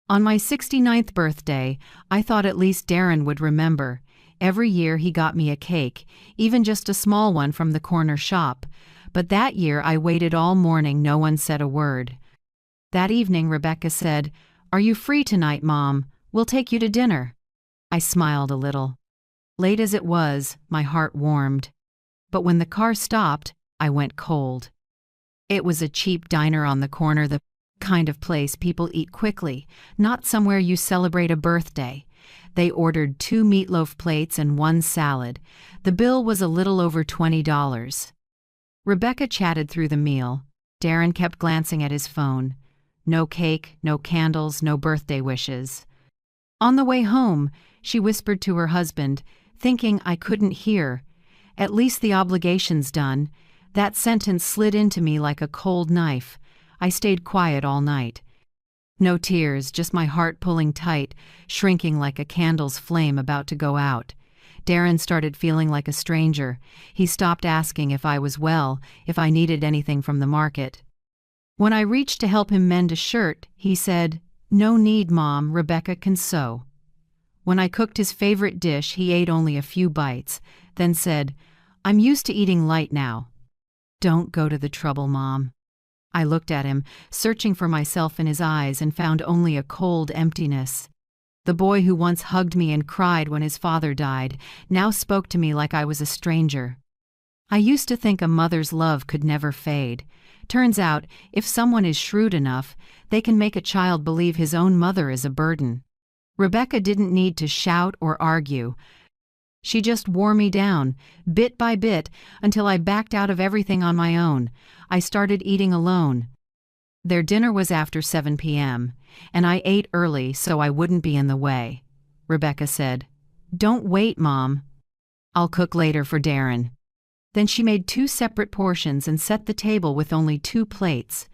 On my 69th birthday, I thought at least Darren would remember. Every year he got me a cake, even just a small one from the corner shop. But that year I waited all morning, no one said a word. That evening Rebecca said, "Are you free tonight, Mom? We'll take you to dinner." I smiled a little. Late as it was, my heart warmed. But when the car stopped, I went cold. It was a cheap diner on the corner, the kind of place people eat quickly, not somewhere you celebrate a birthday. They ordered 2 meatloaf plates and 1 salad. The bill was a little over $20. Rebecca chatted through the meal. Darren kept glancing at his phone. No cake, no candles, no birthday wishes. On the way home, she whispered to her husband, thinking I couldn't hear. "At least the obligation's done." That sentence slid into me like a cold knife. I stayed quiet all night. No tears, just my heart pulling tight, shrinking like a candle's flame about to go out. Darren started feeling like a stranger. He stopped asking if I was well, if I needed anything from the market. When I reached to help him mend a shirt, he said, "No need, Mom, Rebecca can sew." When I cooked his favorite dish, he ate only a few bites, then said, "I'm used to eating light now." "Don't go to the trouble, Mom." I looked at him, searching for myself in his eyes, and found only a cold emptiness. The boy who once hugged me and cried when his father died now spoke to me like I was a stranger. I used to think a mother's love could never fade. Turns out, if someone is shrewd enough, they can make a child believe his own mother is a burden. Rebecca didn't need to shout or argue. She just wore me down, bit by bit, until I backed out of everything on my own. I started eating alone. Their dinner was after 7 p.m., and I ate early so I wouldn't be in the way. Rebecca said, "Don't wait, Mom. I'll cook later for Darren." Then she made 2 separate portions and set the table with only 2 plates.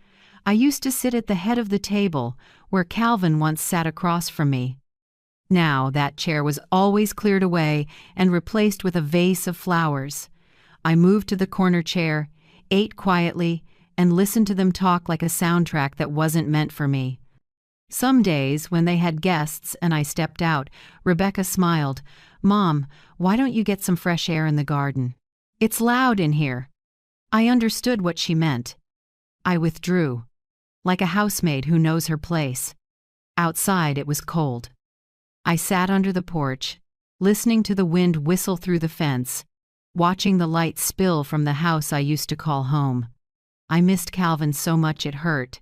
I used to sit at the head of the table, where Calvin once sat across from me. Now that chair was always cleared away and replaced with a vase of flowers. I moved to the corner chair, ate quietly, and listened to them talk like a soundtrack that wasn't meant for me. Some days, when they had guests and I stepped out, Rebecca smiled. "Mom, why don't you get some fresh air in the garden? It's loud in here." I understood what she meant. I withdrew, like a housemaid who knows her place. Outside it was cold. I sat under the porch, listening to the wind whistle through the fence, watching the light spill from the house I used to call home. I missed Calvin so much it hurt.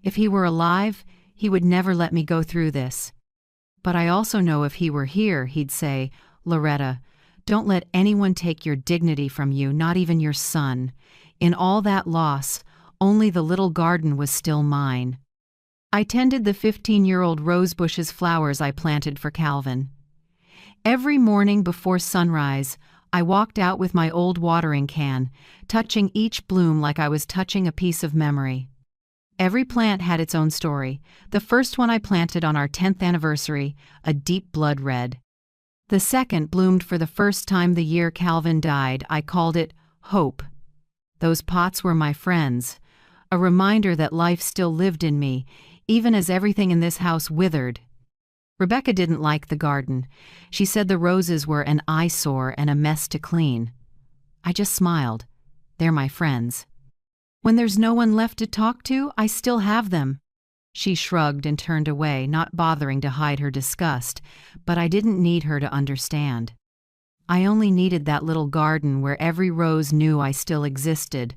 If he were alive, he would never let me go through this. But I also know if he were here, he'd say, "Loretta, don't let anyone take your dignity from you, not even your son. In all that loss, only the little garden was still mine." I tended the 15-year-old rosebush's flowers I planted for Calvin. Every morning before sunrise, I walked out with my old watering can, touching each bloom like I was touching a piece of memory. Every plant had its own story. The first one I planted on our 10th anniversary, a deep blood red. The second bloomed for the first time the year Calvin died. I called it Hope. Those pots were my friends, a reminder that life still lived in me, even as everything in this house withered. Rebecca didn't like the garden. She said the roses were an eyesore and a mess to clean. I just smiled. They're my friends. When there's no one left to talk to, I still have them. She shrugged and turned away, not bothering to hide her disgust, but I didn't need her to understand. I only needed that little garden where every rose knew I still existed.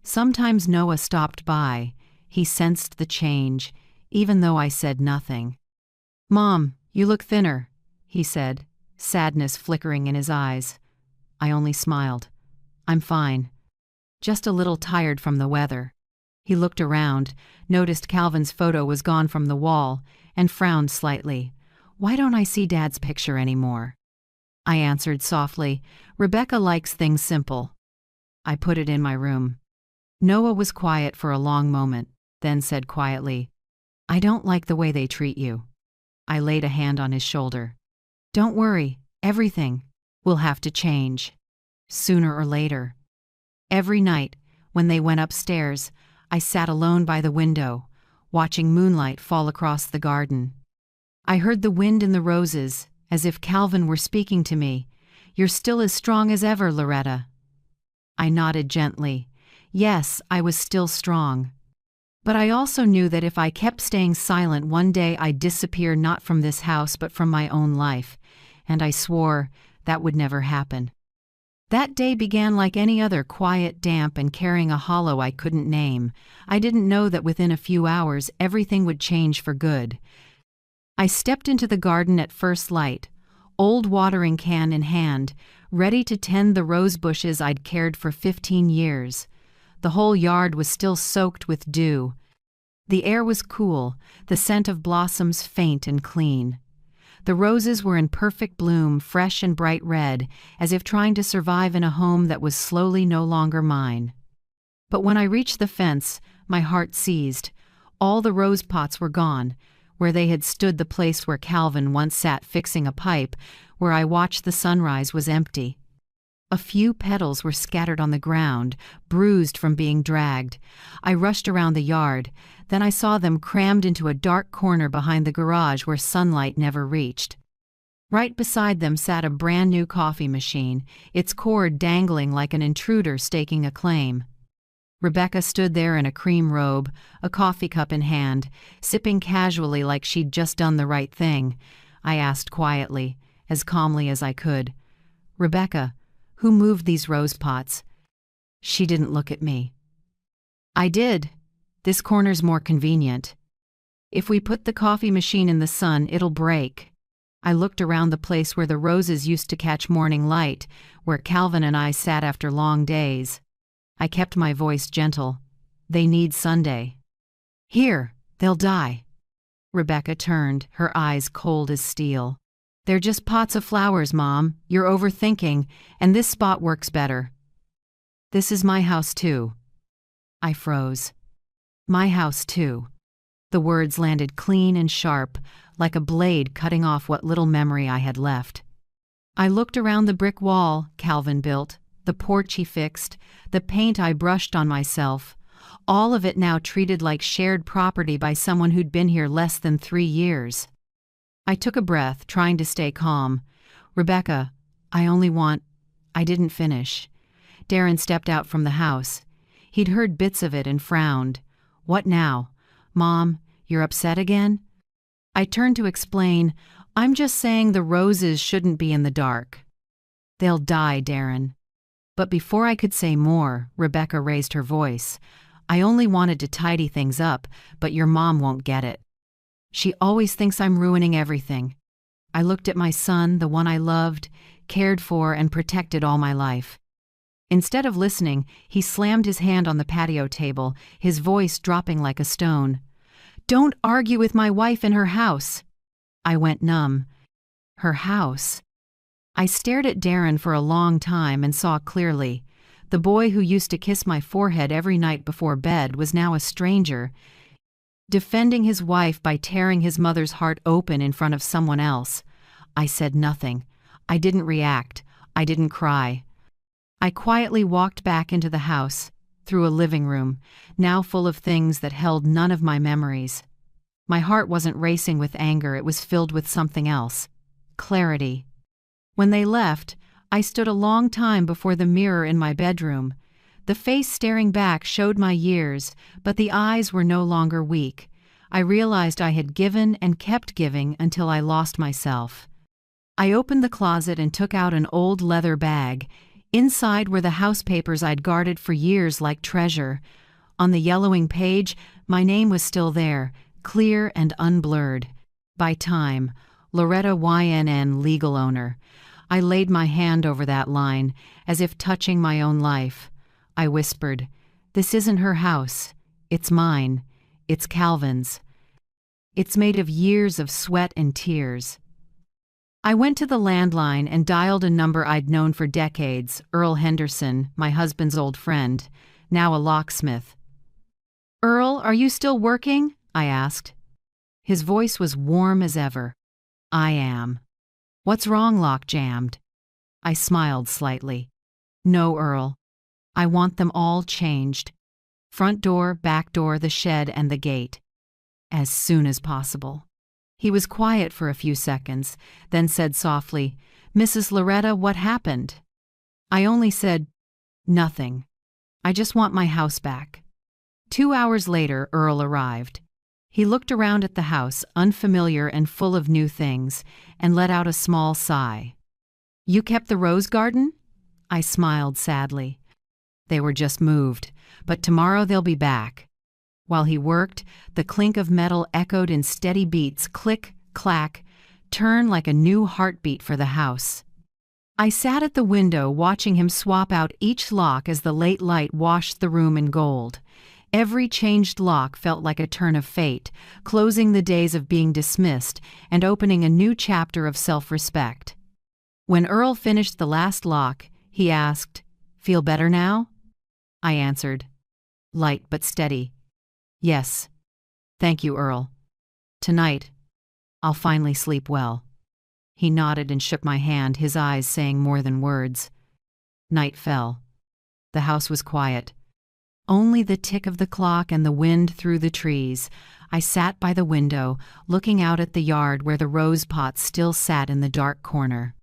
Sometimes Noah stopped by. He sensed the change, even though I said nothing. "Mom, you look thinner," he said, sadness flickering in his eyes. I only smiled. "I'm fine. Just a little tired from the weather." He looked around, noticed Calvin's photo was gone from the wall, and frowned slightly. "Why don't I see Dad's picture anymore?" I answered softly, "Rebecca likes things simple." I put it in my room. Noah was quiet for a long moment, then said quietly, "I don't like the way they treat you." I laid a hand on his shoulder. "Don't worry, everything will have to change, sooner or later." Every night, when they went upstairs, I sat alone by the window, watching moonlight fall across the garden. I heard the wind in the roses, as if Calvin were speaking to me. "You're still as strong as ever, Loretta." I nodded gently. Yes, I was still strong. But I also knew that if I kept staying silent, one day I'd disappear not from this house but from my own life, and I swore that would never happen. That day began like any other, quiet, damp, and carrying a hollow I couldn't name. I didn't know that within a few hours everything would change for good. I stepped into the garden at first light, old watering can in hand, ready to tend the rose bushes I'd cared for 15 years. The whole yard was still soaked with dew. The air was cool, the scent of blossoms faint and clean. The roses were in perfect bloom, fresh and bright red, as if trying to survive in a home that was slowly no longer mine. But when I reached the fence, my heart seized. All the rose pots were gone. Where they had stood, the place where Calvin once sat fixing a pipe, where I watched the sunrise, was empty. A few petals were scattered on the ground, bruised from being dragged. I rushed around the yard. Then I saw them crammed into a dark corner behind the garage where sunlight never reached. Right beside them sat a brand new coffee machine, its cord dangling like an intruder staking a claim. Rebecca stood there in a cream robe, a coffee cup in hand, sipping casually like she'd just done the right thing. I asked quietly, as calmly as I could, "Rebecca, who moved these rose pots?" She didn't look at me. "I did. This corner's more convenient. If we put the coffee machine in the sun, it'll break." I looked around the place where the roses used to catch morning light, where Calvin and I sat after long days. I kept my voice gentle. "They need Sunday. Here, they'll die." Rebecca turned, her eyes cold as steel. "They're just pots of flowers, Mom. You're overthinking, and this spot works better." "This is my house, too." I froze. "My house, too." The words landed clean and sharp, like a blade cutting off what little memory I had left. I looked around the brick wall Calvin built, the porch he fixed, the paint I brushed on myself, all of it now treated like shared property by someone who'd been here less than 3 years. I took a breath, trying to stay calm. "Rebecca, I didn't finish." Darren stepped out from the house. He'd heard bits of it and frowned. "What now? Mom, you're upset again?" I turned to explain, "I'm just saying the roses shouldn't be in the dark." "They'll die, Darren." But before I could say more, Rebecca raised her voice. "I only wanted to tidy things up, but your mom won't get it. She always thinks I'm ruining everything." I looked at my son, the one I loved, cared for, and protected all my life. Instead of listening, he slammed his hand on the patio table, his voice dropping like a stone. "Don't argue with my wife in her house." I went numb. Her house? I stared at Darren for a long time and saw clearly. The boy who used to kiss my forehead every night before bed was now a stranger, defending his wife by tearing his mother's heart open in front of someone else. I said nothing. I didn't react. I didn't cry. I quietly walked back into the house, through a living room, now full of things that held none of my memories. My heart wasn't racing with anger, it was filled with something else. Clarity. When they left, I stood a long time before the mirror in my bedroom. The face staring back showed my years, but the eyes were no longer weak. I realized I had given and kept giving until I lost myself. I opened the closet and took out an old leather bag. Inside were the house papers I'd guarded for years like treasure. On the yellowing page, my name was still there, clear and unblurred. By time, Loretta YNN, legal owner. I laid my hand over that line, as if touching my own life. I whispered, "This isn't her house. It's mine. It's Calvin's. It's made of years of sweat and tears." I went to the landline and dialed a number I'd known for decades, Earl Henderson, my husband's old friend, now a locksmith. "Earl, are you still working?" I asked. His voice was warm as ever. "I am." "What's wrong, lock jammed?" I smiled slightly. "No, Earl. I want them all changed. Front door, back door, the shed, and the gate. As soon as possible." He was quiet for a few seconds, then said softly, "Mrs. Loretta, what happened?" I only said, "Nothing. I just want my house back." 2 hours later, Earl arrived. He looked around at the house, unfamiliar and full of new things, and let out a small sigh. "You kept the rose garden?" I smiled sadly. "They were just moved, but tomorrow they'll be back." While he worked, the clink of metal echoed in steady beats, click, clack, turn like a new heartbeat for the house. I sat at the window watching him swap out each lock as the late light washed the room in gold. Every changed lock felt like a turn of fate, closing the days of being dismissed and opening a new chapter of self-respect. When Earl finished the last lock, he asked, "Feel better now?" I answered, light but steady, "Yes. Thank you, Earl. Tonight, I'll finally sleep well." He nodded and shook my hand, his eyes saying more than words. Night fell. The house was quiet. Only the tick of the clock and the wind through the trees. I sat by the window, looking out at the yard where the rose pots still sat in the dark corner.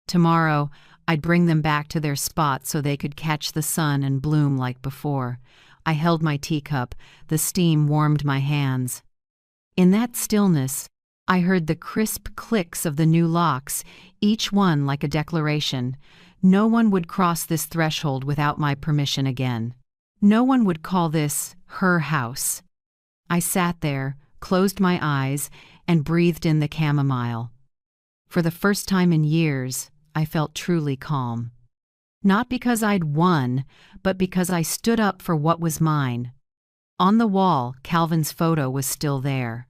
Tomorrow, I'd bring them back to their spot so they could catch the sun and bloom like before. I held my teacup. The steam warmed my hands. In that stillness, I heard the crisp clicks of the new locks, each one like a declaration. No one would cross this threshold without my permission again. No one would call this her house. I sat there, closed my eyes, and breathed in the chamomile. For the first time in years, I felt truly calm. Not because I'd won, but because I stood up for what was mine. On the wall, Calvin's photo was still there.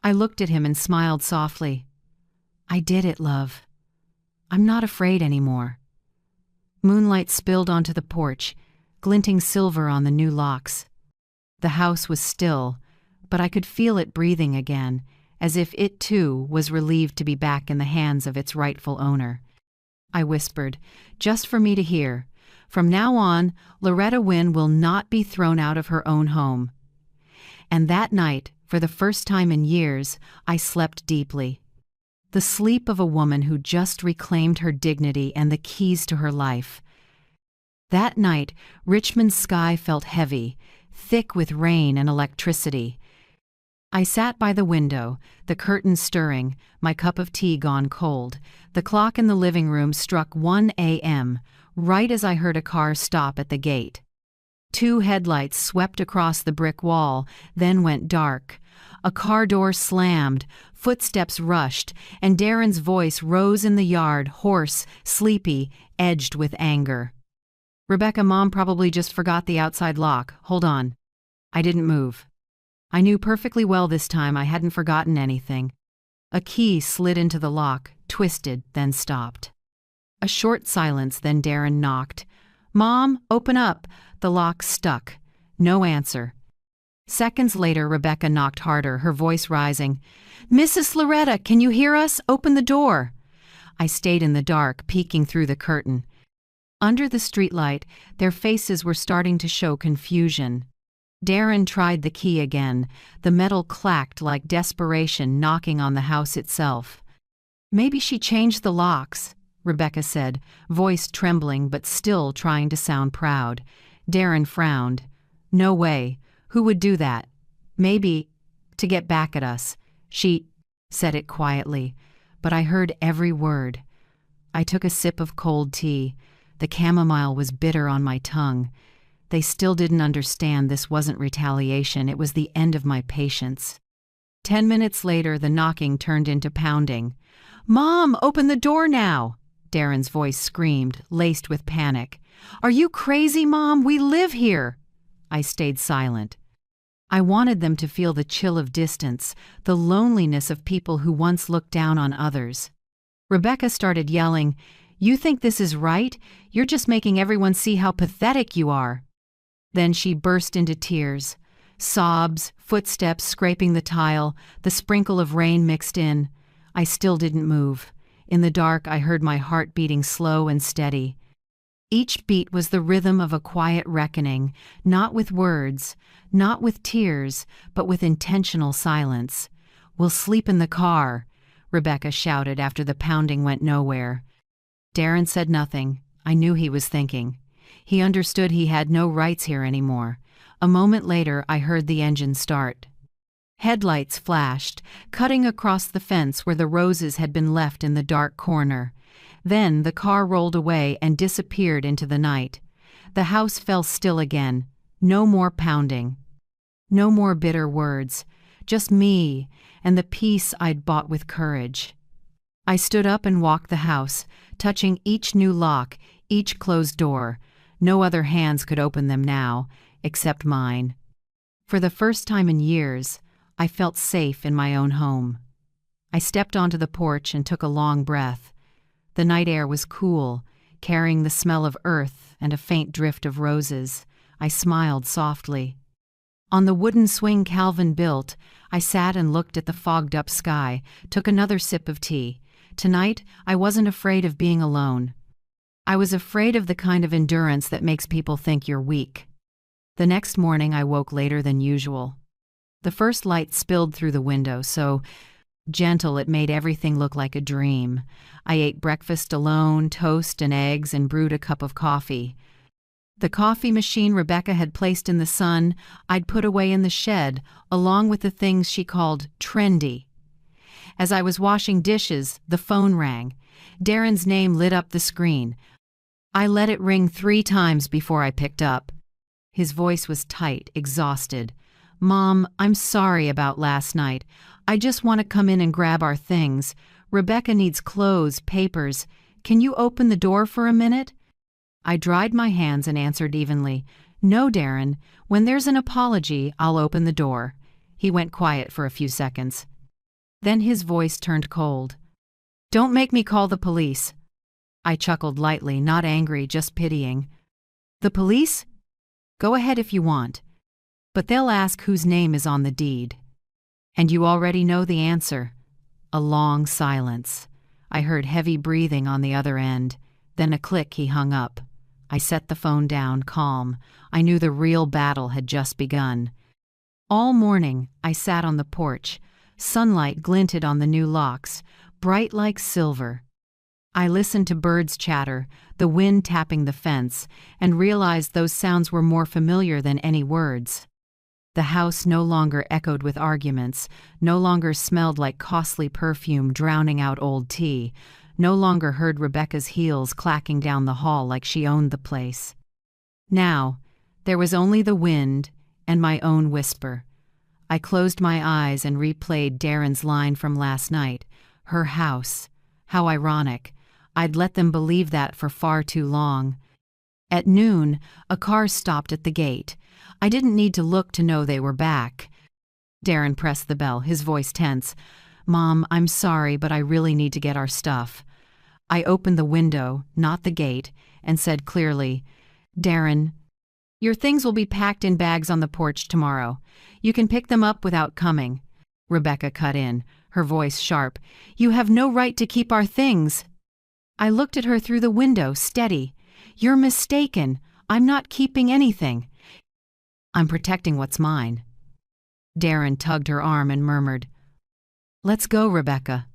I looked at him and smiled softly. "I did it, love. I'm not afraid anymore." Moonlight spilled onto the porch, glinting silver on the new locks. The house was still, but I could feel it breathing again, as if it too was relieved to be back in the hands of its rightful owner. I whispered, just for me to hear, "From now on, Loretta Wynne will not be thrown out of her own home." And that night, for the first time in years, I slept deeply. The sleep of a woman who just reclaimed her dignity and the keys to her life. That night, Richmond's sky felt heavy, thick with rain and electricity. I sat by the window, the curtains stirring, my cup of tea gone cold. The clock in the living room struck 1 a.m., right as I heard a car stop at the gate. 2 headlights swept across the brick wall, then went dark. A car door slammed, footsteps rushed, and Darren's voice rose in the yard, hoarse, sleepy, edged with anger. "Rebecca, Mom probably just forgot the outside lock. Hold on." I didn't move. I knew perfectly well this time I hadn't forgotten anything. A key slid into the lock, twisted, then stopped. A short silence, then Darren knocked. "Mom, open up." The lock stuck. No answer. Seconds later, Rebecca knocked harder, her voice rising. "Mrs. Loretta, can you hear us? Open the door." I stayed in the dark, peeking through the curtain. Under the streetlight, their faces were starting to show confusion. Darren tried the key again. The metal clacked like desperation knocking on the house itself. "Maybe she changed the locks," Rebecca said, voice trembling but still trying to sound proud. Darren frowned. "No way. Who would do that? Maybe to get back at us." She said it quietly, but I heard every word. I took a sip of cold tea. The chamomile was bitter on my tongue. They still didn't understand this wasn't retaliation, it was the end of my patience. 10 minutes later, the knocking turned into pounding. "Mom, open the door now!" Darren's voice screamed, laced with panic. "Are you crazy, Mom? We live here!" I stayed silent. I wanted them to feel the chill of distance, the loneliness of people who once looked down on others. Rebecca started yelling, "You think this is right? You're just making everyone see how pathetic you are." Then she burst into tears. Sobs, footsteps scraping the tile, the sprinkle of rain mixed in. I still didn't move. In the dark, I heard my heart beating slow and steady. Each beat was the rhythm of a quiet reckoning, not with words, not with tears, but with intentional silence. "We'll sleep in the car," Rebecca shouted after the pounding went nowhere. Darren said nothing. I knew he was thinking. He understood he had no rights here anymore. A moment later, I heard the engine start. Headlights flashed, cutting across the fence where the roses had been left in the dark corner. Then the car rolled away and disappeared into the night. The house fell still again. No more pounding. No more bitter words. Just me and the peace I'd bought with courage. I stood up and walked the house, touching each new lock, each closed door. No other hands could open them now, except mine. For the first time in years, I felt safe in my own home. I stepped onto the porch and took a long breath. The night air was cool, carrying the smell of earth and a faint drift of roses. I smiled softly. On the wooden swing Calvin built, I sat and looked at the fogged-up sky, took another sip of tea. Tonight, I wasn't afraid of being alone. I was afraid of the kind of endurance that makes people think you're weak. The next morning, I woke later than usual. The first light spilled through the window, so gentle it made everything look like a dream. I ate breakfast alone, toast and eggs, and brewed a cup of coffee. The coffee machine Rebecca had placed in the sun, I'd put away in the shed, along with the things she called trendy. As I was washing dishes, the phone rang. Darren's name lit up the screen. I let it ring 3 times before I picked up. His voice was tight, exhausted. "Mom, I'm sorry about last night. I just want to come in and grab our things. Rebecca needs clothes, papers. Can you open the door for a minute?" I dried my hands and answered evenly, "No, Darren. When there's an apology, I'll open the door." He went quiet for a few seconds. Then his voice turned cold. "Don't make me call the police." I chuckled lightly, not angry, just pitying. "The police? Go ahead if you want. But they'll ask whose name is on the deed." "And you already know the answer." A long silence. I heard heavy breathing on the other end. Then a click. He hung up. I set the phone down, calm. I knew the real battle had just begun. All morning, I sat on the porch. Sunlight glinted on the new locks, bright like silver. I listened to birds chatter, the wind tapping the fence, and realized those sounds were more familiar than any words. The house no longer echoed with arguments, no longer smelled like costly perfume drowning out old tea, no longer heard Rebecca's heels clacking down the hall like she owned the place. Now, there was only the wind and my own whisper. I closed my eyes and replayed Darren's line from last night. Her house. How ironic. I'd let them believe that for far too long. At noon, a car stopped at the gate. I didn't need to look to know they were back. Darren pressed the bell, his voice tense. "Mom, I'm sorry, but I really need to get our stuff." I opened the window, not the gate, and said clearly, "Darren, your things will be packed in bags on the porch tomorrow. You can pick them up without coming." Rebecca cut in, her voice sharp. "You have no right to keep our things." I looked at her through the window, steady. "You're mistaken. I'm not keeping anything. I'm protecting what's mine." Darren tugged her arm and murmured, "Let's go, Rebecca."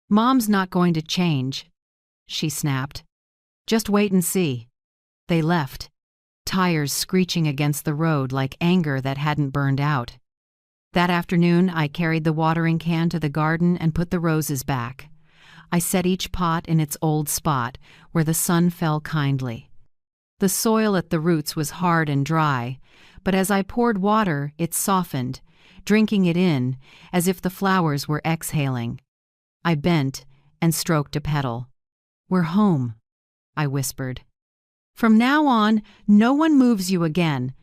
"Mom's not going to change," she snapped. "Just wait and see." They left, tires screeching against the road like anger that hadn't burned out. That afternoon, I carried the watering can to the garden and put the roses back. I set each pot in its old spot, where the sun fell kindly. The soil at the roots was hard and dry, but as I poured water, it softened, drinking it in, as if the flowers were exhaling. I bent and stroked a petal. "We're home," I whispered. "From now on, no one moves you again."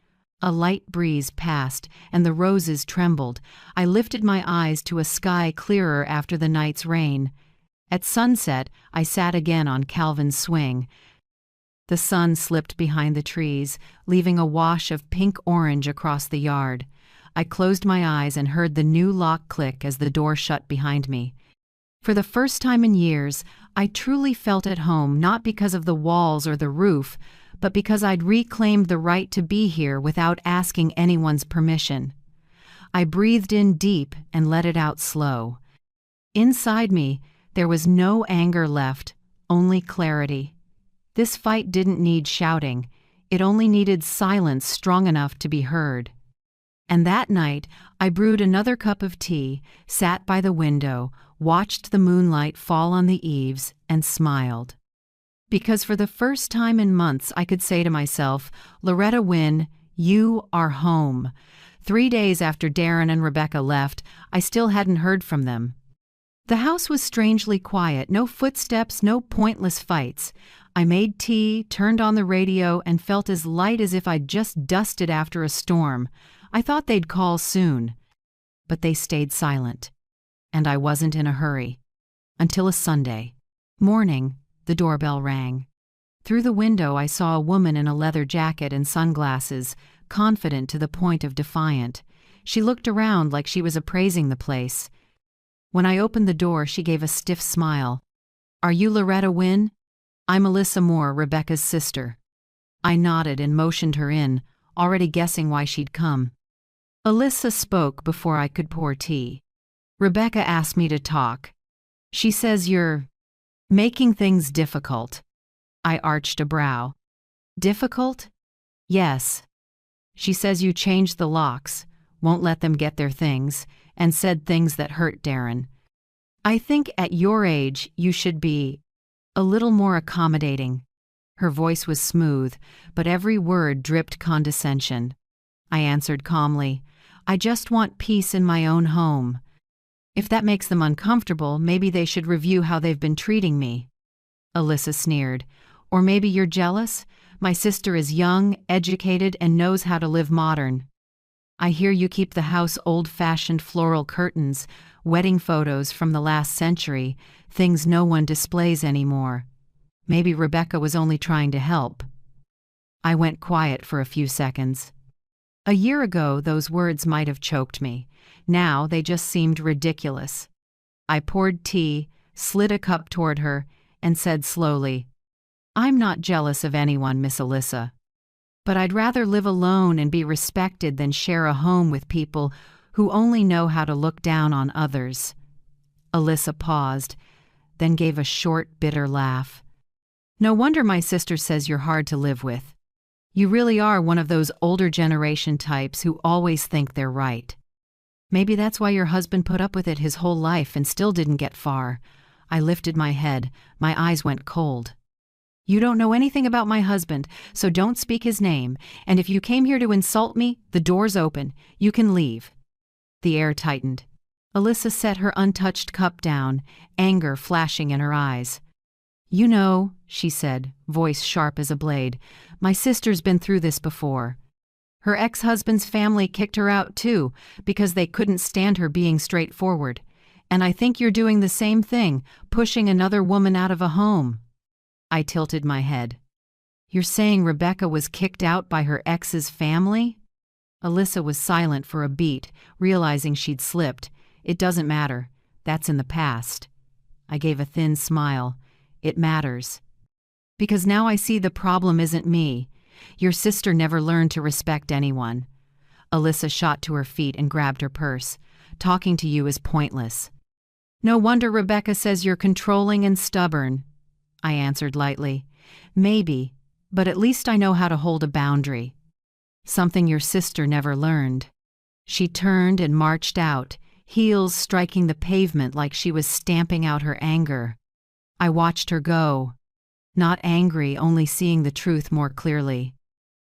A light breeze passed, and the roses trembled. I lifted my eyes to a sky clearer after the night's rain. At sunset, I sat again on Calvin's swing. The sun slipped behind the trees, leaving a wash of pink-orange across the yard. I closed my eyes and heard the new lock click as the door shut behind me. For the first time in years, I truly felt at home, not because of the walls or the roof, but because I'd reclaimed the right to be here without asking anyone's permission. I breathed in deep and let it out slow. Inside me, there was no anger left, only clarity. This fight didn't need shouting. It only needed silence strong enough to be heard. And that night, I brewed another cup of tea, sat by the window, watched the moonlight fall on the eaves, and smiled. Because for the first time in months, I could say to myself, "Loretta Wynne, you are home." 3 days after Darren and Rebecca left, I still hadn't heard from them. The house was strangely quiet, no footsteps, no pointless fights. I made tea, turned on the radio, and felt as light as if I'd just dusted after a storm. I thought they'd call soon. But they stayed silent. And I wasn't in a hurry. Until a Sunday morning, the doorbell rang. Through the window, I saw a woman in a leather jacket and sunglasses, confident to the point of defiant. She looked around like she was appraising the place. When I opened the door, she gave a stiff smile. "Are you Loretta Wynne?" "I'm Alyssa Moore, Rebecca's sister." I nodded and motioned her in, already guessing why she'd come. Alyssa spoke before I could pour tea. "Rebecca asked me to talk. She says you're making things difficult." I arched a brow. "Difficult?" "Yes. She says you changed the locks, won't let them get their things, and said things that hurt Darren. I think at your age you should be a little more accommodating." Her voice was smooth, but every word dripped condescension. I answered calmly, "I just want peace in my own home. If that makes them uncomfortable, maybe they should review how they've been treating me." Alyssa sneered. "Or maybe you're jealous? My sister is young, educated, and knows how to live modern. I hear you keep the house old-fashioned floral curtains, wedding photos from the last century, things no one displays anymore. Maybe Rebecca was only trying to help." I went quiet for a few seconds. A year ago, those words might have choked me. Now they just seemed ridiculous. I poured tea, slid a cup toward her, and said slowly, "I'm not jealous of anyone, Miss Alyssa. But I'd rather live alone and be respected than share a home with people who only know how to look down on others." Alyssa paused, then gave a short, bitter laugh. "No wonder my sister says you're hard to live with. You really are one of those older generation types who always think they're right. Maybe that's why your husband put up with it his whole life and still didn't get far." I lifted my head. My eyes went cold. "You don't know anything about my husband, so don't speak his name, and if you came here to insult me, the door's open. You can leave." The air tightened. Alyssa set her untouched cup down, anger flashing in her eyes. "You know," she said, voice sharp as a blade, "my sister's been through this before. Her ex-husband's family kicked her out too, because they couldn't stand her being straightforward. And I think you're doing the same thing, pushing another woman out of a home. I tilted my head. You're saying Rebecca was kicked out by her ex's family? Alyssa was silent for a beat, realizing she'd slipped. It doesn't matter. That's in the past. I gave a thin smile. It matters. Because now I see the problem isn't me. Your sister never learned to respect anyone. Alyssa shot to her feet and grabbed her purse. Talking to you is pointless. No wonder Rebecca says you're controlling and stubborn. I answered lightly. Maybe, but at least I know how to hold a boundary. Something your sister never learned. She turned and marched out, heels striking the pavement like she was stamping out her anger. I watched her go. Not angry, only seeing the truth more clearly.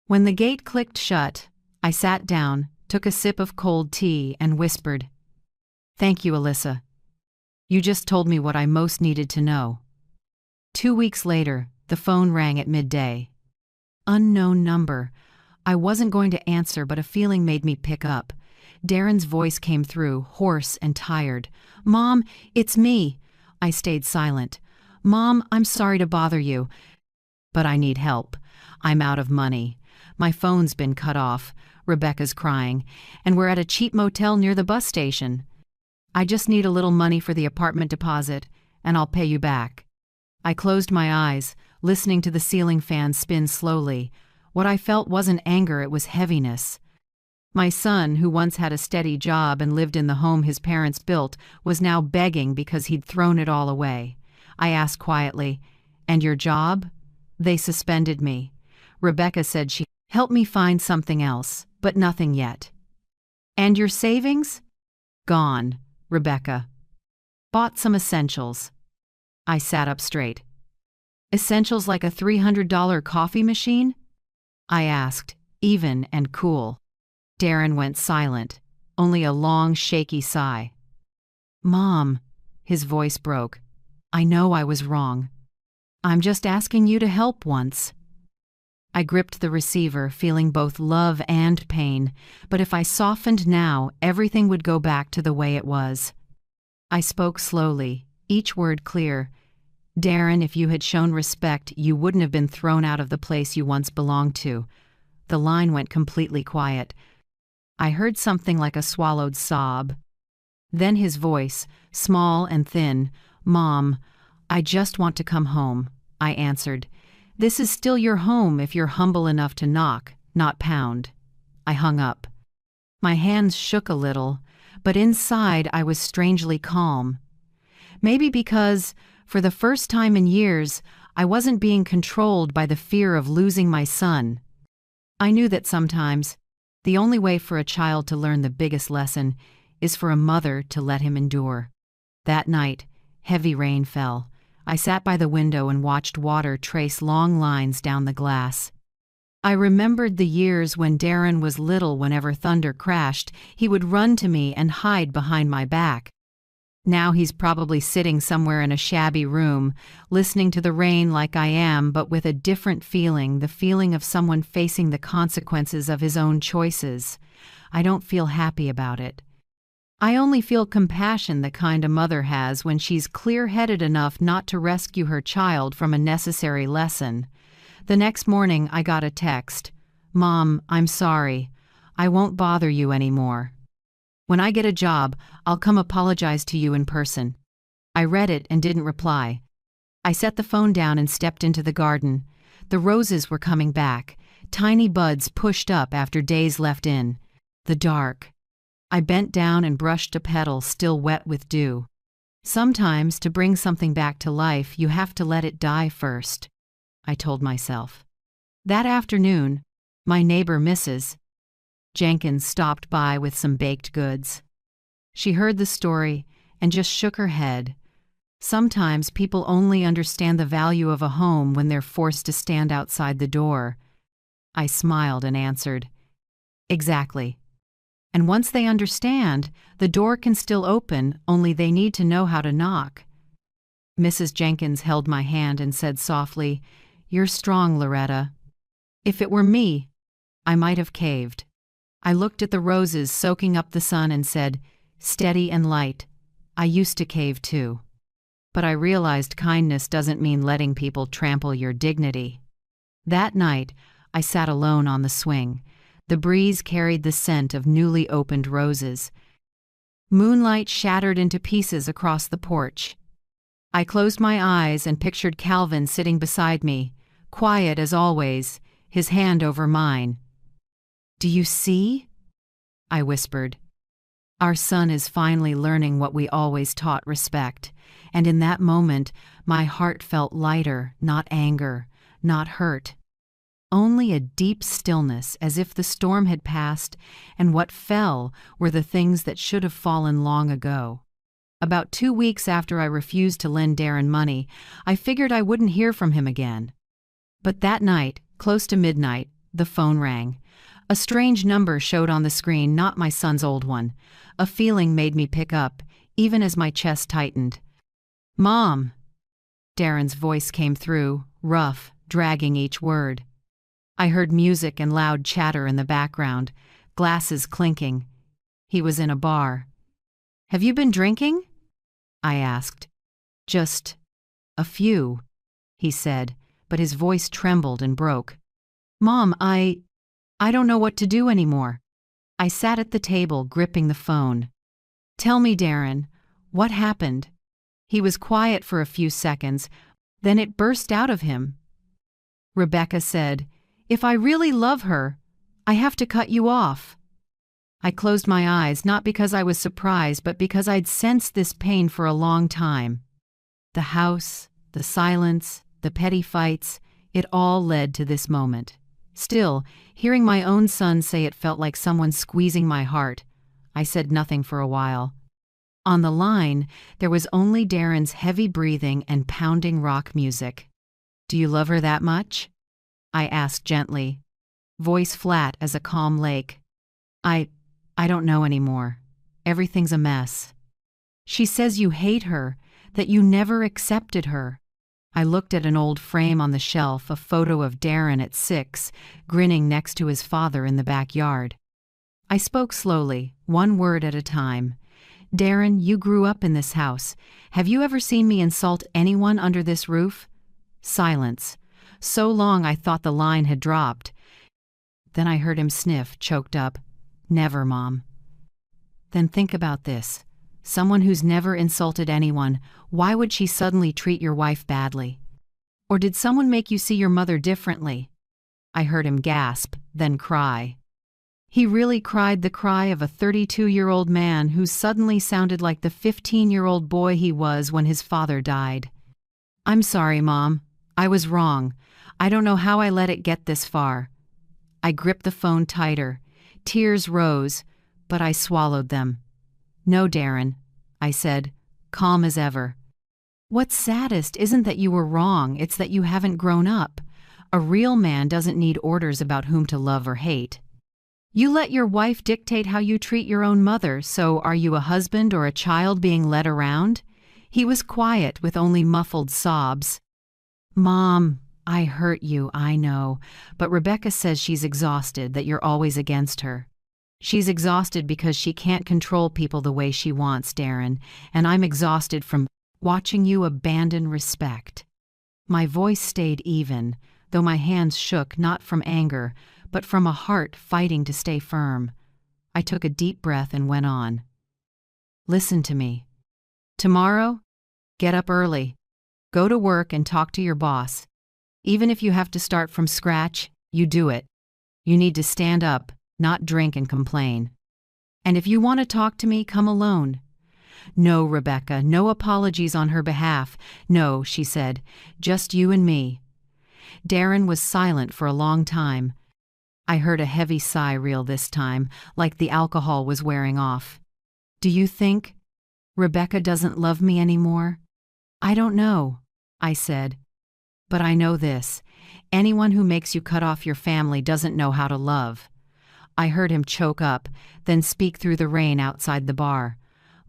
When the gate clicked shut, I sat down, took a sip of cold tea, and whispered, "Thank you, Alyssa. You just told me what I most needed to know." 2 weeks later, the phone rang at midday. Unknown number. I wasn't going to answer, but a feeling made me pick up. Darren's voice came through, hoarse and tired. "Mom, it's me." I stayed silent. "Mom, I'm sorry to bother you, but I need help. I'm out of money. My phone's been cut off. Rebecca's crying, and we're at a cheap motel near the bus station. I just need a little money for the apartment deposit, and I'll pay you back." I closed my eyes, listening to the ceiling fan spin slowly. What I felt wasn't anger, it was heaviness. My son, who once had a steady job and lived in the home his parents built, was now begging because he'd thrown it all away. I asked quietly, "And your job?" They suspended me. Rebecca said she helped me find something else, but nothing yet. "And your savings?" "Gone, Rebecca. Bought some essentials." I sat up straight. "Essentials like a $300 coffee machine?" I asked, even and cool. Darren went silent, only a long, shaky sigh. "Mom," his voice broke, "I know I was wrong. I'm just asking you to help once." I gripped the receiver, feeling both love and pain, but if I softened now, everything would go back to the way it was. I spoke slowly, each word clear. "Darren, if you had shown respect, you wouldn't have been thrown out of the place you once belonged to." The line went completely quiet. I heard something like a swallowed sob. Then his voice, small and thin, "Mom, I just want to come home," I answered. "This is still your home if you're humble enough to knock, not pound." I hung up. My hands shook a little, but inside I was strangely calm. Maybe because, for the first time in years, I wasn't being controlled by the fear of losing my son. I knew that sometimes, the only way for a child to learn the biggest lesson is for a mother to let him endure. That night, heavy rain fell. I sat by the window and watched water trace long lines down the glass. I remembered the years when Darren was little. Whenever thunder crashed, he would run to me and hide behind my back. Now he's probably sitting somewhere in a shabby room, listening to the rain like I am, but with a different feeling, the feeling of someone facing the consequences of his own choices. I don't feel happy about it. I only feel compassion, the kind a mother has when she's clear-headed enough not to rescue her child from a necessary lesson. The next morning I got a text. "Mom, I'm sorry. I won't bother you anymore. When I get a job, I'll come apologize to you in person." I read it and didn't reply. I set the phone down and stepped into the garden. The roses were coming back, tiny buds pushed up after days left in. The dark. I bent down and brushed a petal still wet with dew. Sometimes, to bring something back to life, you have to let it die first, I told myself. That afternoon, my neighbor Mrs. Jenkins stopped by with some baked goods. She heard the story and just shook her head. Sometimes people only understand the value of a home when they're forced to stand outside the door. I smiled and answered, "Exactly. And once they understand, the door can still open, only they need to know how to knock." Mrs. Jenkins held my hand and said softly, "You're strong, Loretta." If it were me, I might have caved. I looked at the roses soaking up the sun and said, "Steady and light. I used to cave too. But I realized kindness doesn't mean letting people trample your dignity. That night, I sat alone on the swing. The breeze carried the scent of newly opened roses. Moonlight shattered into pieces across the porch. I closed my eyes and pictured Calvin sitting beside me, quiet as always, his hand over mine. "Do you see?" I whispered. "Our son is finally learning what we always taught respect." And in that moment, my heart felt lighter, not anger, not hurt. Only a deep stillness, as if the storm had passed, and what fell were the things that should have fallen long ago. About 2 weeks after I refused to lend Darren money, I figured I wouldn't hear from him again. But that night, close to midnight, the phone rang. A strange number showed on the screen, not my son's old one. A feeling made me pick up, even as my chest tightened. "Mom!" Darren's voice came through, rough, dragging each word. I heard music and loud chatter in the background, glasses clinking. He was in a bar. "Have you been drinking?" I asked. "Just a few," he said, but his voice trembled and broke. "Mom, I don't know what to do anymore." I sat at the table, gripping the phone. "Tell me, Darren, what happened?" He was quiet for a few seconds, then it burst out of him. Rebecca said, "If I really love her, I have to cut you off." I closed my eyes, not because I was surprised, but because I'd sensed this pain for a long time. The house, the silence, the petty fights, it all led to this moment. Still, hearing my own son say it felt like someone squeezing my heart, I said nothing for a while. On the line, there was only Darren's heavy breathing and pounding rock music. "Do you love her that much?" I asked gently, voice flat as a calm lake. I don't know anymore. Everything's a mess." "She says you hate her, that you never accepted her." I looked at an old frame on the shelf, a photo of Darren at 6, grinning next to his father in the backyard. I spoke slowly, one word at a time. "Darren, you grew up in this house. Have you ever seen me insult anyone under this roof?" Silence. So long I thought the line had dropped. Then I heard him sniff, choked up. "Never, Mom." "Then think about this. Someone who's never insulted anyone, why would she suddenly treat your wife badly? Or did someone make you see your mother differently?" I heard him gasp, then cry. He really cried the cry of a 32-year-old man who suddenly sounded like the 15-year-old boy he was when his father died. "I'm sorry, Mom. I was wrong. I don't know how I let it get this far." I gripped the phone tighter. Tears rose, but I swallowed them. "No, Darren," I said, calm as ever. "What's saddest isn't that you were wrong, it's that you haven't grown up. A real man doesn't need orders about whom to love or hate. You let your wife dictate how you treat your own mother, so are you a husband or a child being led around?" He was quiet with only muffled sobs. "Mom, I hurt you, I know, but Rebecca says she's exhausted, that you're always against her. She's exhausted because she can't control people the way she wants, Darren, and I'm exhausted from watching you abandon respect." My voice stayed even, though my hands shook not from anger, but from a heart fighting to stay firm. I took a deep breath and went on. "Listen to me. Tomorrow, get up early. Go to work and talk to your boss. Even if you have to start from scratch, you do it. You need to stand up, not drink and complain. And if you want to talk to me, come alone." "No, Rebecca, no apologies on her behalf. No," she said, "just you and me." Darren was silent for a long time. I heard a heavy sigh reel this time, like the alcohol was wearing off. "Do you think Rebecca doesn't love me anymore?" "I don't know," I said. "But I know this. Anyone who makes you cut off your family doesn't know how to love." I heard him choke up, then speak through the rain outside the bar.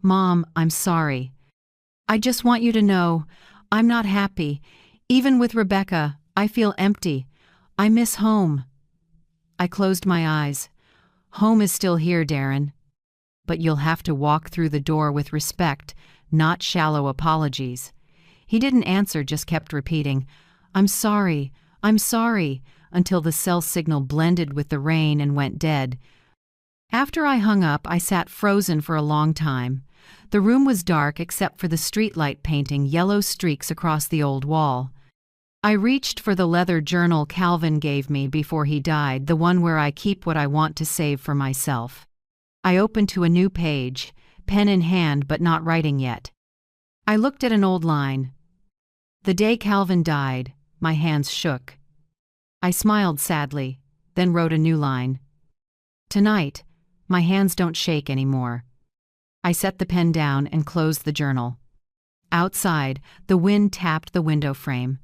"Mom, I'm sorry. I just want you to know, I'm not happy. Even with Rebecca, I feel empty. I miss home." I closed my eyes. "Home is still here, Darren. But you'll have to walk through the door with respect, not shallow apologies. He didn't answer, just kept repeating, I'm sorry, until the cell signal blended with the rain and went dead. After I hung up, I sat frozen for a long time. The room was dark except for the streetlight painting yellow streaks across the old wall. I reached for the leather journal Calvin gave me before he died, the one where I keep what I want to save for myself. I opened to a new page, pen in hand but not writing yet. I looked at an old line. The day Calvin died, my hands shook. I smiled sadly, then wrote a new line. Tonight, my hands don't shake anymore. I set the pen down and closed the journal. Outside, the wind tapped the window frame.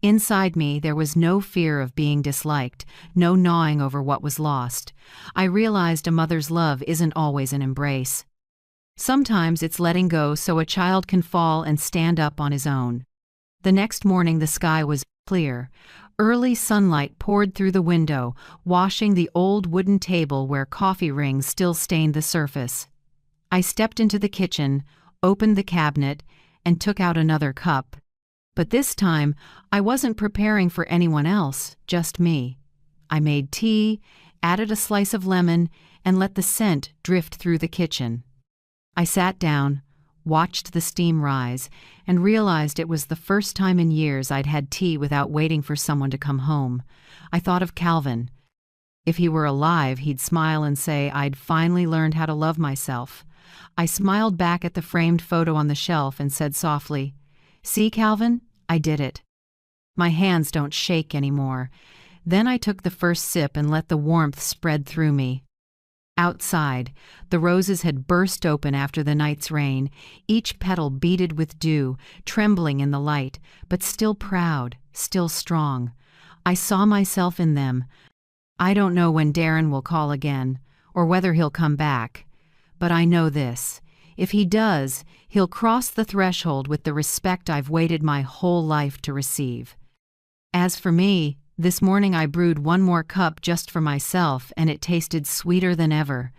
Inside me, there was no fear of being disliked, no gnawing over what was lost. I realized a mother's love isn't always an embrace. Sometimes it's letting go so a child can fall and stand up on his own. The next morning, the sky was clear. Early sunlight poured through the window, washing the old wooden table where coffee rings still stained the surface. I stepped into the kitchen, opened the cabinet, and took out another cup. But this time, I wasn't preparing for anyone else, just me. I made tea, added a slice of lemon, and let the scent drift through the kitchen. I sat down, watched the steam rise, and realized it was the first time in years I'd had tea without waiting for someone to come home. I thought of Calvin. If he were alive, he'd smile and say I'd finally learned how to love myself. I smiled back at the framed photo on the shelf and said softly, See, Calvin, I did it. My hands don't shake anymore. Then I took the first sip and let the warmth spread through me. Outside, the roses had burst open after the night's rain, each petal beaded with dew, trembling in the light, but still proud, still strong. I saw myself in them. I don't know when Darren will call again, or whether he'll come back. But I know this. If he does, he'll cross the threshold with the respect I've waited my whole life to receive. As for me, this morning I brewed one more cup just for myself, and it tasted sweeter than ever.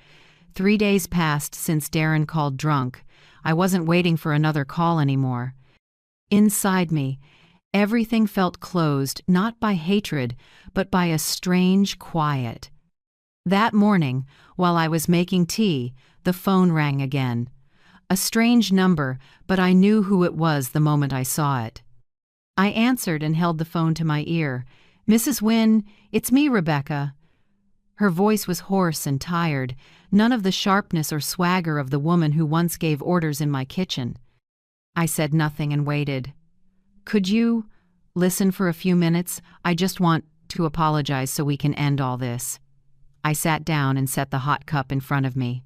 3 days passed since Darren called drunk. I wasn't waiting for another call anymore. Inside me, everything felt closed, not by hatred, but by a strange quiet. That morning, while I was making tea, the phone rang again. A strange number, but I knew who it was the moment I saw it. I answered and held the phone to my ear. Mrs. Wynne, it's me, Rebecca. Her voice was hoarse and tired, none of the sharpness or swagger of the woman who once gave orders in my kitchen. I said nothing and waited. Could you listen for a few minutes? I just want to apologize so we can end all this. I sat down and set the hot cup in front of me.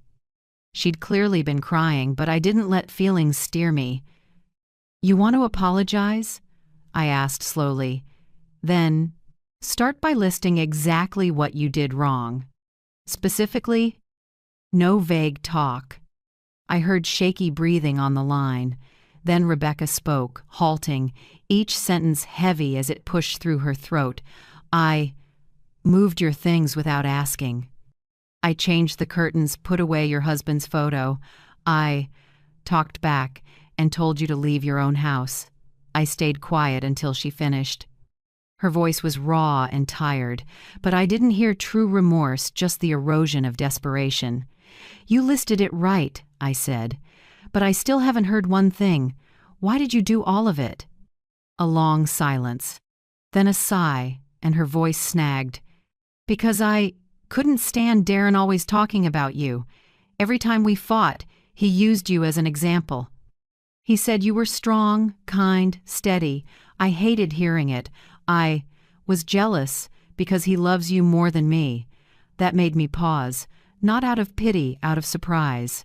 She'd clearly been crying, but I didn't let feelings steer me. You want to apologize? I asked slowly. Then, start by listing exactly what you did wrong. Specifically, no vague talk. I heard shaky breathing on the line. Then Rebecca spoke, halting, each sentence heavy as it pushed through her throat. I moved your things without asking. I changed the curtains, put away your husband's photo. I talked back and told you to leave your own house. I stayed quiet until she finished. Her voice was raw and tired, but I didn't hear true remorse, just the erosion of desperation. You listed it right, I said, but I still haven't heard one thing. Why did you do all of it? A long silence, then a sigh, and her voice snagged. Because I couldn't stand Darren always talking about you. Every time we fought, he used you as an example. He said you were strong, kind, steady. I hated hearing it. I was jealous because he loves you more than me. That made me pause, not out of pity, out of surprise.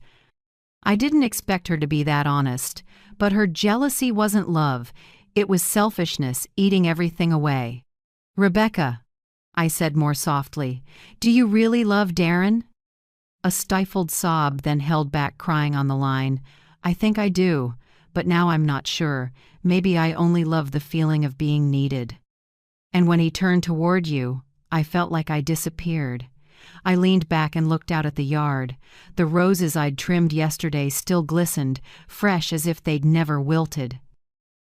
I didn't expect her to be that honest, but her jealousy wasn't love. It was selfishness eating everything away. Rebecca, I said more softly, do you really love Darren? A stifled sob, then held back crying on the line. I think I do, but now I'm not sure. Maybe I only love the feeling of being needed. And when he turned toward you, I felt like I disappeared. I leaned back and looked out at the yard. The roses I'd trimmed yesterday still glistened, fresh as if they'd never wilted.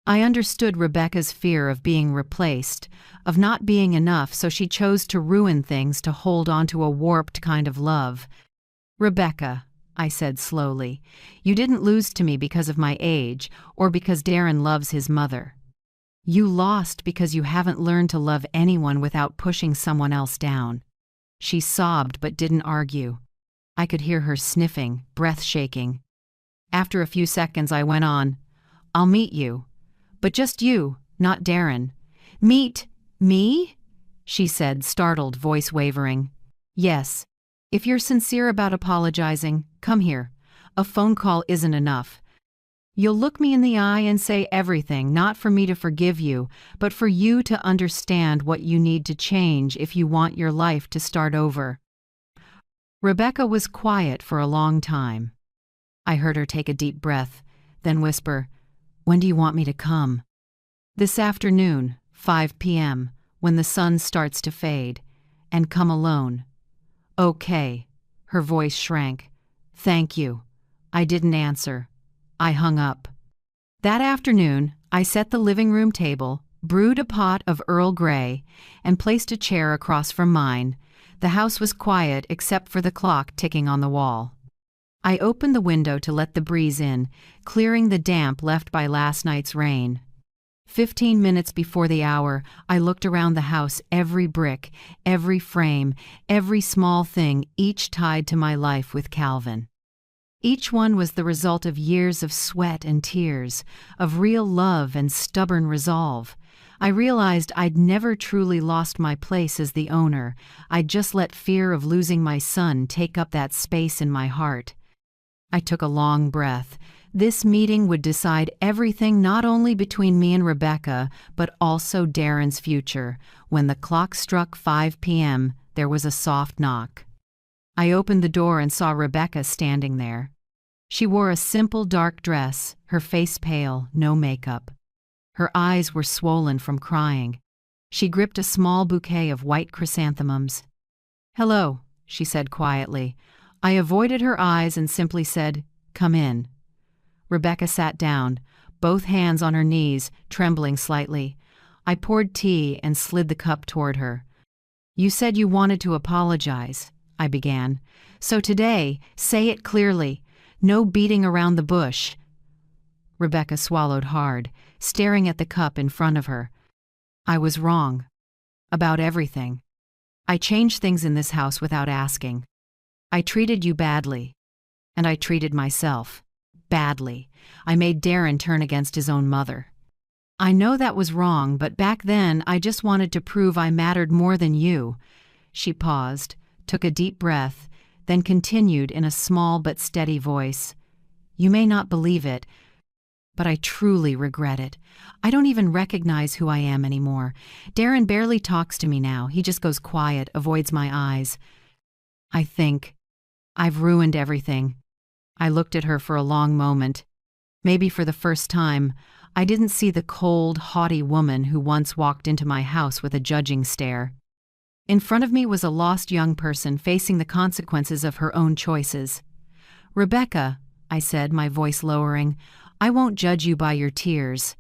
I understood Rebecca's fear of being replaced, of not being enough, so she chose to ruin things to hold on to a warped kind of love. "Rebecca," I said slowly, "you didn't lose to me because of my age or because Darren loves his mother. You lost because you haven't learned to love anyone without pushing someone else down." She sobbed but didn't argue. I could hear her sniffing, breath shaking. After a few seconds, I went on, "I'll meet you. But just you, not Darren." "Meet me?" she said, startled, voice wavering. "Yes. If you're sincere about apologizing, come here. A phone call isn't enough. You'll look me in the eye and say everything, not for me to forgive you, but for you to understand what you need to change if you want your life to start over." Rebecca was quiet for a long time. I heard her take a deep breath, then whisper, "When do you want me to come?" "This afternoon, 5 p.m., when the sun starts to fade. And come alone." "Okay." Her voice shrank. "Thank you." I didn't answer. I hung up. That afternoon, I set the living room table, brewed a pot of Earl Grey, and placed a chair across from mine. The house was quiet except for the clock ticking on the wall. I opened the window to let the breeze in, clearing the damp left by last night's rain. 15 minutes before the hour, I looked around the house, every brick, every frame, every small thing, each tied to my life with Calvin. Each one was the result of years of sweat and tears, of real love and stubborn resolve. I realized I'd never truly lost my place as the owner. I'd just let fear of losing my son take up that space in my heart. I took a long breath. This meeting would decide everything, not only between me and Rebecca, but also Darren's future. When the clock struck 5 p.m., there was a soft knock. I opened the door and saw Rebecca standing there. She wore a simple dark dress, her face pale, no makeup. Her eyes were swollen from crying. She gripped a small bouquet of white chrysanthemums. "Hello," she said quietly. I avoided her eyes and simply said, "Come in." Rebecca sat down, both hands on her knees, trembling slightly. I poured tea and slid the cup toward her. "You said you wanted to apologize," I began. "So today, say it clearly. No beating around the bush." Rebecca swallowed hard, staring at the cup in front of her. "I was wrong. About everything. I changed things in this house without asking. I treated you badly. And I treated myself badly. I made Darren turn against his own mother. I know that was wrong, but back then I just wanted to prove I mattered more than you." She paused, took a deep breath, then continued in a small but steady voice. "You may not believe it, but I truly regret it. I don't even recognize who I am anymore. Darren barely talks to me now. He just goes quiet, avoids my eyes. I think I've ruined everything." I looked at her for a long moment. Maybe for the first time, I didn't see the cold, haughty woman who once walked into my house with a judging stare. In front of me was a lost young person facing the consequences of her own choices. "Rebecca," I said, my voice lowering, "I won't judge you by your tears.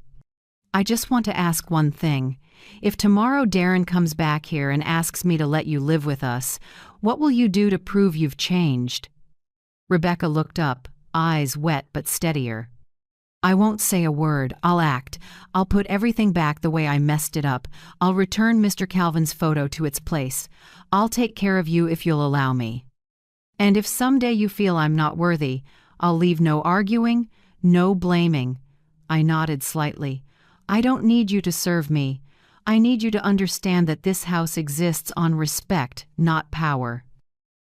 I just want to ask one thing. If tomorrow Darren comes back here and asks me to let you live with us, what will you do to prove you've changed?" Rebecca looked up, eyes wet but steadier. "I won't say a word. I'll act. I'll put everything back the way I messed it up. I'll return Mr. Calvin's photo to its place. I'll take care of you if you'll allow me. And if someday you feel I'm not worthy, I'll leave no arguing, no blaming." I nodded slightly. "I don't need you to serve me. I need you to understand that this house exists on respect, not power.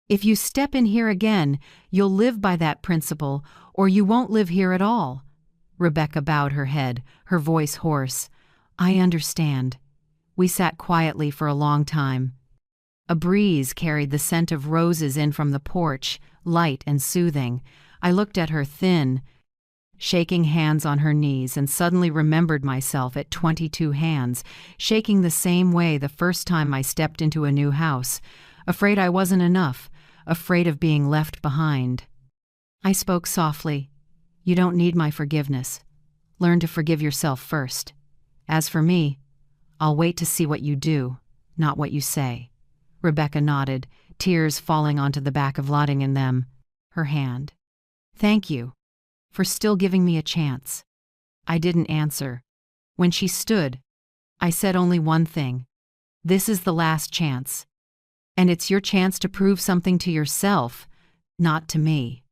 If you step in here again, you'll live by that principle, or you won't live here at all." Rebecca bowed her head, her voice hoarse. "I understand." We sat quietly for a long time. A breeze carried the scent of roses in from the porch, light and soothing. I looked at her thin, shaking hands on her knees, and suddenly remembered myself at 22 hands, shaking the same way the first time I stepped into a new house. afraid I wasn't enough, afraid of being left behind. I spoke softly. You don't need my forgiveness. Learn to forgive yourself first. As for me, I'll wait to see what you do, not what you say. Rebecca nodded, tears falling onto the back of Lotting in them. Her hand. Thank you for still giving me a chance. I didn't answer. When she stood, I said only one thing. This is the last chance. And it's your chance to prove something to yourself, not to me.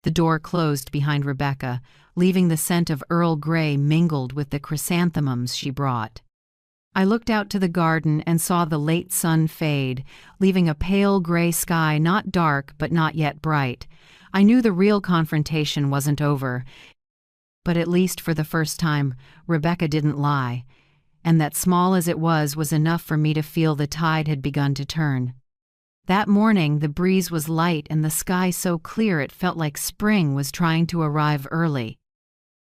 The door closed behind Rebecca, leaving the scent of Earl Grey mingled with the chrysanthemums she brought. I looked out to the garden and saw the late sun fade, leaving a pale gray sky not dark but not yet bright. I knew the real confrontation wasn't over, but at least for the first time, Rebecca didn't lie, and that small as it was enough for me to feel the tide had begun to turn. That morning, the breeze was light and the sky so clear it felt like spring was trying to arrive early.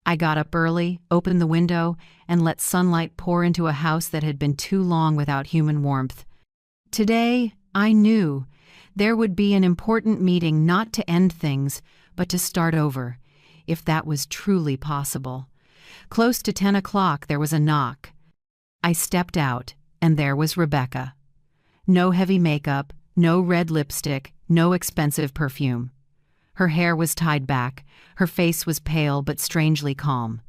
I got up early, opened the window, and let sunlight pour into a house that had been too long without human warmth. Today, I knew there would be an important meeting not to end things, but to start over, if that was truly possible. Close to 10 o'clock, there was a knock. I stepped out, and there was Rebecca. No heavy makeup, no red lipstick, no expensive perfume. Her hair was tied back, her face was pale but strangely calm.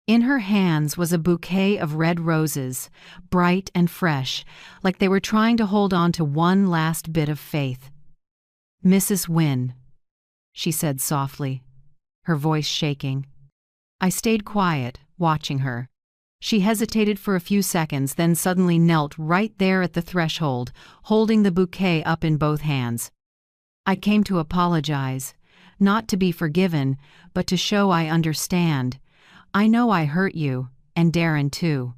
In her hands was a bouquet of red roses, bright and fresh, like they were trying to hold on to one last bit of faith. "Mrs. Wynne," she said softly, her voice shaking. I stayed quiet, watching her. She hesitated for a few seconds, then suddenly knelt right there at the threshold, holding the bouquet up in both hands. "I came to apologize, not to be forgiven, but to show I understand. I know I hurt you, and Darren too."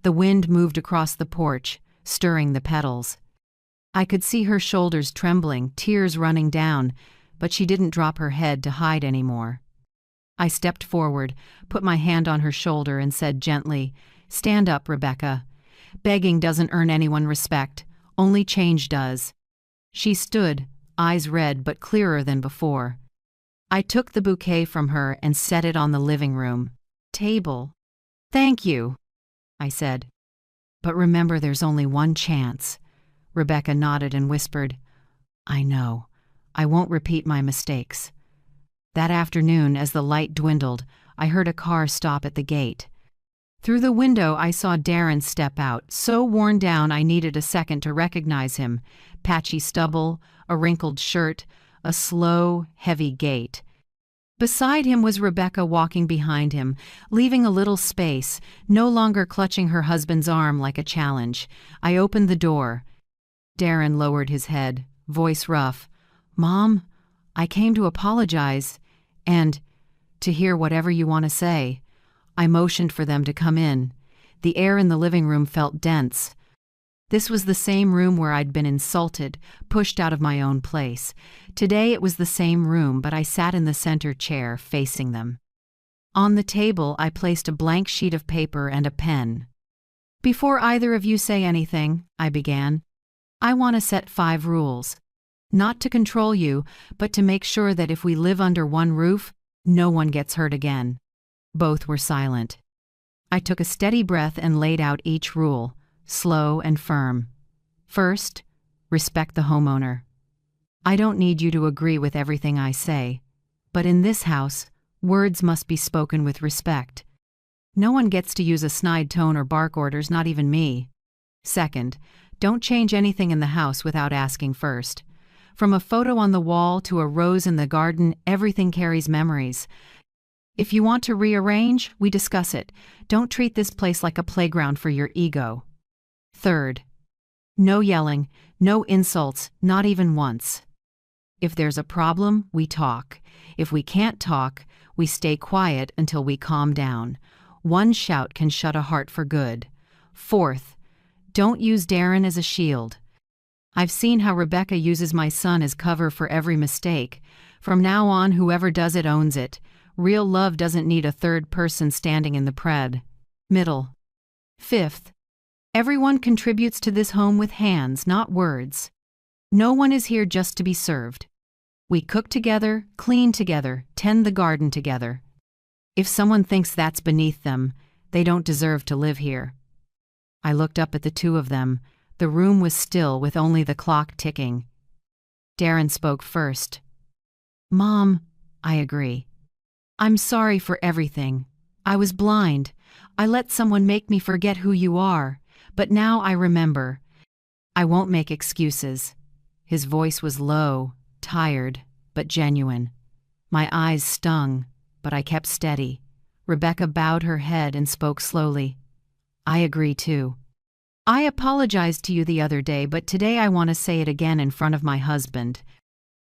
The wind moved across the porch, stirring the petals. I could see her shoulders trembling, tears running down, but she didn't drop her head to hide anymore. I stepped forward, put my hand on her shoulder, and said gently, "Stand up, Rebecca. Begging doesn't earn anyone respect, only change does." She stood, eyes red but clearer than before. I took the bouquet from her and set it on the living room table. "Thank you," I said. "But remember, there's only one chance." Rebecca nodded and whispered, "I know. I won't repeat my mistakes." That afternoon, as the light dwindled, I heard a car stop at the gate. Through the window, I saw Darren step out, so worn down I needed a second to recognize him. Patchy stubble, a wrinkled shirt, a slow, heavy gait. Beside him was Rebecca walking behind him, leaving a little space, no longer clutching her husband's arm like a challenge. I opened the door. Darren lowered his head, voice rough. "Mom, I came to apologize, and to hear whatever you want to say." I motioned for them to come in. The air in the living room felt dense. This was the same room where I'd been insulted, pushed out of my own place. Today it was the same room, but I sat in the center chair, facing them. On the table, I placed a blank sheet of paper and a pen. "Before either of you say anything," I began, "I want to set 5 rules. Not to control you, but to make sure that if we live under one roof, no one gets hurt again." Both were silent. I took a steady breath and laid out each rule, slow and firm. First, respect the homeowner. I don't need you to agree with everything I say, but in this house, words must be spoken with respect. No one gets to use a snide tone or bark orders, not even me. Second, don't change anything in the house without asking first. From a photo on the wall to a rose in the garden, everything carries memories. If you want to rearrange, we discuss it. Don't treat this place like a playground for your ego. Third, no yelling, no insults, not even once. If there's a problem, we talk. If we can't talk, we stay quiet until we calm down. One shout can shut a heart for good. Fourth, don't use Darren as a shield. I've seen how Rebecca uses my son as cover for every mistake. From now on, whoever does it owns it. Real love doesn't need a third person standing in the middle. Fifth, everyone contributes to this home with hands, not words. No one is here just to be served. We cook together, clean together, tend the garden together. If someone thinks that's beneath them, they don't deserve to live here." I looked up at the two of them. The room was still with only the clock ticking. Darren spoke first. "Mom, I agree. I'm sorry for everything. I was blind. I let someone make me forget who you are, but now I remember. I won't make excuses." His voice was low, tired, but genuine. My eyes stung, but I kept steady. Rebecca bowed her head and spoke slowly. "I agree too. I apologized to you the other day, but today I want to say it again in front of my husband.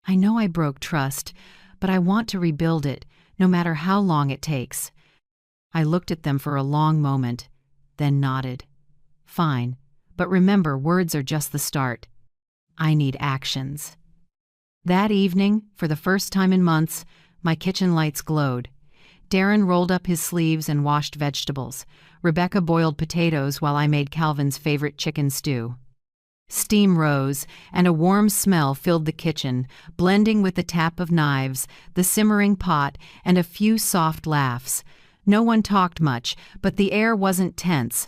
I know I broke trust, but I want to rebuild it, no matter how long it takes." I looked at them for a long moment, then nodded. "Fine, but remember, words are just the start. I need actions." That evening, for the first time in months, my kitchen lights glowed. Darren rolled up his sleeves and washed vegetables. Rebecca boiled potatoes while I made Calvin's favorite chicken stew. Steam rose, and a warm smell filled the kitchen, blending with the tap of knives, the simmering pot, and a few soft laughs. No one talked much, but the air wasn't tense.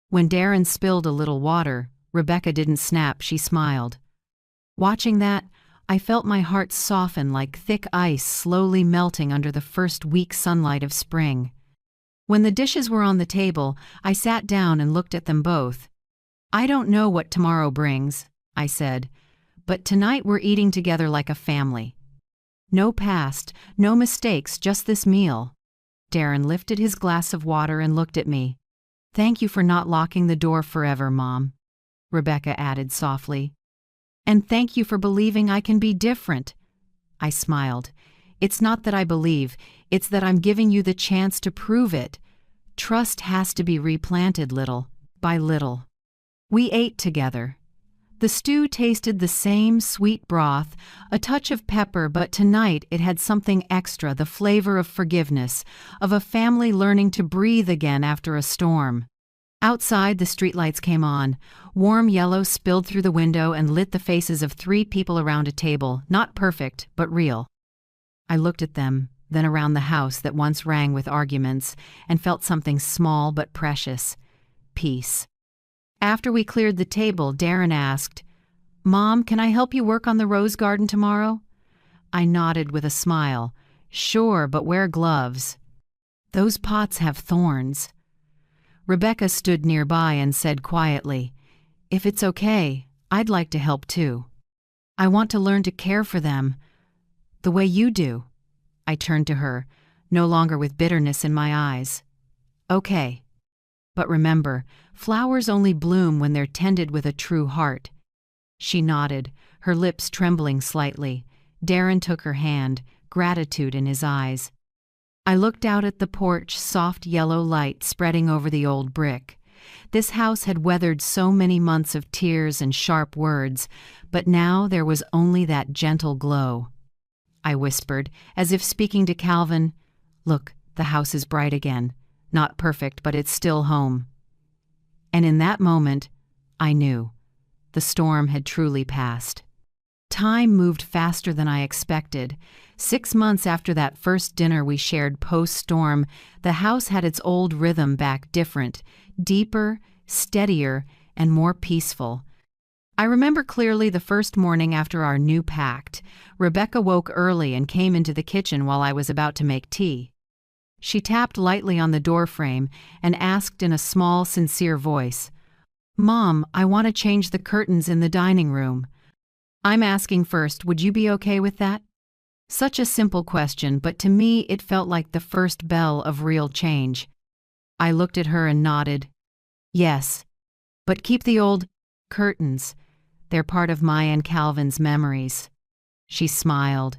When Darren spilled a little water, Rebecca didn't snap, she smiled. Watching that, I felt my heart soften like thick ice slowly melting under the first weak sunlight of spring. When the dishes were on the table, I sat down and looked at them both. "I don't know what tomorrow brings," I said, "but tonight we're eating together like a family. No past, no mistakes, just this meal." Darren lifted his glass of water and looked at me. "Thank you for not locking the door forever, Mom," Rebecca added softly. "And thank you for believing I can be different." I smiled. "It's not that I believe, it's that I'm giving you the chance to prove it. Trust has to be replanted little by little." We ate together. The stew tasted the same sweet broth, a touch of pepper, but tonight it had something extra, the flavor of forgiveness, of a family learning to breathe again after a storm. Outside, the streetlights came on. Warm yellow spilled through the window and lit the faces of 3 people around a table, not perfect, but real. I looked at them, then around the house that once rang with arguments, and felt something small but precious: peace. After we cleared the table, Darren asked, "Mom, can I help you work on the rose garden tomorrow?" I nodded with a smile. "Sure, but wear gloves. Those pots have thorns." Rebecca stood nearby and said quietly, "If it's okay, I'd like to help too. I want to learn to care for them the way you do." I turned to her, no longer with bitterness in my eyes. "Okay. But remember, flowers only bloom when they're tended with a true heart." She nodded, her lips trembling slightly. Darren took her hand, gratitude in his eyes. I looked out at the porch, soft yellow light spreading over the old brick. This house had weathered so many months of tears and sharp words, but now there was only that gentle glow. I whispered, as if speaking to Calvin, "Look, the house is bright again. Not perfect, but it's still home." And in that moment, I knew. The storm had truly passed. Time moved faster than I expected. 6 months after that first dinner we shared post-storm, the house had its old rhythm back, different, deeper, steadier, and more peaceful. I remember clearly the first morning after our new pact. Rebecca woke early and came into the kitchen while I was about to make tea. She tapped lightly on the doorframe and asked in a small, sincere voice, "Mom, I want to change the curtains in the dining room. I'm asking first, would you be okay with that?" Such a simple question, but to me it felt like the first bell of real change. I looked at her and nodded. "Yes, but keep the old curtains. They're part of my and Calvin's memories." She smiled,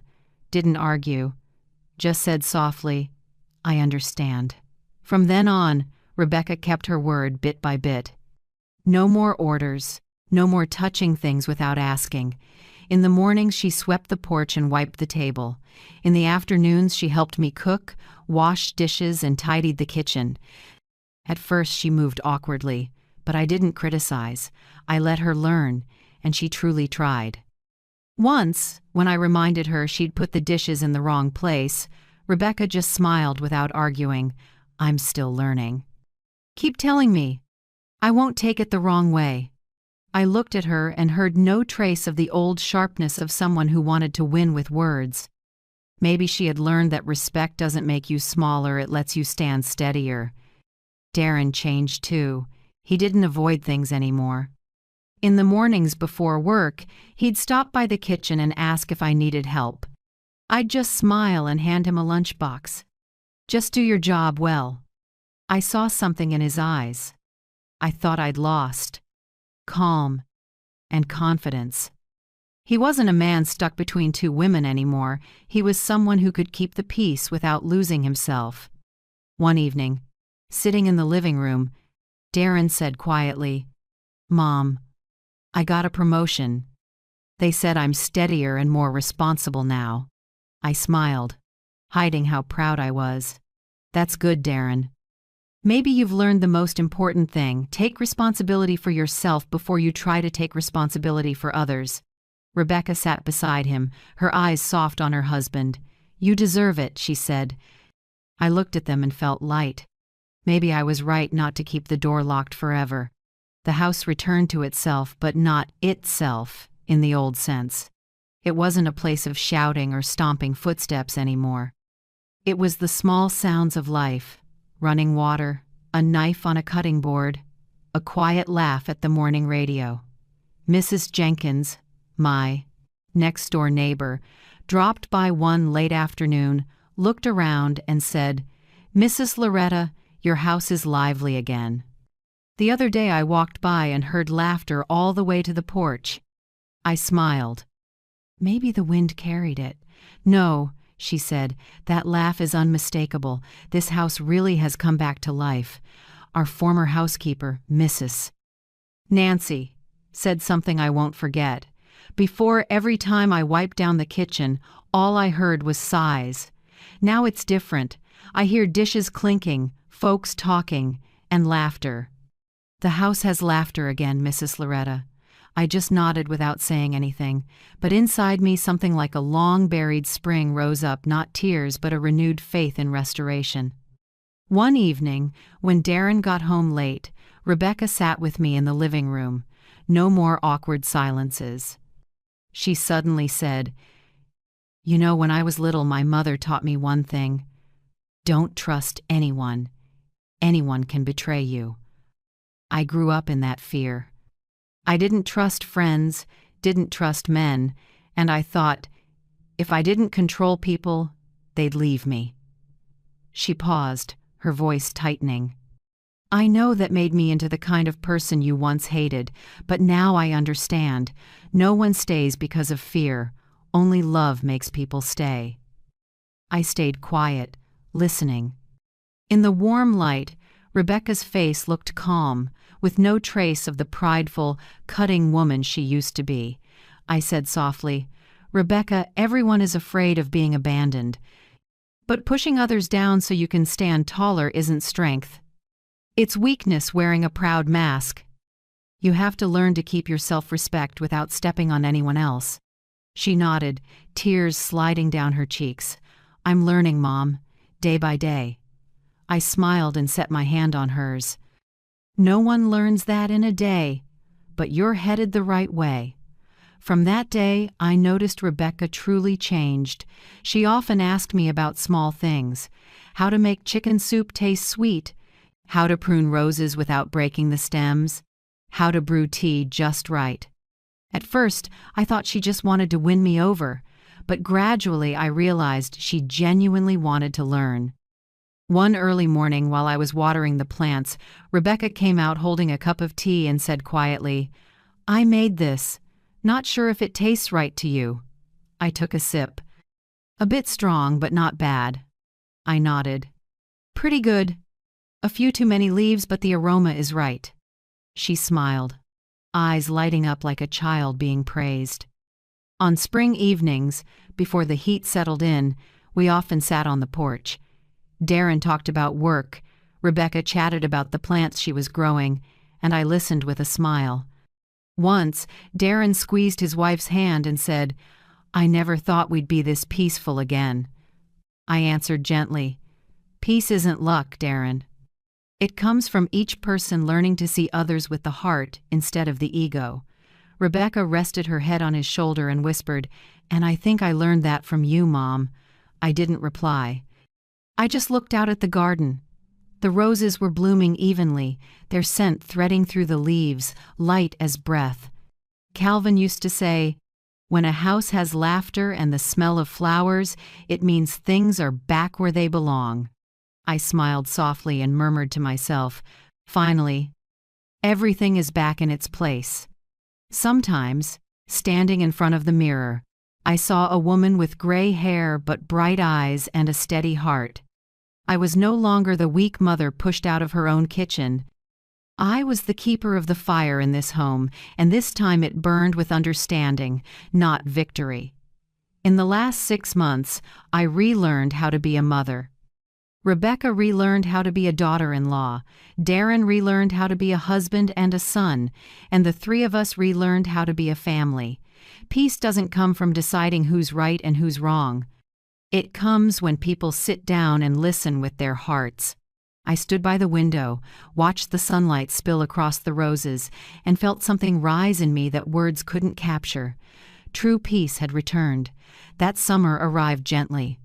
didn't argue, just said softly, "I understand." From then on, Rebecca kept her word bit by bit. No more orders, no more touching things without asking. In the mornings, she swept the porch and wiped the table. In the afternoons, she helped me cook, washed dishes, and tidied the kitchen. At first, she moved awkwardly, but I didn't criticize. I let her learn, and she truly tried. Once, when I reminded her she'd put the dishes in the wrong place, Rebecca just smiled without arguing. I'm still learning. Keep telling me. I won't take it the wrong way. I looked at her and heard no trace of the old sharpness of someone who wanted to win with words. Maybe she had learned that respect doesn't make you smaller, it lets you stand steadier. Darren changed too. He didn't avoid things anymore. In the mornings before work, he'd stop by the kitchen and ask if I needed help. I'd just smile and hand him a lunchbox. Just do your job well. I saw something in his eyes. I thought I'd lost. Calm and confidence. He wasn't a man stuck between two women anymore. He was someone who could keep the peace without losing himself. One evening, sitting in the living room, Darren said quietly, "Mom, I got a promotion. They said I'm steadier and more responsible now." I smiled, hiding how proud I was. "That's good, Darren. Maybe you've learned the most important thing. Take responsibility for yourself before you try to take responsibility for others." Rebecca sat beside him, her eyes soft on her husband. "You deserve it," she said. I looked at them and felt light. Maybe I was right not to keep the door locked forever. The house returned to itself, but not itself in the old sense. It wasn't a place of shouting or stomping footsteps anymore. It was the small sounds of life: running water, a knife on a cutting board, a quiet laugh at the morning radio. Mrs. Jenkins, my next-door neighbor, dropped by one late afternoon, looked around and said, "Mrs. Loretta, your house is lively again." The other day I walked by and heard laughter all the way to the porch. I smiled. Maybe the wind carried it. "No," she said, "that laugh is unmistakable. This house really has come back to life. Our former housekeeper, Mrs. Nancy, said something I won't forget. Before, every time I wiped down the kitchen, all I heard was sighs. Now it's different. I hear dishes clinking, folks talking, and laughter." "The house has laughter again, Mrs. Loretta." I just nodded without saying anything, but inside me something like a long-buried spring rose up, not tears, but a renewed faith in restoration. One evening, when Darren got home late, Rebecca sat with me in the living room. No more awkward silences. She suddenly said, "You know, when I was little, my mother taught me one thing. Don't trust anyone. Anyone can betray you." I grew up in that fear. I didn't trust friends, didn't trust men, and I thought, if I didn't control people, they'd leave me. She paused, her voice tightening. "I know that made me into the kind of person you once hated, but now I understand. No one stays because of fear. Only love makes people stay." I stayed quiet, listening. In the warm light, Rebecca's face looked calm, with no trace of the prideful, cutting woman she used to be. I said softly, "Rebecca, everyone is afraid of being abandoned. But pushing others down so you can stand taller isn't strength. It's weakness wearing a proud mask. You have to learn to keep your self-respect without stepping on anyone else." She nodded, tears sliding down her cheeks. "I'm learning, Mom, day by day." I smiled and set my hand on hers. "No one learns that in a day, but you're headed the right way." From that day, I noticed Rebecca truly changed. She often asked me about small things: how to make chicken soup taste sweet, how to prune roses without breaking the stems, how to brew tea just right. At first, I thought she just wanted to win me over, but gradually I realized she genuinely wanted to learn. One early morning while I was watering the plants, Rebecca came out holding a cup of tea and said quietly, "I made this. Not sure if it tastes right to you." I took a sip. "A bit strong, but not bad." I nodded. "Pretty good. A few too many leaves, but the aroma is right." She smiled, eyes lighting up like a child being praised. On spring evenings, before the heat settled in, we often sat on the porch. Darren talked about work, Rebecca chatted about the plants she was growing, and I listened with a smile. Once, Darren squeezed his wife's hand and said, "I never thought we'd be this peaceful again." I answered gently, "Peace isn't luck, Darren. It comes from each person learning to see others with the heart instead of the ego." Rebecca rested her head on his shoulder and whispered, "And I think I learned that from you, Mom." I didn't reply. I just looked out at the garden. The roses were blooming evenly, their scent threading through the leaves, light as breath. Calvin used to say, "When a house has laughter and the smell of flowers, it means things are back where they belong." I smiled softly and murmured to myself, "Finally, everything is back in its place." Sometimes, standing in front of the mirror, I saw a woman with gray hair but bright eyes and a steady heart. I was no longer the weak mother pushed out of her own kitchen. I was the keeper of the fire in this home, and this time it burned with understanding, not victory. In the last 6 months, I relearned how to be a mother. Rebecca relearned how to be a daughter-in-law, Darren relearned how to be a husband and a son, and the 3 of us relearned how to be a family. Peace doesn't come from deciding who's right and who's wrong. It comes when people sit down and listen with their hearts. I stood by the window, watched the sunlight spill across the roses, and felt something rise in me that words couldn't capture. True peace had returned. That summer arrived gently.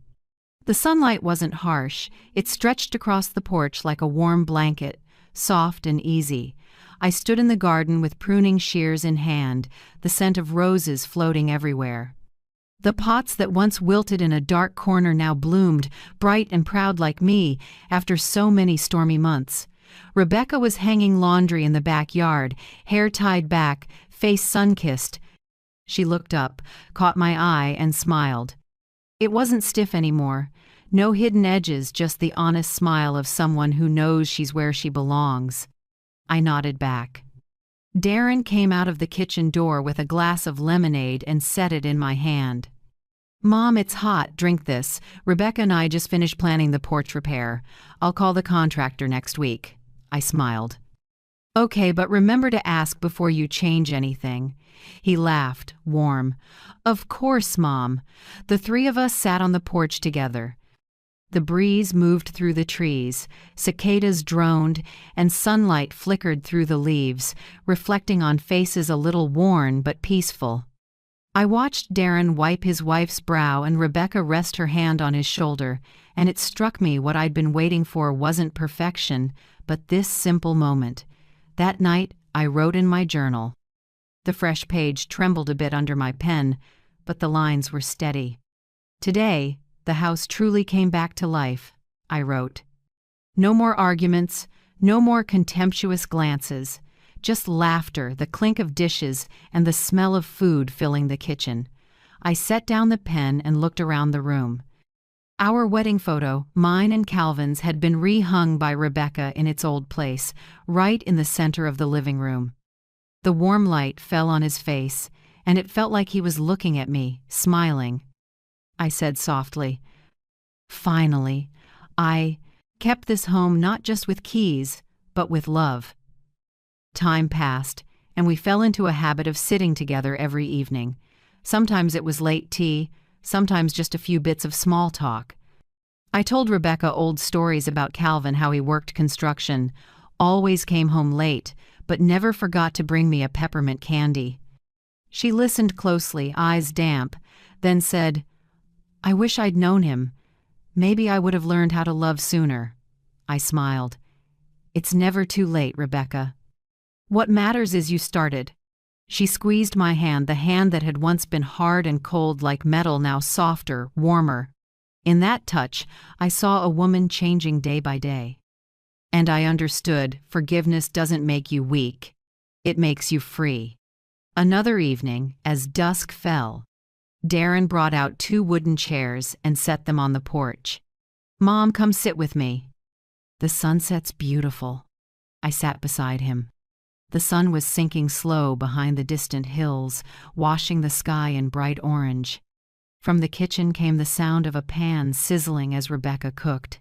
The sunlight wasn't harsh. It stretched across the porch like a warm blanket, soft and easy. I stood in the garden with pruning shears in hand, the scent of roses floating everywhere. The pots that once wilted in a dark corner now bloomed, bright and proud like me, after so many stormy months. Rebecca was hanging laundry in the backyard, hair tied back, face sun-kissed. She looked up, caught my eye, and smiled. It wasn't stiff anymore. No hidden edges, just the honest smile of someone who knows she's where she belongs. I nodded back. Darren came out of the kitchen door with a glass of lemonade and set it in my hand. "Mom, it's hot. Drink this. Rebecca and I just finished planning the porch repair. I'll call the contractor next week." I smiled. "Okay, but remember to ask before you change anything." He laughed, warm. "Of course, Mom." The 3 of us sat on the porch together. The breeze moved through the trees, cicadas droned, and sunlight flickered through the leaves, reflecting on faces a little worn but peaceful. I watched Darren wipe his wife's brow and Rebecca rest her hand on his shoulder, and it struck me what I'd been waiting for wasn't perfection, but this simple moment. That night, I wrote in my journal. The fresh page trembled a bit under my pen, but the lines were steady. "Today, the house truly came back to life," I wrote. No more arguments, no more contemptuous glances, just laughter, the clink of dishes, and the smell of food filling the kitchen. I set down the pen and looked around the room. Our wedding photo, mine and Calvin's, had been rehung by Rebecca in its old place, right in the center of the living room. The warm light fell on his face, and it felt like he was looking at me, smiling. I said softly, "Finally, I kept this home not just with keys, but with love." Time passed, and we fell into a habit of sitting together every evening. Sometimes it was late tea, sometimes just a few bits of small talk. I told Rebecca old stories about Calvin, how he worked construction, always came home late, but never forgot to bring me a peppermint candy. She listened closely, eyes damp, then said, "I wish I'd known him. Maybe I would have learned how to love sooner." I smiled. "It's never too late, Rebecca. What matters is you started." She squeezed my hand, the hand that had once been hard and cold like metal, now softer, warmer. In that touch, I saw a woman changing day by day. And I understood forgiveness doesn't make you weak. It makes you free. Another evening, as dusk fell, Darren brought out 2 wooden chairs and set them on the porch. "Mom, come sit with me." "The sunset's beautiful." I sat beside him. The sun was sinking slow behind the distant hills, washing the sky in bright orange. From the kitchen came the sound of a pan sizzling as Rebecca cooked.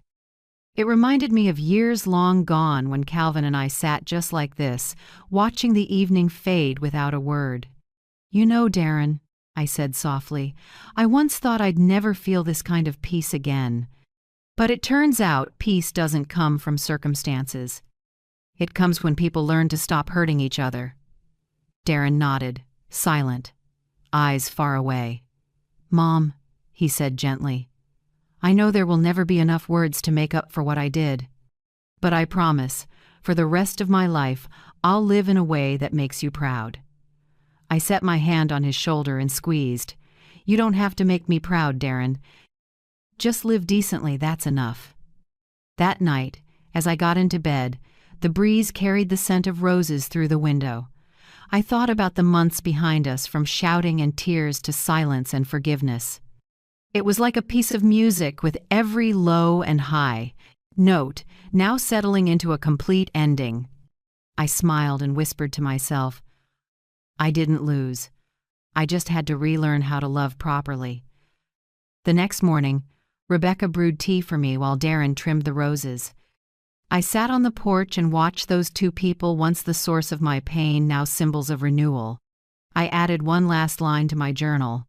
It reminded me of years long gone when Calvin and I sat just like this, watching the evening fade without a word. "You know, Darren," I said softly, "I once thought I'd never feel this kind of peace again. But it turns out peace doesn't come from circumstances. It comes when people learn to stop hurting each other." Darren nodded, silent, eyes far away. "Mom," he said gently, "I know there will never be enough words to make up for what I did. But I promise, for the rest of my life, I'll live in a way that makes you proud." I set my hand on his shoulder and squeezed. "You don't have to make me proud, Darren. Just live decently, that's enough." That night, as I got into bed, the breeze carried the scent of roses through the window. I thought about the months behind us, from shouting and tears to silence and forgiveness. It was like a piece of music with every low and high note now settling into a complete ending. I smiled and whispered to myself, I didn't lose. I just had to relearn how to love properly. The next morning, Rebecca brewed tea for me while Darren trimmed the roses. I sat on the porch and watched those two people, once the source of my pain, now symbols of renewal. I added one last line to my journal.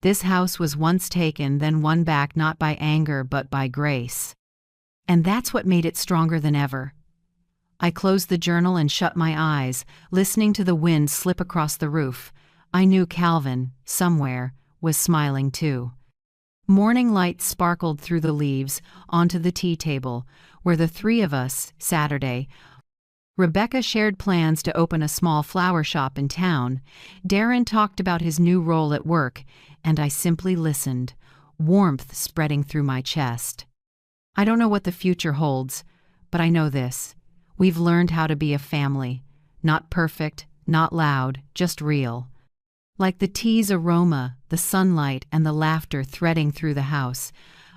This house was once taken, then won back, not by anger but by grace. And that's what made it stronger than ever. I closed the journal and shut my eyes, listening to the wind slip across the roof. I knew Calvin, somewhere, was smiling too. Morning light sparkled through the leaves onto the tea table, where the three of us, Saturday. Rebecca shared plans to open a small flower shop in town. Darren talked about his new role at work, and I simply listened, warmth spreading through my chest. I don't know what the future holds, but I know this. We've learned how to be a family. Not perfect, not loud, just real. Like the tea's aroma, the sunlight, and the laughter threading through the house,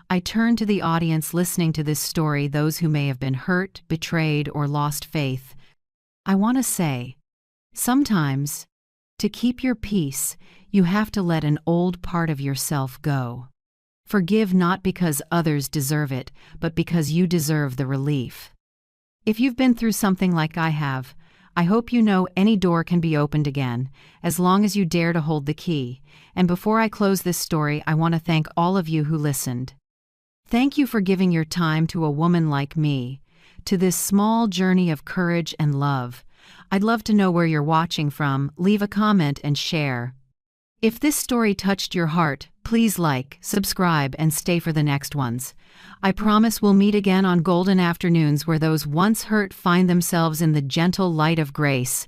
I turn to the audience listening to this story, those who may have been hurt, betrayed, or lost faith. I want to say, sometimes, to keep your peace, you have to let an old part of yourself go. Forgive not because others deserve it, but because you deserve the relief. If you've been through something like I have, I hope you know any door can be opened again, as long as you dare to hold the key. And before I close this story, I want to thank all of you who listened. Thank you for giving your time to a woman like me, to this small journey of courage and love. I'd love to know where you're watching from. Leave a comment and share. If this story touched your heart, please like, subscribe, and stay for the next ones. I promise we'll meet again on golden afternoons where those once hurt find themselves in the gentle light of grace.